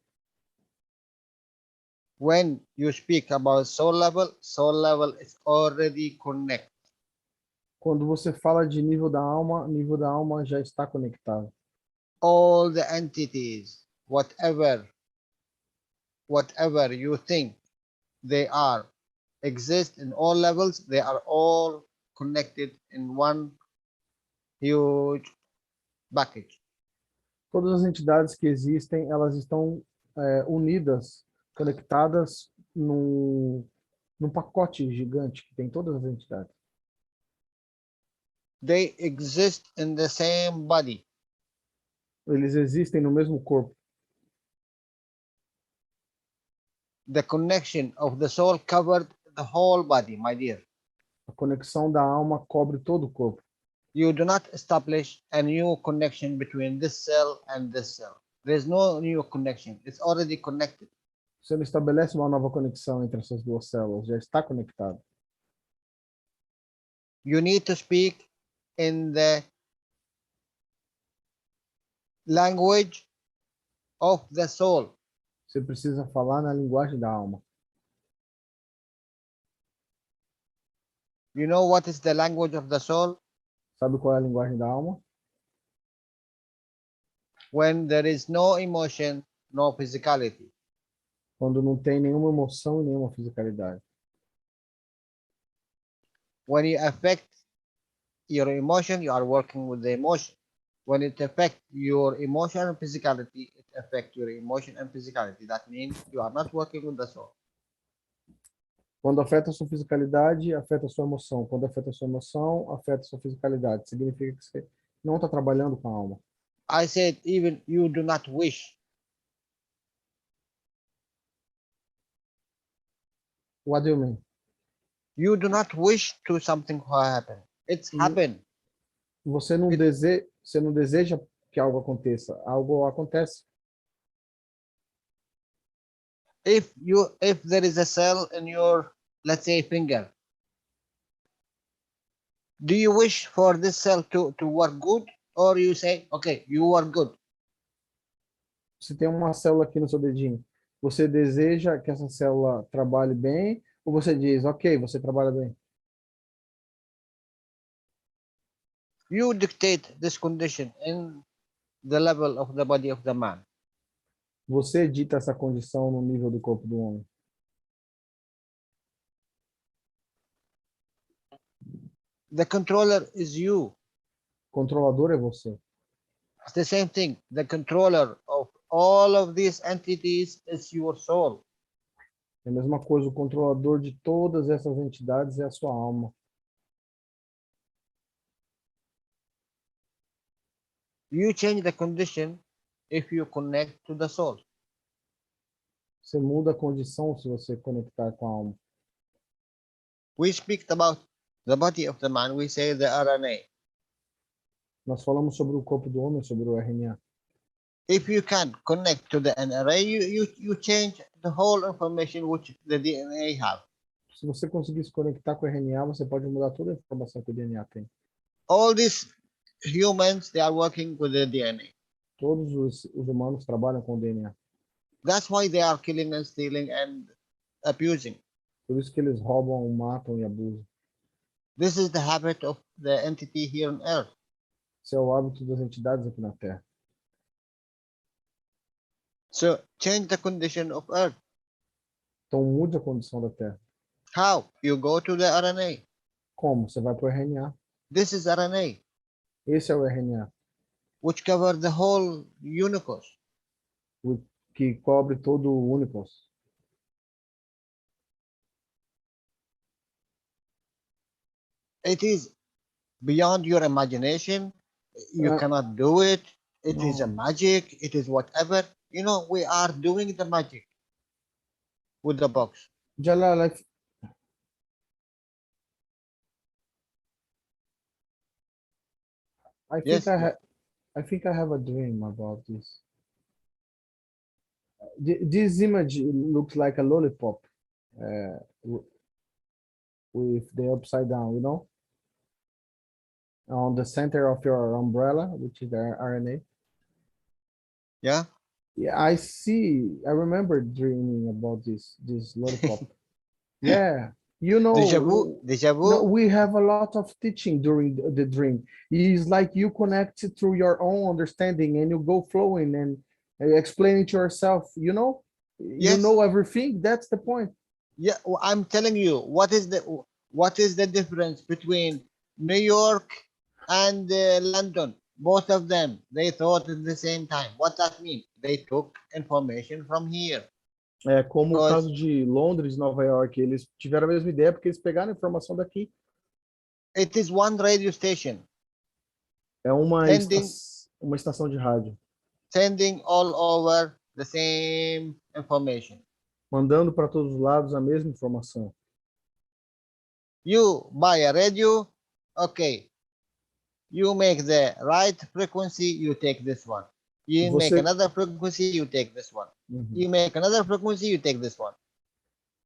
When you speak about soul level is already connected. Quando você fala de nível da alma já está conectado. All the entities, whatever you think they are, exist in all levels, they are all connected in one huge package. Todas as entidades que existem, elas estão unidas, conectadas num pacote gigante que tem todas as entidades. They exist in the same body. Eles existem no mesmo corpo. The connection of the soul covered the whole body, my dear. A conexão da alma cobre todo o corpo. You do not establish a new connection between this cell and this cell. There's no new connection. It's already connected. Você não estabelece uma nova conexão entre essas duas células, já está conectado. You need to speak in the language of the soul. Você precisa falar na linguagem da alma. You know what is the language of the soul? Sabe qual é a linguagem da alma? When there is no emotion, no physicality. Quando não tem nenhuma emoção e nenhuma fisicalidade. When you affect your emotion, you are working with the emotion. When it affects your emotion and physicality, it affects your emotion and physicality. That means you are not working with the soul. Quando afeta a sua fisicalidade, afeta a sua emoção. Quando afeta a sua emoção, afeta a sua fisicalidade. Significa que você não está trabalhando com a alma. I said even you do not wish. What do you mean? You do not wish to something to happen. It's happened. Você não deseja que algo aconteça. Algo acontece. If there is a cell in your, let's say, finger, do you wish for this cell to work good, or you say, okay, you work good? Se tem uma célula aqui no seu dedinho, você deseja que essa célula trabalhe bem, ou você diz, ok, você trabalha bem? You dictate this condition in the level of the body of the man. Você edita essa condição no nível do corpo do homem. The controller is you. O controlador é você. It's the same thing. The controller of all of these entities is your soul. É a mesma coisa, o controlador de todas essas entidades é a sua alma. You change the condition if you connect to the soul. Você muda a condição se você conectar com a alma. We speak about the body of the man, we say the RNA. Nós falamos sobre o corpo do homem, sobre o RNA. If you can connect to the RNA, you change the whole information which the DNA have. Se você conseguir se conectar com o RNA, você pode mudar toda a informação que o DNA tem. All these humans, they are working with the DNA. Todos os humanos trabalham com o DNA. That's why they are killing and stealing and abusing. Por isso que eles roubam, matam e abusam. This is the habit of the entity here on Earth. Esse é o hábito das entidades aqui na Terra. So change the condition of Earth. Então mude a condição da Terra. How? You go to the RNA. Como? Você vai para o RNA. This is RNA, Esse é o RNA, which covers the whole universe. que cobre todo o universo. It is beyond your imagination. You cannot do it. It is a magic. It is whatever. You know, we are doing the magic with the box. Jalal, I think I have a dream about this. This image looks like a lollipop with the upside down, you know? On the center of your umbrella, which is the RNA. Yeah? Yeah, I remember dreaming about this lollipop. Yeah. You know, Deja vu. no, we have a lot of teaching during the dream. It's like you connect through your own understanding and you go flowing and explaining to yourself, you know? Yes. You know everything. That's the point. Yeah, I'm telling you, what is the difference between New York and London? Both of them, they thought at the same time. What that means? They took information from here. É como o caso de Londres, Nova York, eles tiveram a mesma ideia porque eles pegaram a informação daqui. It is one radio station. É uma estação de rádio. sending all over the same information. Mandando para todos os lados a mesma informação. You buy a radio, okay. You make the right frequency, you take this one. You make another frequency, you take this one. You make another frequency, you take this one.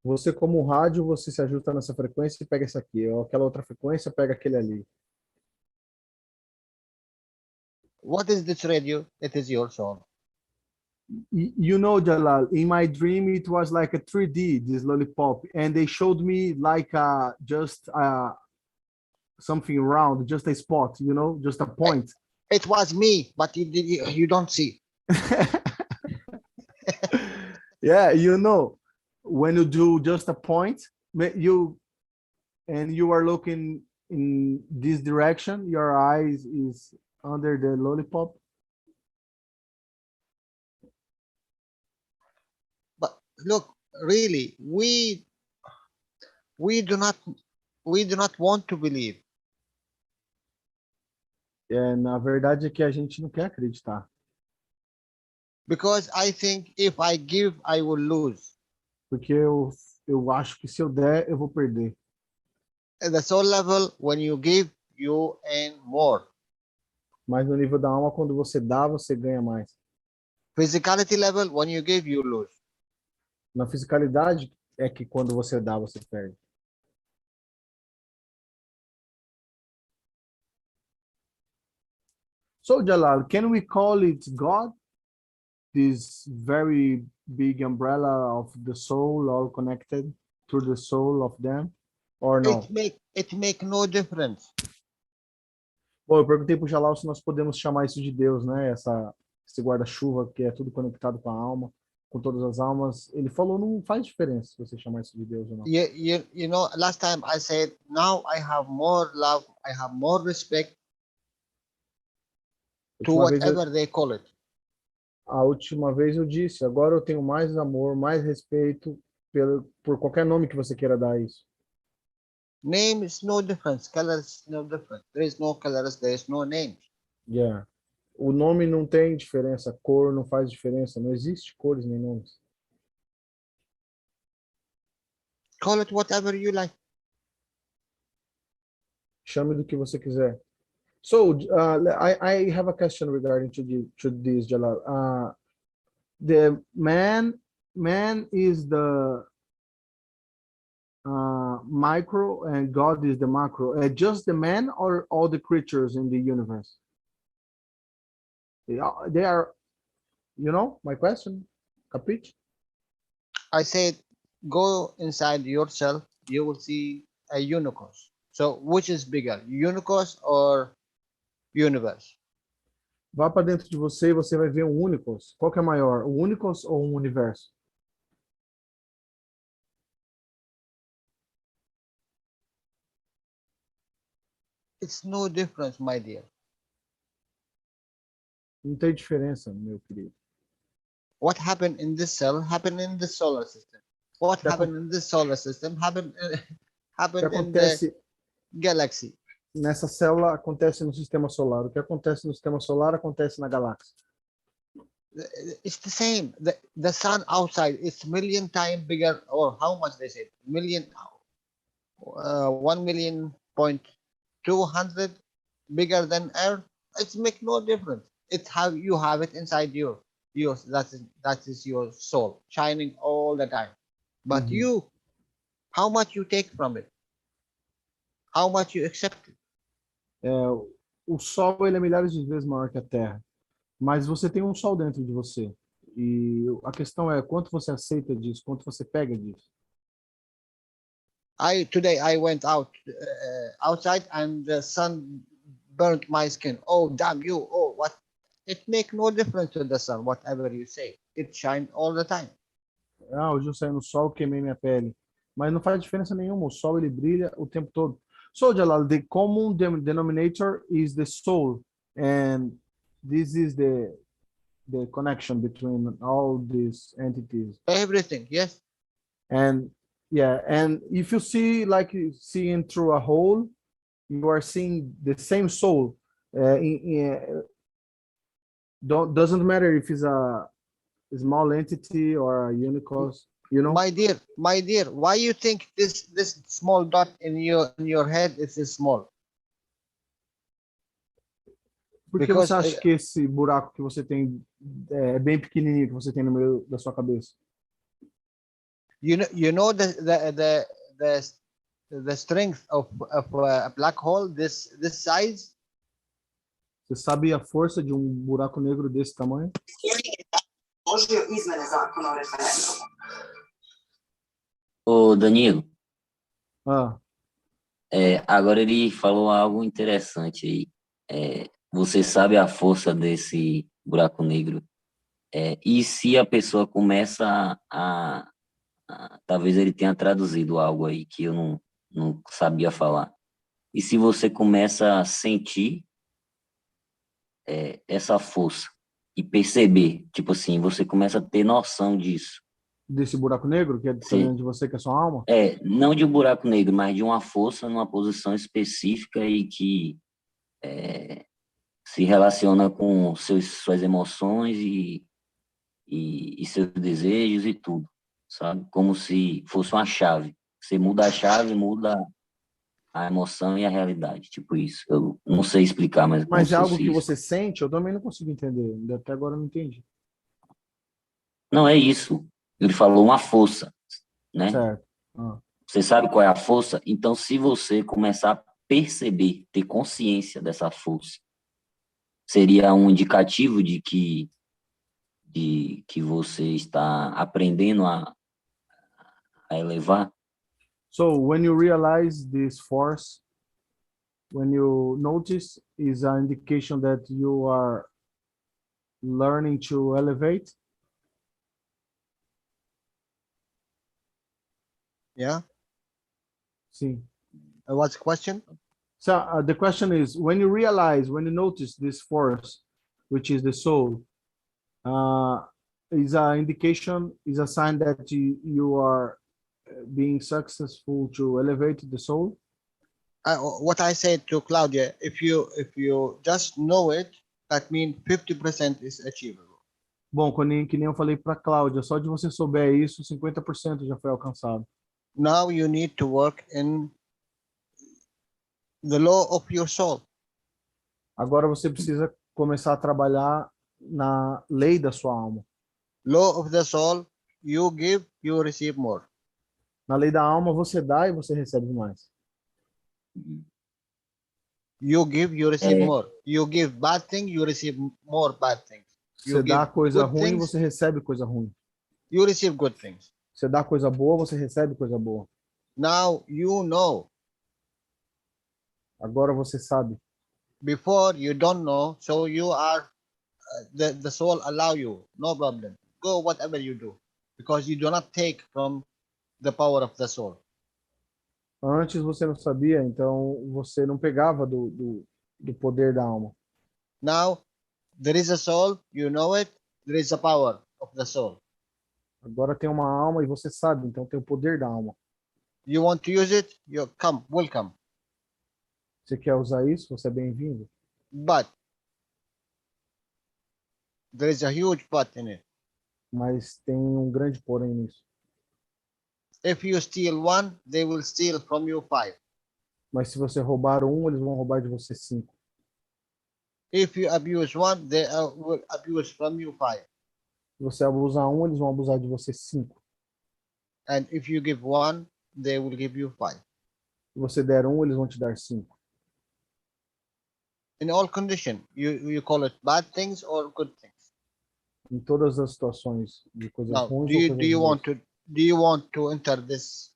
Você, como um rádio, você se ajusta nessa frequência e pega esse aqui. Ou aquela outra frequência, pega aquele ali. What is this radio? It is your soul. You know, Jalal, in my dream, it was like a 3D, this lollipop. And they showed me like just something round, just a spot, you know, just a point. It was me, but you don't see. Yeah, you know, when you do just a point, you are looking in this direction, your eyes is under the lollipop. But look, really, we do not want to believe. Na verdade é que a gente não quer acreditar. Because I think if I give, I will lose. Porque eu acho que se eu der, eu vou perder. At the soul level, when you give, you earn more. Mas no nível da alma, quando você dá, você ganha mais. Physicality level, when you give, you lose. Na fisicalidade é que quando você dá, você perde. So, Jalal, can we call it God? This very big umbrella of the soul, all connected through the soul of them, or no? It make no difference. Bom, eu perguntei para o Jalal se nós podemos chamar isso de Deus, né? Esse guarda-chuva que é tudo conectado com a alma, com todas as almas. Ele falou, não faz diferença se você chamar isso de Deus ou não. You know, last time I said, now I have more love, I have more respect to whatever they call it. A última vez eu disse, agora eu tenho mais amor, mais respeito por qualquer nome que você queira dar a isso. Name is no difference, color is no difference. There is no colors, there is no name. Yeah. O nome não tem diferença, cor não faz diferença, não existe cores nem nomes. Call it whatever you like. Chame do que você quiser. So, I have a question regarding to this, Jalal. The man is the micro and God is the macro. Just the man or all the creatures in the universe? They are, you know, my question. Capiche? I said, go inside yourself, you will see a unicorn. So, which is bigger, unicorns or universe? Vá para dentro de você e você vai ver um Unicos. Qual que é maior, um Unicos ou um universo? It's no difference, my dear. Não tem diferença, meu querido. What happened in this cell happened in the solar system. What happened in this solar system happened in the galaxy. Nessa célula acontece no sistema solar. O que acontece no sistema solar acontece na galáxia. It's the same. The sun outside is million times bigger, or how much they say? 1,200,000 bigger than Earth. It makes no difference. It's how you have it inside you. That is your soul shining all the time. But you, how much you take from it? How much you accept it? O Sol ele é milhares de vezes maior que a Terra, mas você tem um Sol dentro de você. E a questão é quanto você aceita disso, quanto você pega disso. Today I went outside and the sun burnt my skin. Oh, damn you! Oh, what? It makes no difference to the sun, whatever you say. It shines all the time. Hoje eu saí no sol, queimei minha pele. Mas não faz diferença nenhuma, o sol ele brilha o tempo todo. So, Jalal, the common denominator is the soul, and this is the connection between all these entities. Everything, yes. And yeah, and if you see like seeing through a hole, you are seeing the same soul Doesn't matter if it's a small entity or a Unicode, you know? My dear, why you think this small dot in your head is small? Por que Because você acha que esse buraco que você tem é bem pequenininho, que você tem no meio da sua cabeça? you know the strength of a black hole this size? Você sabe a força de um buraco negro desse tamanho? Ô, Danilo, Ah, agora ele falou algo interessante aí. Você sabe a força desse buraco negro? E se a pessoa começa talvez ele tenha traduzido algo aí que eu não sabia falar. E se você começa a sentir essa força e perceber, tipo assim, você começa a ter noção disso. desse buraco negro, que é dentro de você, que é sua alma? Não de um buraco negro, mas de uma força numa posição específica e que se relaciona com suas emoções e seus desejos e tudo, sabe? Como se fosse uma chave. Você muda a chave, muda a emoção e a realidade, tipo isso. Eu não sei explicar, mas como Mas se é algo fosse que isso. você sente? Eu também não consigo entender. Até agora eu não entendi. Não, é isso. Ele falou uma força, né? Certo. Ah. Você sabe qual é a força? Então, se você começar a perceber, ter consciência dessa força, seria um indicativo de que você está aprendendo a elevar. So when you realize this force, when you notice, is an indication that you are learning to elevate? Yeah. Sim. What's the question? So the question is, when you notice this force, which is the soul, is an indication, is a sign that you are being successful to elevate the soul? What I said to Claudia, if you just know it, that means 50% is achievable. Bom, que nem eu falei para Cláudia, só de você souber isso, 50% já foi alcançado. Now you need to work in the law of your soul. Agora você precisa começar a trabalhar na lei da sua alma. Law of the soul, you give, you receive more. Na lei da alma, você dá e você recebe mais. You give, you receive more. You give bad thing, you receive more bad things. Você dá coisa ruim, você recebe coisa ruim. You receive good things. Você dá coisa boa, você recebe coisa boa. Now you know. Agora você sabe. Before you don't know, so you are the soul allow you, no problem. Go whatever you do, because you do not take from the power of the soul. Antes você não sabia, então você não pegava do poder da alma. Now there is a soul, you know it, there is a power of the soul. Agora tem uma alma e você sabe, então tem o poder da alma. You want to use it, you come, welcome. Você quer usar isso? Você é bem-vindo. But there is a huge but in it. Mas tem um grande porém nisso. If you steal one, they will steal from you 5. Mas se você roubar um, eles vão roubar de você 5. If you abuse one, they will abuse from you 5. Se você abusar um, eles vão abusar de você 5. And if you give one, they will give you 5. Se você der um, eles vão te dar 5. In all conditions, you call it bad things or good things. Em todas as situações de coisas Now, ruins do ou you, coisas do you boas. want to do you want to enter this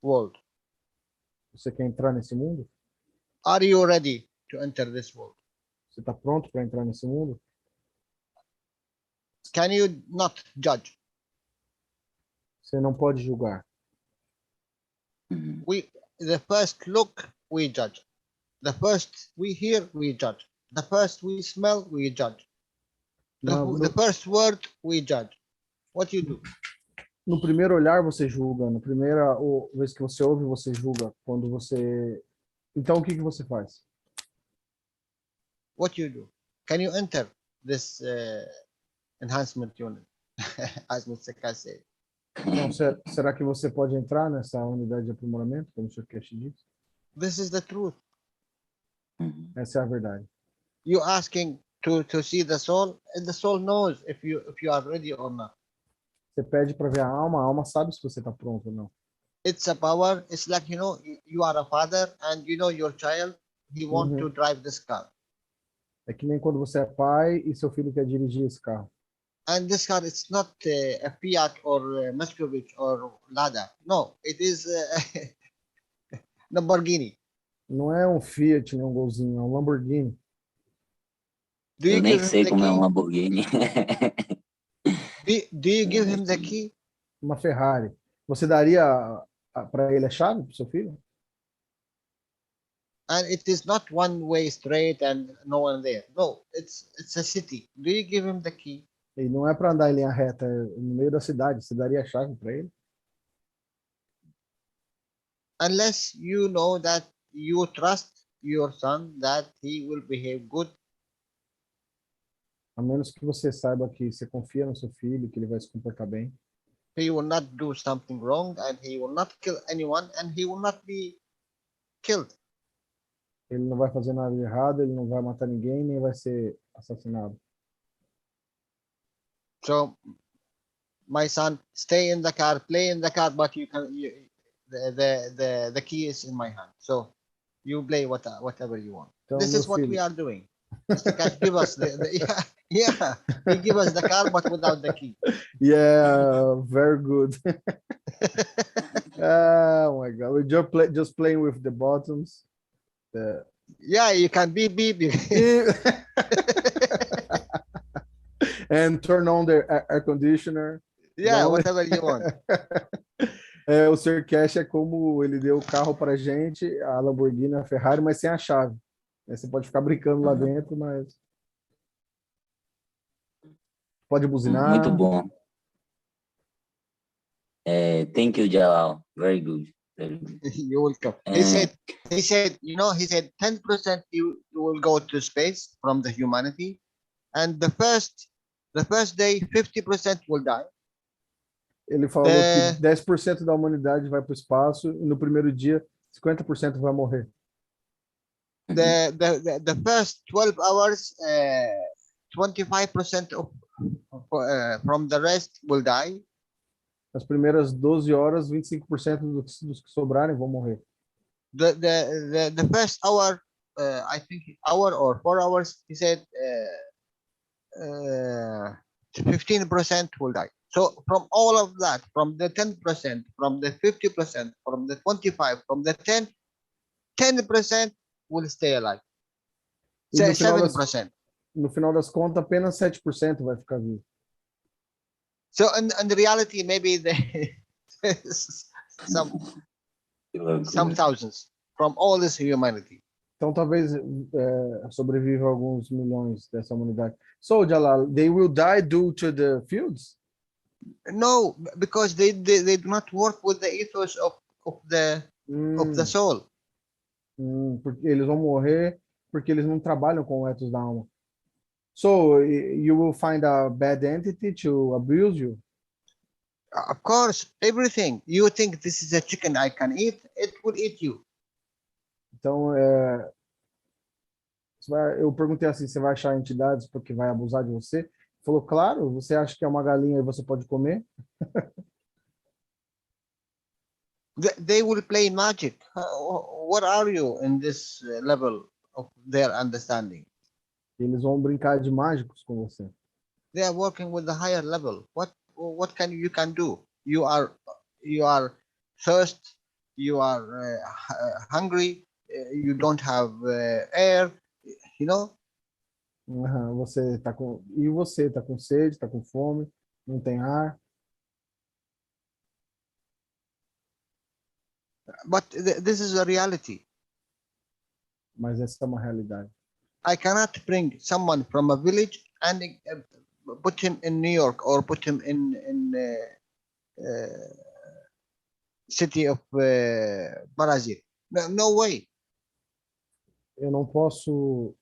world? Você quer entrar nesse mundo? Are you ready to enter this world? Você está pronto para entrar nesse mundo? Can you not judge? Você não pode julgar. The first look, we judge. The first we hear, we judge. The first we smell, we judge. The first word, we judge. What you do? No primeiro olhar você julga, na primeira vez que você ouve você julga, quando você... Então o que você faz? What you do? Can you enter this enhancement unit, as Mr. Keshe said. Então, será que você pode entrar nessa unidade de aprimoramento, como o Sr. Keshe disse? This is the truth. Essa é a verdade. You asking to see the soul, and the soul knows if you are ready or not. Você pede para ver a alma sabe se você está pronto ou não. It's a power. It's like, you know, you are a father and you know your child, he wants to drive this car. É que nem quando você é pai e seu filho quer dirigir esse carro. And this car, it's not a Fiat or a Muscovich or Lada. No, it is a Lamborghini. Não é um Fiat, nem um Golzinho, é um Lamborghini. Eu nem sei como é um Lamborghini. Do you give him the key? Uma Ferrari. Você daria para ele a chave, para o seu filho? And it is not one way straight and no one there. No, it's a city. Do you give him the key? E não é para andar em linha reta, é no meio da cidade. Você daria a chave para ele? Unless you know that you trust your son that he will behave good. A menos que você saiba que você confia no seu filho, que ele vai se comportar bem. He will not do something wrong and he will not kill anyone and he will not be killed. Ele não vai fazer nada de errado, ele não vai matar ninguém, nem vai ser assassinado. So, my son, stay in the car, play in the car, but you can. The key is in my hand. So, you play whatever you want. Então, this is what filho, we are doing. Mr. Keshe give us yeah. He give us the car, but without the key. Yeah, very good. Oh my God, we're just playing with the buttons. Yeah, you can beep. And turn on the air conditioner. Yeah, whatever you want. O Sr. Keshe é como ele deu o carro pra gente, a Lamborghini, a Ferrari, mas sem a chave. Você pode ficar brincando lá dentro, mas pode buzinar. Muito bom. Thank you, Jalal. Very good. Very good. You're welcome. He said, you know, he said 10% you will go to space from the humanity, and the first day 50% will die. Ele falou que 10% da humanidade vai para o espaço e no primeiro dia 50% vai morrer. The first 12 hours, 25% from the rest will die. Nas primeiras 12 horas, 25% dos que sobrarem vão morrer. The first hour, I think hour or 4 hours, he said 15% will die. So from all of that, from the 10%, from the 50%, from the 25%, from the 10% will stay alive. E 7%. No final das contas, apenas 7% vai ficar vivo. So in reality, maybe some thousands from all this humanity. Então talvez sobreviva alguns milhões dessa humanidade. So Jalal, they will die due to the fields? No, because they do not work with the ethos of the soul. Porque eles vão morrer porque eles não trabalham com o ethos da alma. So you will find a bad entity to abuse you? Of course, everything. You think this is a chicken I can eat, it will eat you. Então, eu perguntei assim, você vai achar entidades porque vai abusar de você? Ele falou, claro, você acha que é uma galinha e você pode comer? They will play magic. What are you in this level of their understanding? Eles vão brincar de mágicos com você. They are working with the higher level. What you can do? You are thirst. You are hungry. You don't have air. You know. Você tá com sede, tá com fome, não tem ar. But this is a reality. Mas essa é uma realidade. I cannot bring someone from a village and put him in New York or put him in city of Brazil. No way. Eu não posso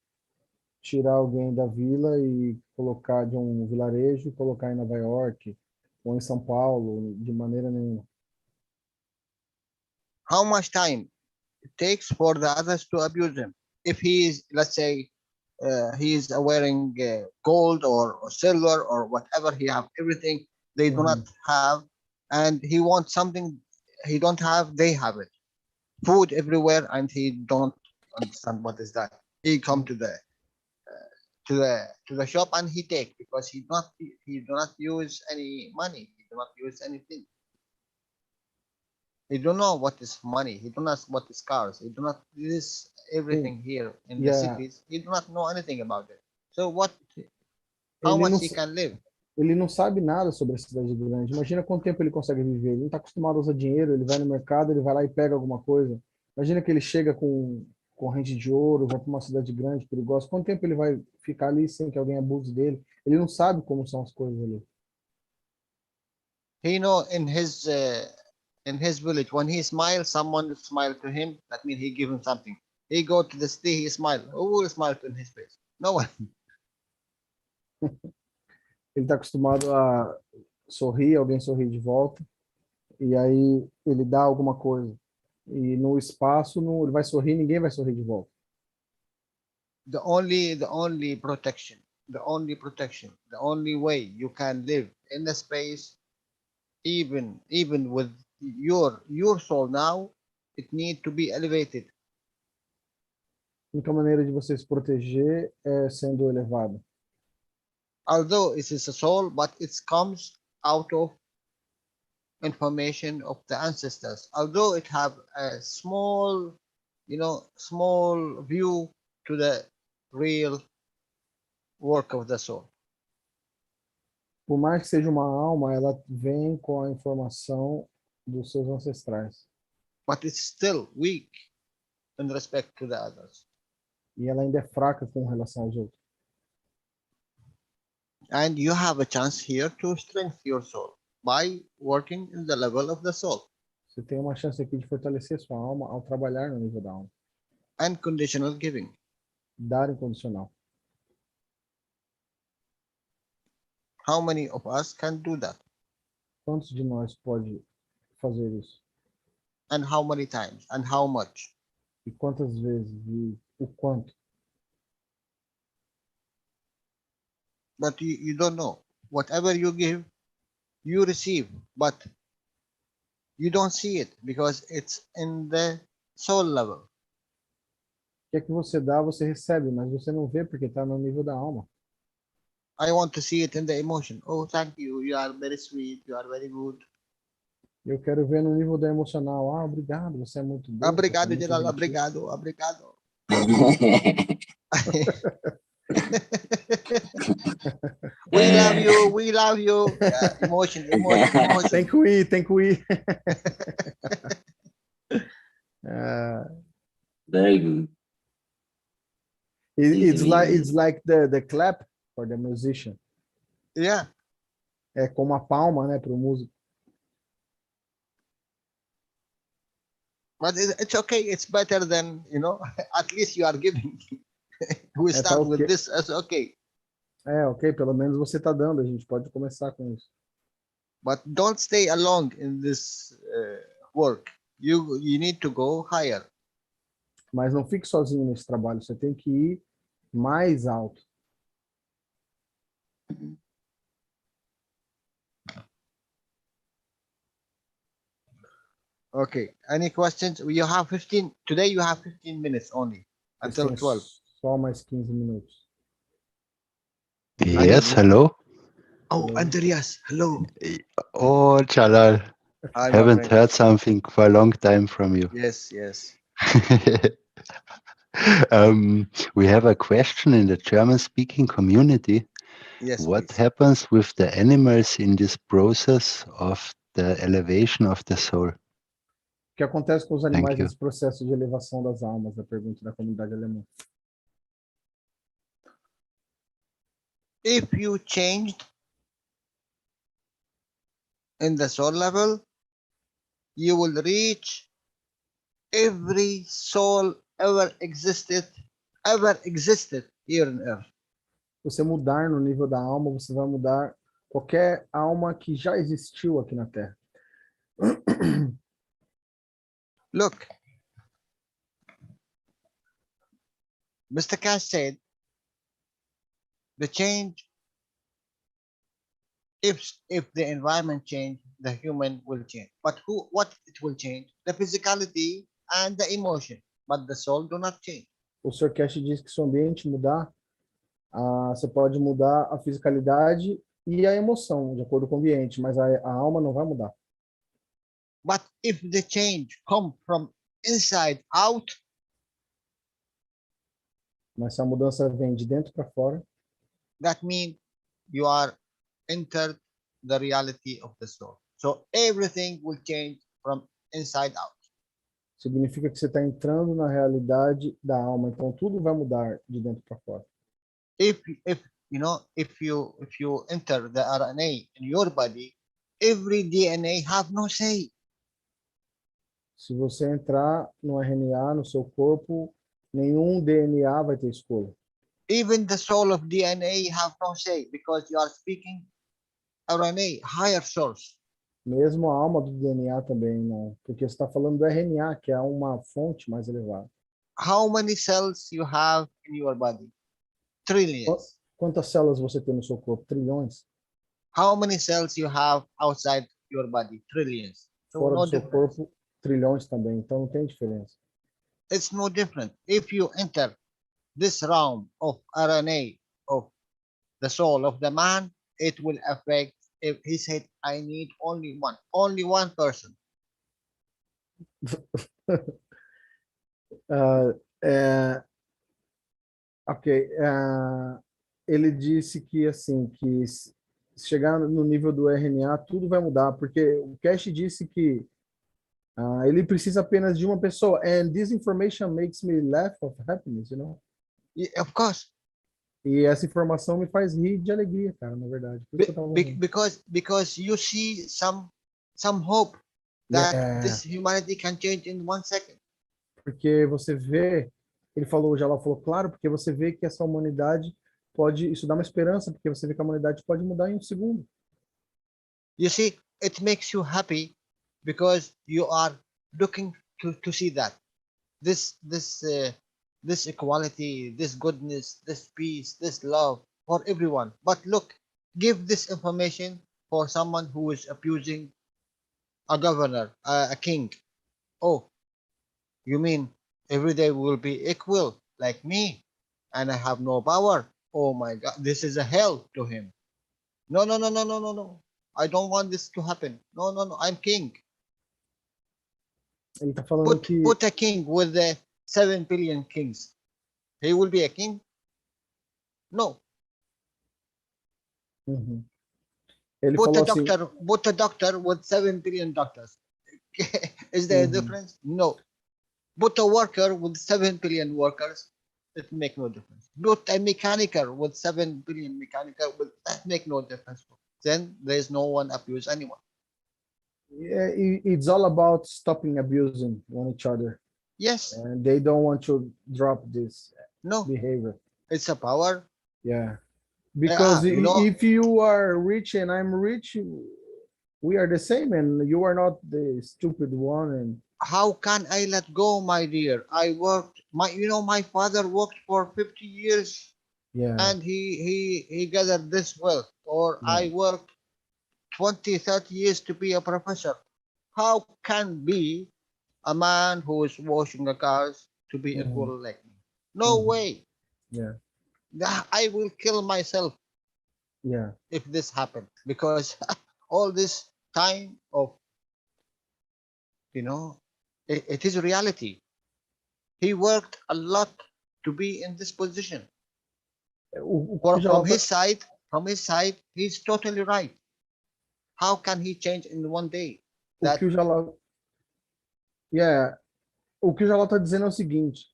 tirar alguém da vila e colocar de um vilarejo e colocar em Nova York ou em São Paulo, de maneira nenhuma. How much time it takes for the others to abuse him? If he is, let's say, he is wearing gold or silver or whatever, he have everything they do not have, and he wants something he don't have, they have it. Food everywhere, and he don't understand what is that. He come to the shop and he take, because he do not use any money, he do not use anything. He don't know what is money, he don't know what is cars, he do not use everything here in the cities, he do not know anything about it. So how much he can live? Ele não sabe nada sobre a cidade grande. Imagina quanto tempo ele consegue viver. Ele não está acostumado a usar dinheiro, ele vai no mercado, ele vai lá e pega alguma coisa. Imagina que ele chega com corrente de ouro, vai para uma cidade grande, perigosa. Quanto tempo ele vai ficar ali sem que alguém abuse dele? Ele não sabe como são as coisas ali. He know in his village, when he smiles, someone smile to him, that means he give him something. He go to the city, he smile. Who will smile in his face? No one. Ele está acostumado a sorrir, alguém sorri de volta, e aí ele dá alguma coisa. E no espaço, ele vai sorrir, ninguém vai sorrir de volta. The only protection, the only way you can live in the space, even with your soul now, it need to be elevated. A única maneira de você se proteger é sendo elevado. Although it is a soul, but it comes out of information of the ancestors. Although it have a small view to the real work of the soul. Por mais que seja uma alma, ela vem com a informação dos seus ancestrais. But it's still weak in respect to the others. E ela ainda é fraca com relação aos outros. And you have a chance here to strengthen your soul by working in the level of the soul. Você tem uma chance aqui de fortalecer sua alma ao trabalhar no nível da alma. Unconditional giving. Dar incondicional. How many of us can do that? Quantos de nós pode fazer isso? And how many times? And how much? E quantas vezes? E o quanto? But you don't know. Whatever you give, you receive, but you don't see it because it's in the soul level. O que é que você dá, você recebe, mas você não vê porque está no nível da alma. I want to see it in the emotion. Oh, thank you. You are very sweet. You are very good. Eu quero ver no nível da emocional. Ah, obrigado, você é muito bom. Obrigado, Jalal. Obrigado. Obrigado. We love you. We love you. Emotion. Tem que ir. Very good. It's like the clap for the musician. Yeah. É como a palma, né, para o músico. But it's okay. It's better than, at least you are giving. We start with this as okay. Ok, pelo menos você está dando, a gente pode começar com isso. But don't stay alone in this work. You need to go higher. Mas não fique sozinho nesse trabalho, você tem que ir mais alto. Okay, any questions? You have 15, today you have 15 minutes only, until 12. Só mais 15 minutos. Yes, hello. Oh, Andreas, hello. Oh, Jalal. Hi, Haven't heard something for a long time from you. Yes. We have a question in the German-speaking community. Yes. What please. happens with the animals in this process of the elevation of the soul? O que acontece com os animais nesse processo de elevação das almas? A pergunta da comunidade alemã. If you changed in the soul level, you will reach every soul ever existed here on earth. Você mudar no nível da alma, você vai mudar qualquer alma que já existiu aqui na Terra. Look, Mr. Keshe said, the change, if the environment change, the human will change. But what it will change? The physicality and the emotion, but the soul do not change. O Sr. Keshe diz que se o ambiente mudar, você pode mudar a fisicalidade e a emoção, de acordo com o ambiente, mas a alma não vai mudar. But if the change come from inside out, mas se a mudança vem de dentro para fora, that means you are entered the reality of the soul. So everything will change from inside out. Significa que você está entrando na realidade da alma, então tudo vai mudar de dentro para fora. If you enter the RNA in your body, every DNA have no say. Se você entrar no RNA, no seu corpo, nenhum DNA vai ter escolha. Even the soul of DNA have no say, because you are speaking RNA, higher source. Mesmo a alma do DNA também não, porque você está falando do RNA, que é uma fonte mais elevada. How many cells you have in your body? Trillions. Quantas células você tem no seu corpo? Trilhões. How many cells you have outside your body? Trillions. So fora no do seu difference. corpo, trilhões também, então não tem diferença. It's no different. If you enter this realm of RNA of the soul of the man, it will affect. If he said, I need only one person. Ele disse que assim, que se chegar no nível do RNA, tudo vai mudar, porque o Keshe disse que ele precisa apenas de uma pessoa. And this information makes me laugh of happiness, you know? Yeah, of course. E essa informação me faz rir de alegria, cara, na verdade. Because you see some hope that this humanity can change in 1 second. Porque você vê, o Jalal falou, claro, porque você vê que essa humanidade pode, isso dá uma esperança, porque você vê que a humanidade pode mudar em 1 segundo. You see, it makes you happy because you are looking to see that this equality, this goodness, this peace, this love for everyone. But look, give this information for someone who is abusing a governor, a king. Oh, you mean every day will be equal like me and I have no power? Oh my God, this is a hell to him. No. I don't want this to happen. No, I'm king. Ele tá falando put a king with the 7 billion kings. He will be a king? No. Uhum. Ele Put falou a doctor with 7 billion doctors. Is there a difference? No. Put a worker with 7 billion workers, it make no difference. Put a mechaniker with 7 billion mechaniker, that make no difference. Then there is no one abuse anyone. Yeah, it's all about stopping abusing on each other. Yes. And they don't want to drop this behavior. It's a power. Yeah. Because if you are rich and I'm rich, we are the same, and you are not the stupid one. And how can I let go, my dear? I worked, my father worked for 50 years. Yeah. And he gathered this wealth. Or I worked 20, 30 years to be a professor. How can be a man who is washing the cars to be equal like me? No way. Yeah. I will kill myself. Yeah. If this happened, because all this time of, it is reality. He worked a lot to be in this position. From his side, he's totally right. How can he change in one day? O que o Jalal está dizendo é o seguinte: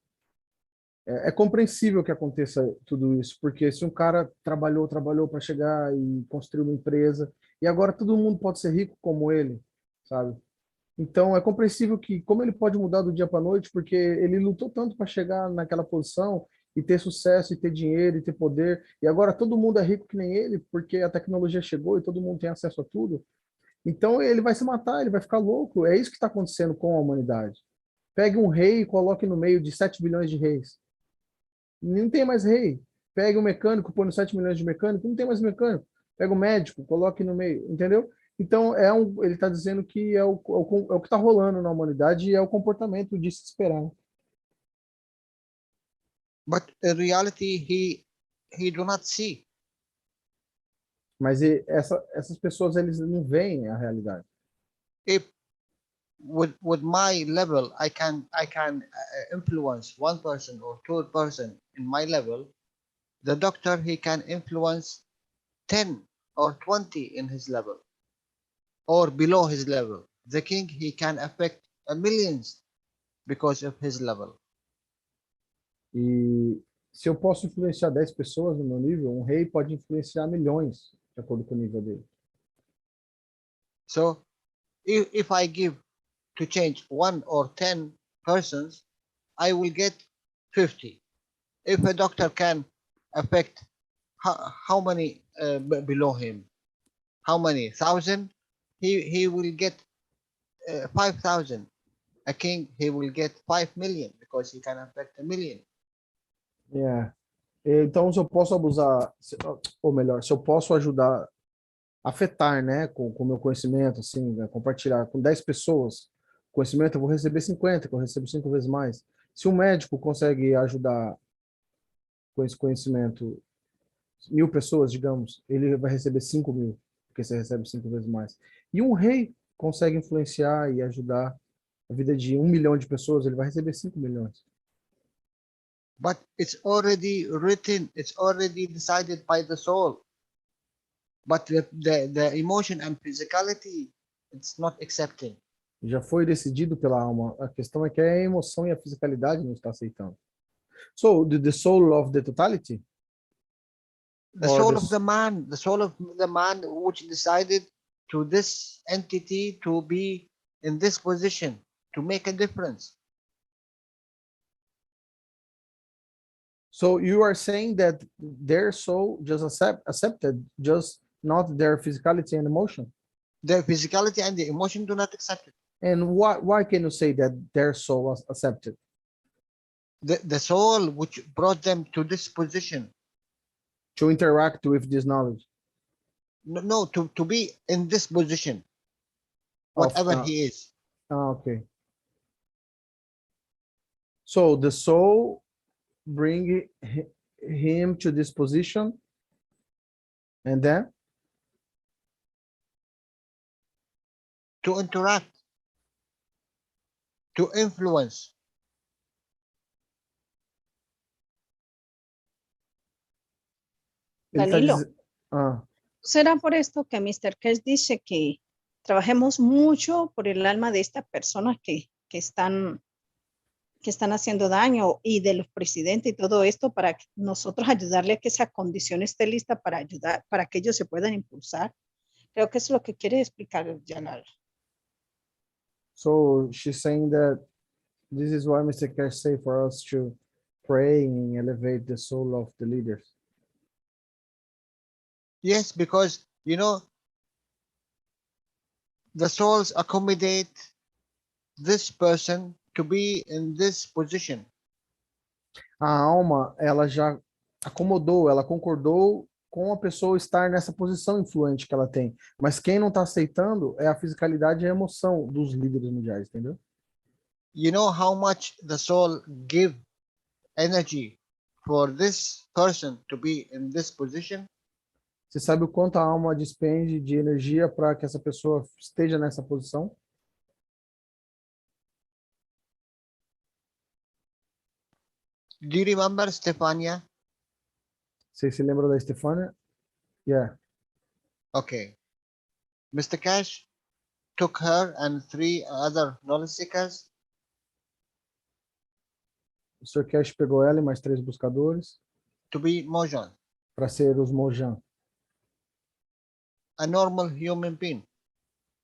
é compreensível que aconteça tudo isso, porque se um cara trabalhou para chegar e construir uma empresa, e agora todo mundo pode ser rico como ele, sabe? Então é compreensível que como ele pode mudar do dia para a noite, porque ele lutou tanto para chegar naquela posição, e ter sucesso, e ter dinheiro, e ter poder, e agora todo mundo é rico que nem ele, porque a tecnologia chegou e todo mundo tem acesso a tudo. Então ele vai se matar, ele vai ficar louco. É isso que está acontecendo com a humanidade. Pegue um rei e coloque no meio de 7 bilhões de reis. Não tem mais rei. Pegue um mecânico, põe no 7 milhões de mecânico, não tem mais mecânico. Pega um médico, coloque no meio, entendeu? Então, ele está dizendo que é o que está rolando na humanidade e é o comportamento de se esperar. But in reality, he do not see. Mas essas pessoas, eles não veem a realidade. If with my level, I can influence one person or two person in my level. The doctor, he can influence 10 or 20 in his level or below his level. The king, he can affect millions because of his level. E se eu posso influenciar 10 pessoas no meu nível, um rei pode influenciar milhões, de acordo com o nível dele. So if I give to change 1 or 10 persons, I will get 50. If a doctor can affect how many below him, how many 1,000, he will get 5,000. A king, he will get 5 million because he can affect 1 million. Yeah. Então, se eu posso abusar, ou melhor, se eu posso ajudar, afetar, né, com o meu conhecimento, assim, né, compartilhar com 10 pessoas conhecimento, eu vou receber 50, que eu recebo 5 vezes mais. Se um médico consegue ajudar com esse conhecimento 1.000 pessoas, digamos, ele vai receber 5.000, porque você recebe 5 vezes mais. E um rei consegue influenciar e ajudar a vida de 1 milhão de pessoas, ele vai receber 5 milhões. But it's already written, it's already decided by the soul. But the emotion and physicality, it's not accepting. Já foi decidido pela alma. A questão é que a emoção e a fisicalidade não está aceitando. So, the soul of the totality? The soul of the man which decided to this entity to be in this position, to make a difference. So you are saying that their soul just accepted, just not their physicality and emotion? Their physicality and the emotion do not accept it. And why can you say that their soul was accepted? The soul which brought them to this position. To interact with this knowledge? No, to be in this position, whatever he is. Okay. So the soul bring him to this position, and then? To interact, to influence. Danilo, ¿será por esto que Mr. Keshe dice que trabajemos mucho por el alma de estas personas que están haciendo daño y de los presidentes y todo esto para nosotros ayudarle a que esa condición esté lista para ayudar, para que ellos se puedan impulsar? Creo que eso es lo que quiere explicar Jalal. So she's saying that this is why Mr. Keshe say for us to pray and elevate the soul of the leaders. Yes, because, you know, the souls accommodate this person to be in this position. A alma, ela já acomodou, ela concordou com a pessoa estar nessa posição influente que ela tem. Mas quem não está aceitando é a fisicalidade e a emoção dos líderes mundiais, entendeu? You know how much the soul give energy for this person to be in this position? Você sabe o quanto a alma despende de energia para que essa pessoa esteja nessa posição? Do you remember Stefania? Você se lembra da Stefania? Yeah. Okay. Mr. Keshe took her and 3 other knowledge seekers. O Sr. Keshe pegou ela e mais 3 buscadores. To be Mojan. Para ser os Mojan. A normal human being.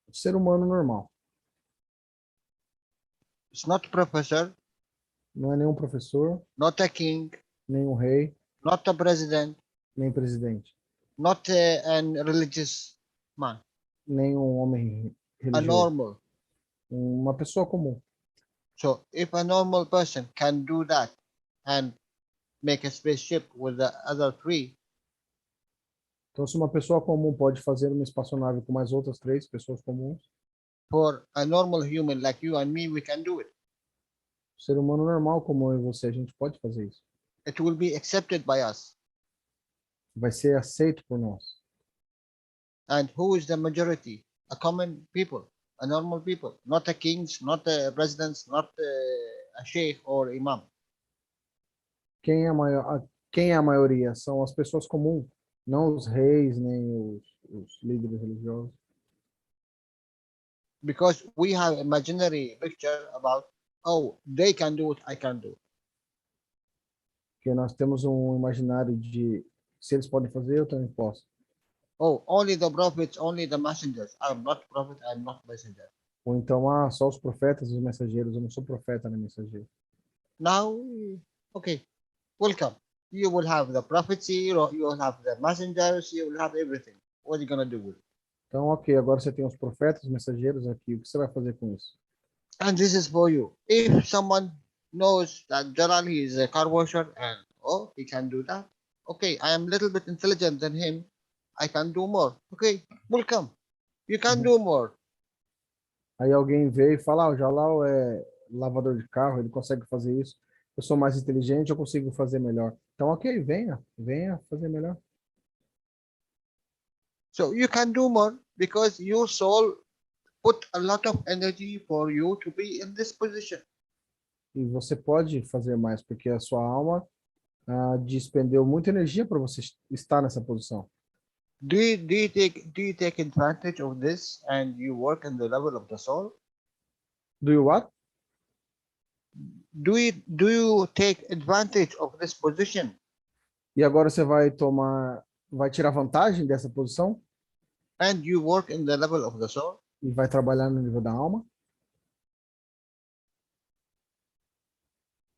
Um ser humano normal. It's not professor. Não é nenhum professor. Not a king. nenhum rei, not a president, nem presidente, not an religious man, nenhum homem a religioso, normal. uma pessoa comum. So if a normal person can do that and make a spaceship with the other three, Então, se uma pessoa comum pode fazer uma espaçonave com mais outras 3 pessoas comuns, for a normal human like you and me, we can do it. ser humano normal como eu e você, a gente pode fazer isso. It will be accepted by us. Vai ser aceito por nós. And who is the majority? A common people, a normal people, not a kings, not a presidents, not a sheikh or imam. Quem é a maioria? São as pessoas comuns, não os reis, nem os líderes religiosos. Because we have imaginary picture about, oh, they can do it, I can do it. Porque nós temos um imaginário de se eles podem fazer, eu também posso. Oh, only the prophets, only the messengers. I'm not prophet, I'm not messenger. Ou então, só os profetas e os mensageiros, eu não sou profeta nem mensageiro. Now, okay, welcome. You will have the prophecy, you will have the messengers, you will have everything. What are you going to do with it? Então, ok, agora você tem os profetas, os mensageiros aqui, o que você vai fazer com isso? And this is for you. If someone knows that Jalal is a car washer and, oh, he can do that. Okay, I am a little bit intelligent than him. I can do more. Okay, welcome. You can do more. Aí alguém vê e fala, o Jalal é lavador de carro, ele consegue fazer isso. Eu sou mais inteligente, eu consigo fazer melhor. Então, ok, venha fazer melhor. So you can do more because your soul put a lot of energy for you to be in this position. E você pode fazer mais, porque a sua alma despendeu muita energia para você estar nessa posição. Do you take advantage of this and you work in the level of the soul? Do you what? Do you take advantage of this position? E agora você vai tirar vantagem dessa posição? And you work in the level of the soul? E vai trabalhar no nível da alma?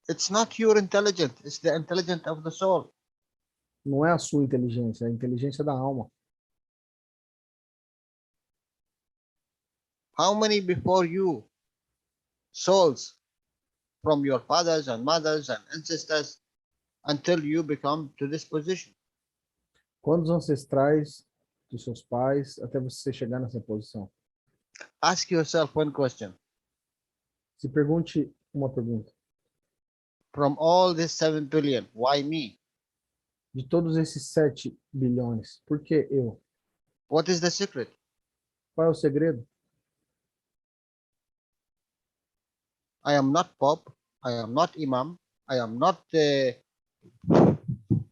It's not your intelligence, it's the intelligence of the soul. Não é a sua inteligência, é a inteligência da alma. How many before you souls from your fathers and mothers and ancestors until you become to this position? Quantos ancestrais dos seus pais até você chegar nessa posição? Ask yourself one question. Se pergunte uma pergunta. From all this 7 billion, why me? De todos esses 7 bilhões, por que eu? What is the secret? Qual é o segredo? I am not Pope, I am not Imam, I am not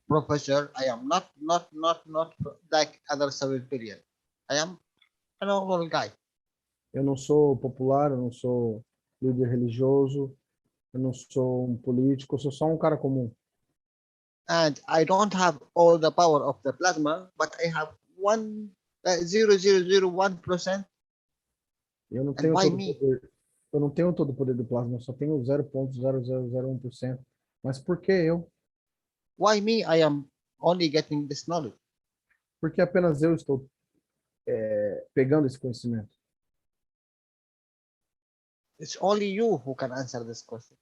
professor, I am not like other 7 billion. I am a normal guy. Eu não sou popular, eu não sou líder religioso, eu não sou um político, eu sou só um cara comum. And I don't have all the power of the plasma, but I have 0.0001%. Eu não tenho todo o poder. Eu não tenho todo o poder do plasma, eu só tenho 0.0001%. Mas por que eu? Why me? I am only getting this knowledge. Porque apenas eu estou pegando esse conhecimento. It's only you who can answer this question.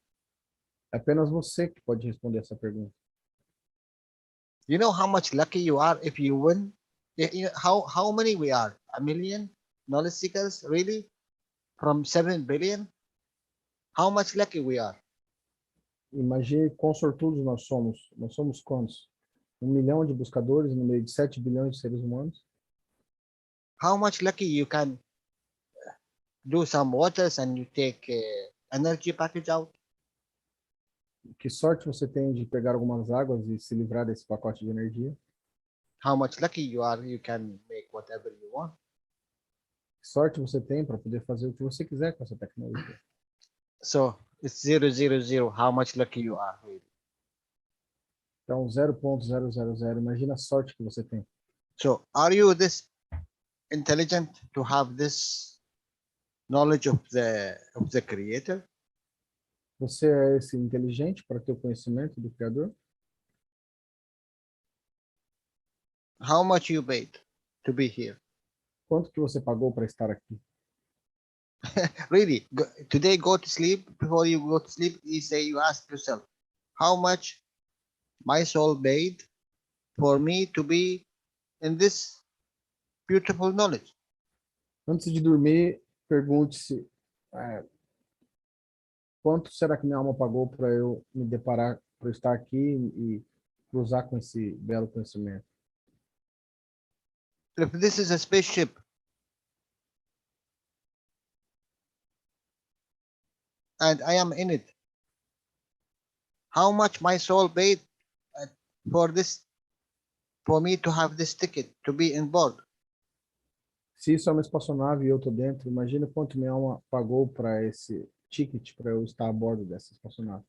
É apenas você que pode responder essa pergunta. You know how much lucky you are if you win? How many we are? A million knowledge seekers, really? From 7 billion? How much lucky we are? Imagine quão sortudos nós somos. Nós somos quantos? 1 milhão de buscadores no meio de 7 bilhões de seres humanos? How much lucky you can do some waters and you take energy package out? Que sorte você tem de pegar algumas águas e se livrar desse pacote de energia? How much lucky you are, you can make whatever you want. Que sorte você tem para poder fazer o que você quiser com essa tecnologia. So it's 0.00. How much lucky you are, really. Então 0.000. Imagina a sorte que você tem. So are you this intelligent to have this knowledge of the Creator? Você é esse inteligente para ter o conhecimento do Criador? How much you paid to be here? Quanto que você pagou para estar aqui? Really, today go to sleep. Before you go to sleep, you ask yourself, how much my soul paid for me to be in this beautiful knowledge? Antes de dormir, pergunte-se quanto será que minha alma pagou para eu me deparar, para eu estar aqui e cruzar com esse belo conhecimento. If this is a spaceship, and I am in it, how much my soul paid for me to have this ticket to be on board? Se isso é uma espaçonave e eu estou dentro, imagina quanto minha alma pagou para esse ticket para eu estar a bordo dessa espaçonave.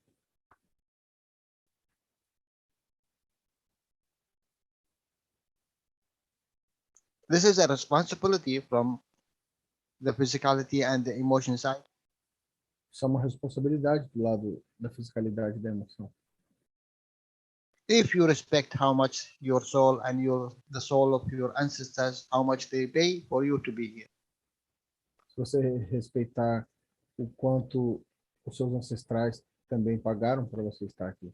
This is a responsibility from the physicality and the emotion side. Isso é uma responsabilidade do lado da fisicalidade e da emoção. If you respect how much your soul and the soul of your ancestors, how much they pay for you to be here. Se você respeitar o quanto os seus ancestrais também pagaram para você estar aqui.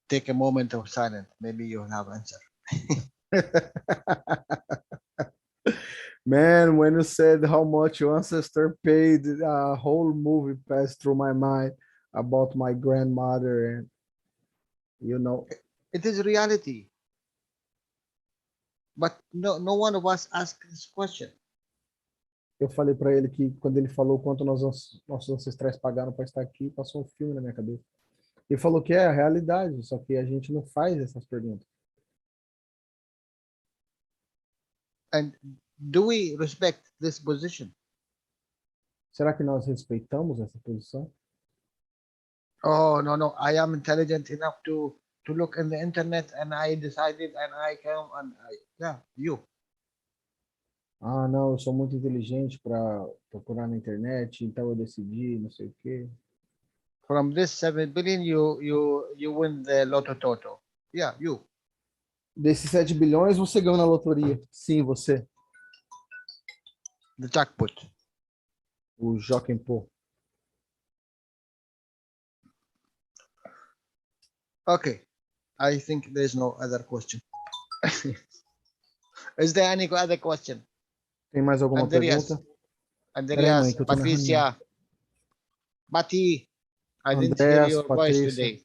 Take a moment of silence. Maybe you'll have answer. Man, when you said how much your ancestor paid, a whole movie passed through my mind about my grandmother, and you know, it is reality. But no one of us asked this question. Eu falei para ele que quando ele falou quanto nossos ancestrais pagaram para estar aqui, passou um filme na minha cabeça. Ele falou que é a realidade, só que a gente não faz essas perguntas. And do we respect this position? Será que nós respeitamos essa posição? Oh, no, I am intelligent enough to look in the internet and I decided and I come and you. Ah, não, eu sou muito inteligente para procurar na internet, então eu decidi, não sei o quê. From this 7 billion, you win the Lotto Toto. Yeah, you. Desses 7 bilhões, você ganhou na loteria. Sim, você. The jackpot. O Joaquim Pô. Okay. I think there's no other question. Is there any other question? Tem mais alguma pergunta? Andreas, Patricia, Bati, I didn't hear your voice today.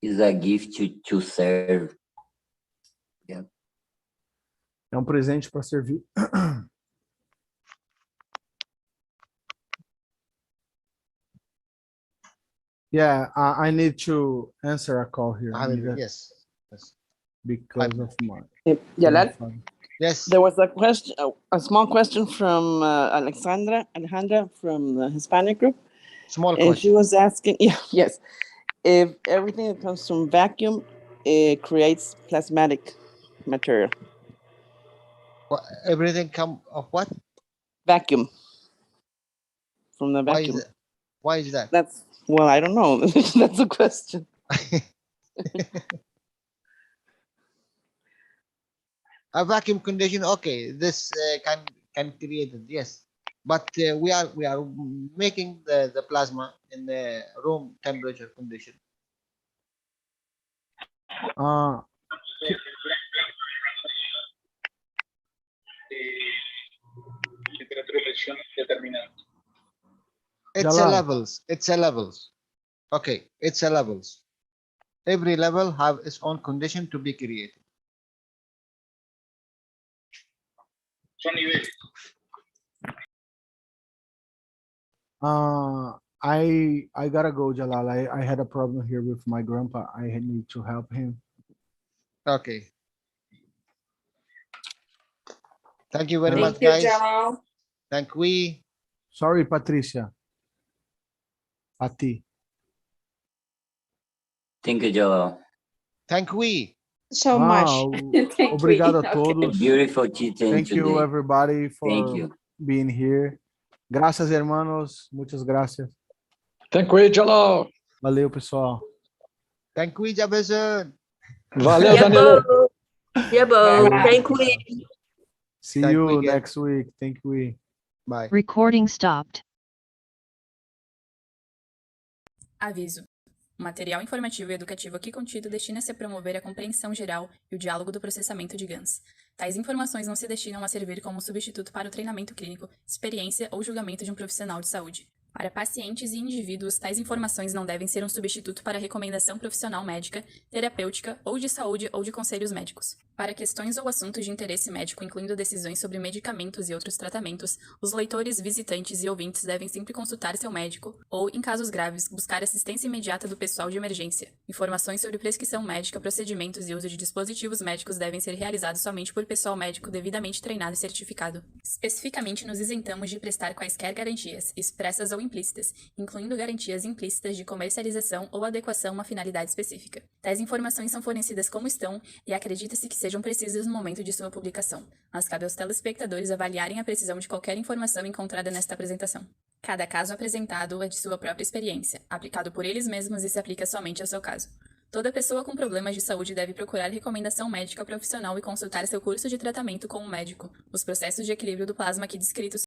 Is a gift to serve. Yeah. É um presente para servir. Yeah, I need to answer a call here. Yes. Because of my... Jalal? Yes. There was a question, a small question from Alejandra from the Hispanic group. Small and question. She was asking, yes, if everything that comes from vacuum, it creates plasmatic material. Everything come of what? Vacuum. From the vacuum. Why is that? That's, well, I don't know. That's a question. A vacuum condition, okay, this can create it, yes, but we are making the plasma in the room temperature condition. It's a levels. Okay, it's a levels. Every level have its own condition to be created. I gotta go, Jalal. I had a problem here with my grandpa. I need to help him. Okay. Thank you very much, guys. Jalal. Thank we. Sorry, Patricia. Pati. Thank you, Jalal. Thank we. So much. Obrigado a todos. Beautiful teaching Thank today. you, everybody, for Thank you. being here. Gracias, hermanos. Muchas gracias. Thank you, Jalal. Valeu, pessoal. Thank you, Jefferson. Valeu, Danilo. Yabo. Thank you. See Thank you you again. next week. Thank you. Bye. Recording stopped. Aviso. O material informativo e educativo aqui contido destina-se a promover a compreensão geral e o diálogo do processamento de GANs. Tais informações não se destinam a servir como substituto para o treinamento clínico, experiência ou julgamento de um profissional de saúde. Para pacientes e indivíduos, tais informações não devem ser um substituto para recomendação profissional médica, terapêutica ou de saúde ou de conselhos médicos. Para questões ou assuntos de interesse médico, incluindo decisões sobre medicamentos e outros tratamentos, os leitores, visitantes e ouvintes devem sempre consultar seu médico ou, em casos graves, buscar assistência imediata do pessoal de emergência. Informações sobre prescrição médica, procedimentos e uso de dispositivos médicos devem ser realizados somente por pessoal médico devidamente treinado e certificado. Especificamente, nos isentamos de prestar quaisquer garantias, expressas ou implícitas, incluindo garantias implícitas de comercialização ou adequação a uma finalidade específica. Tais informações são fornecidas como estão e acredita-se que sejam precisas no momento de sua publicação, mas cabe aos telespectadores avaliarem a precisão de qualquer informação encontrada nesta apresentação. Cada caso apresentado é de sua própria experiência, aplicado por eles mesmos e se aplica somente ao seu caso. Toda pessoa com problemas de saúde deve procurar recomendação médica profissional e consultar seu curso de tratamento com um médico. Os processos de equilíbrio do plasma aqui descritos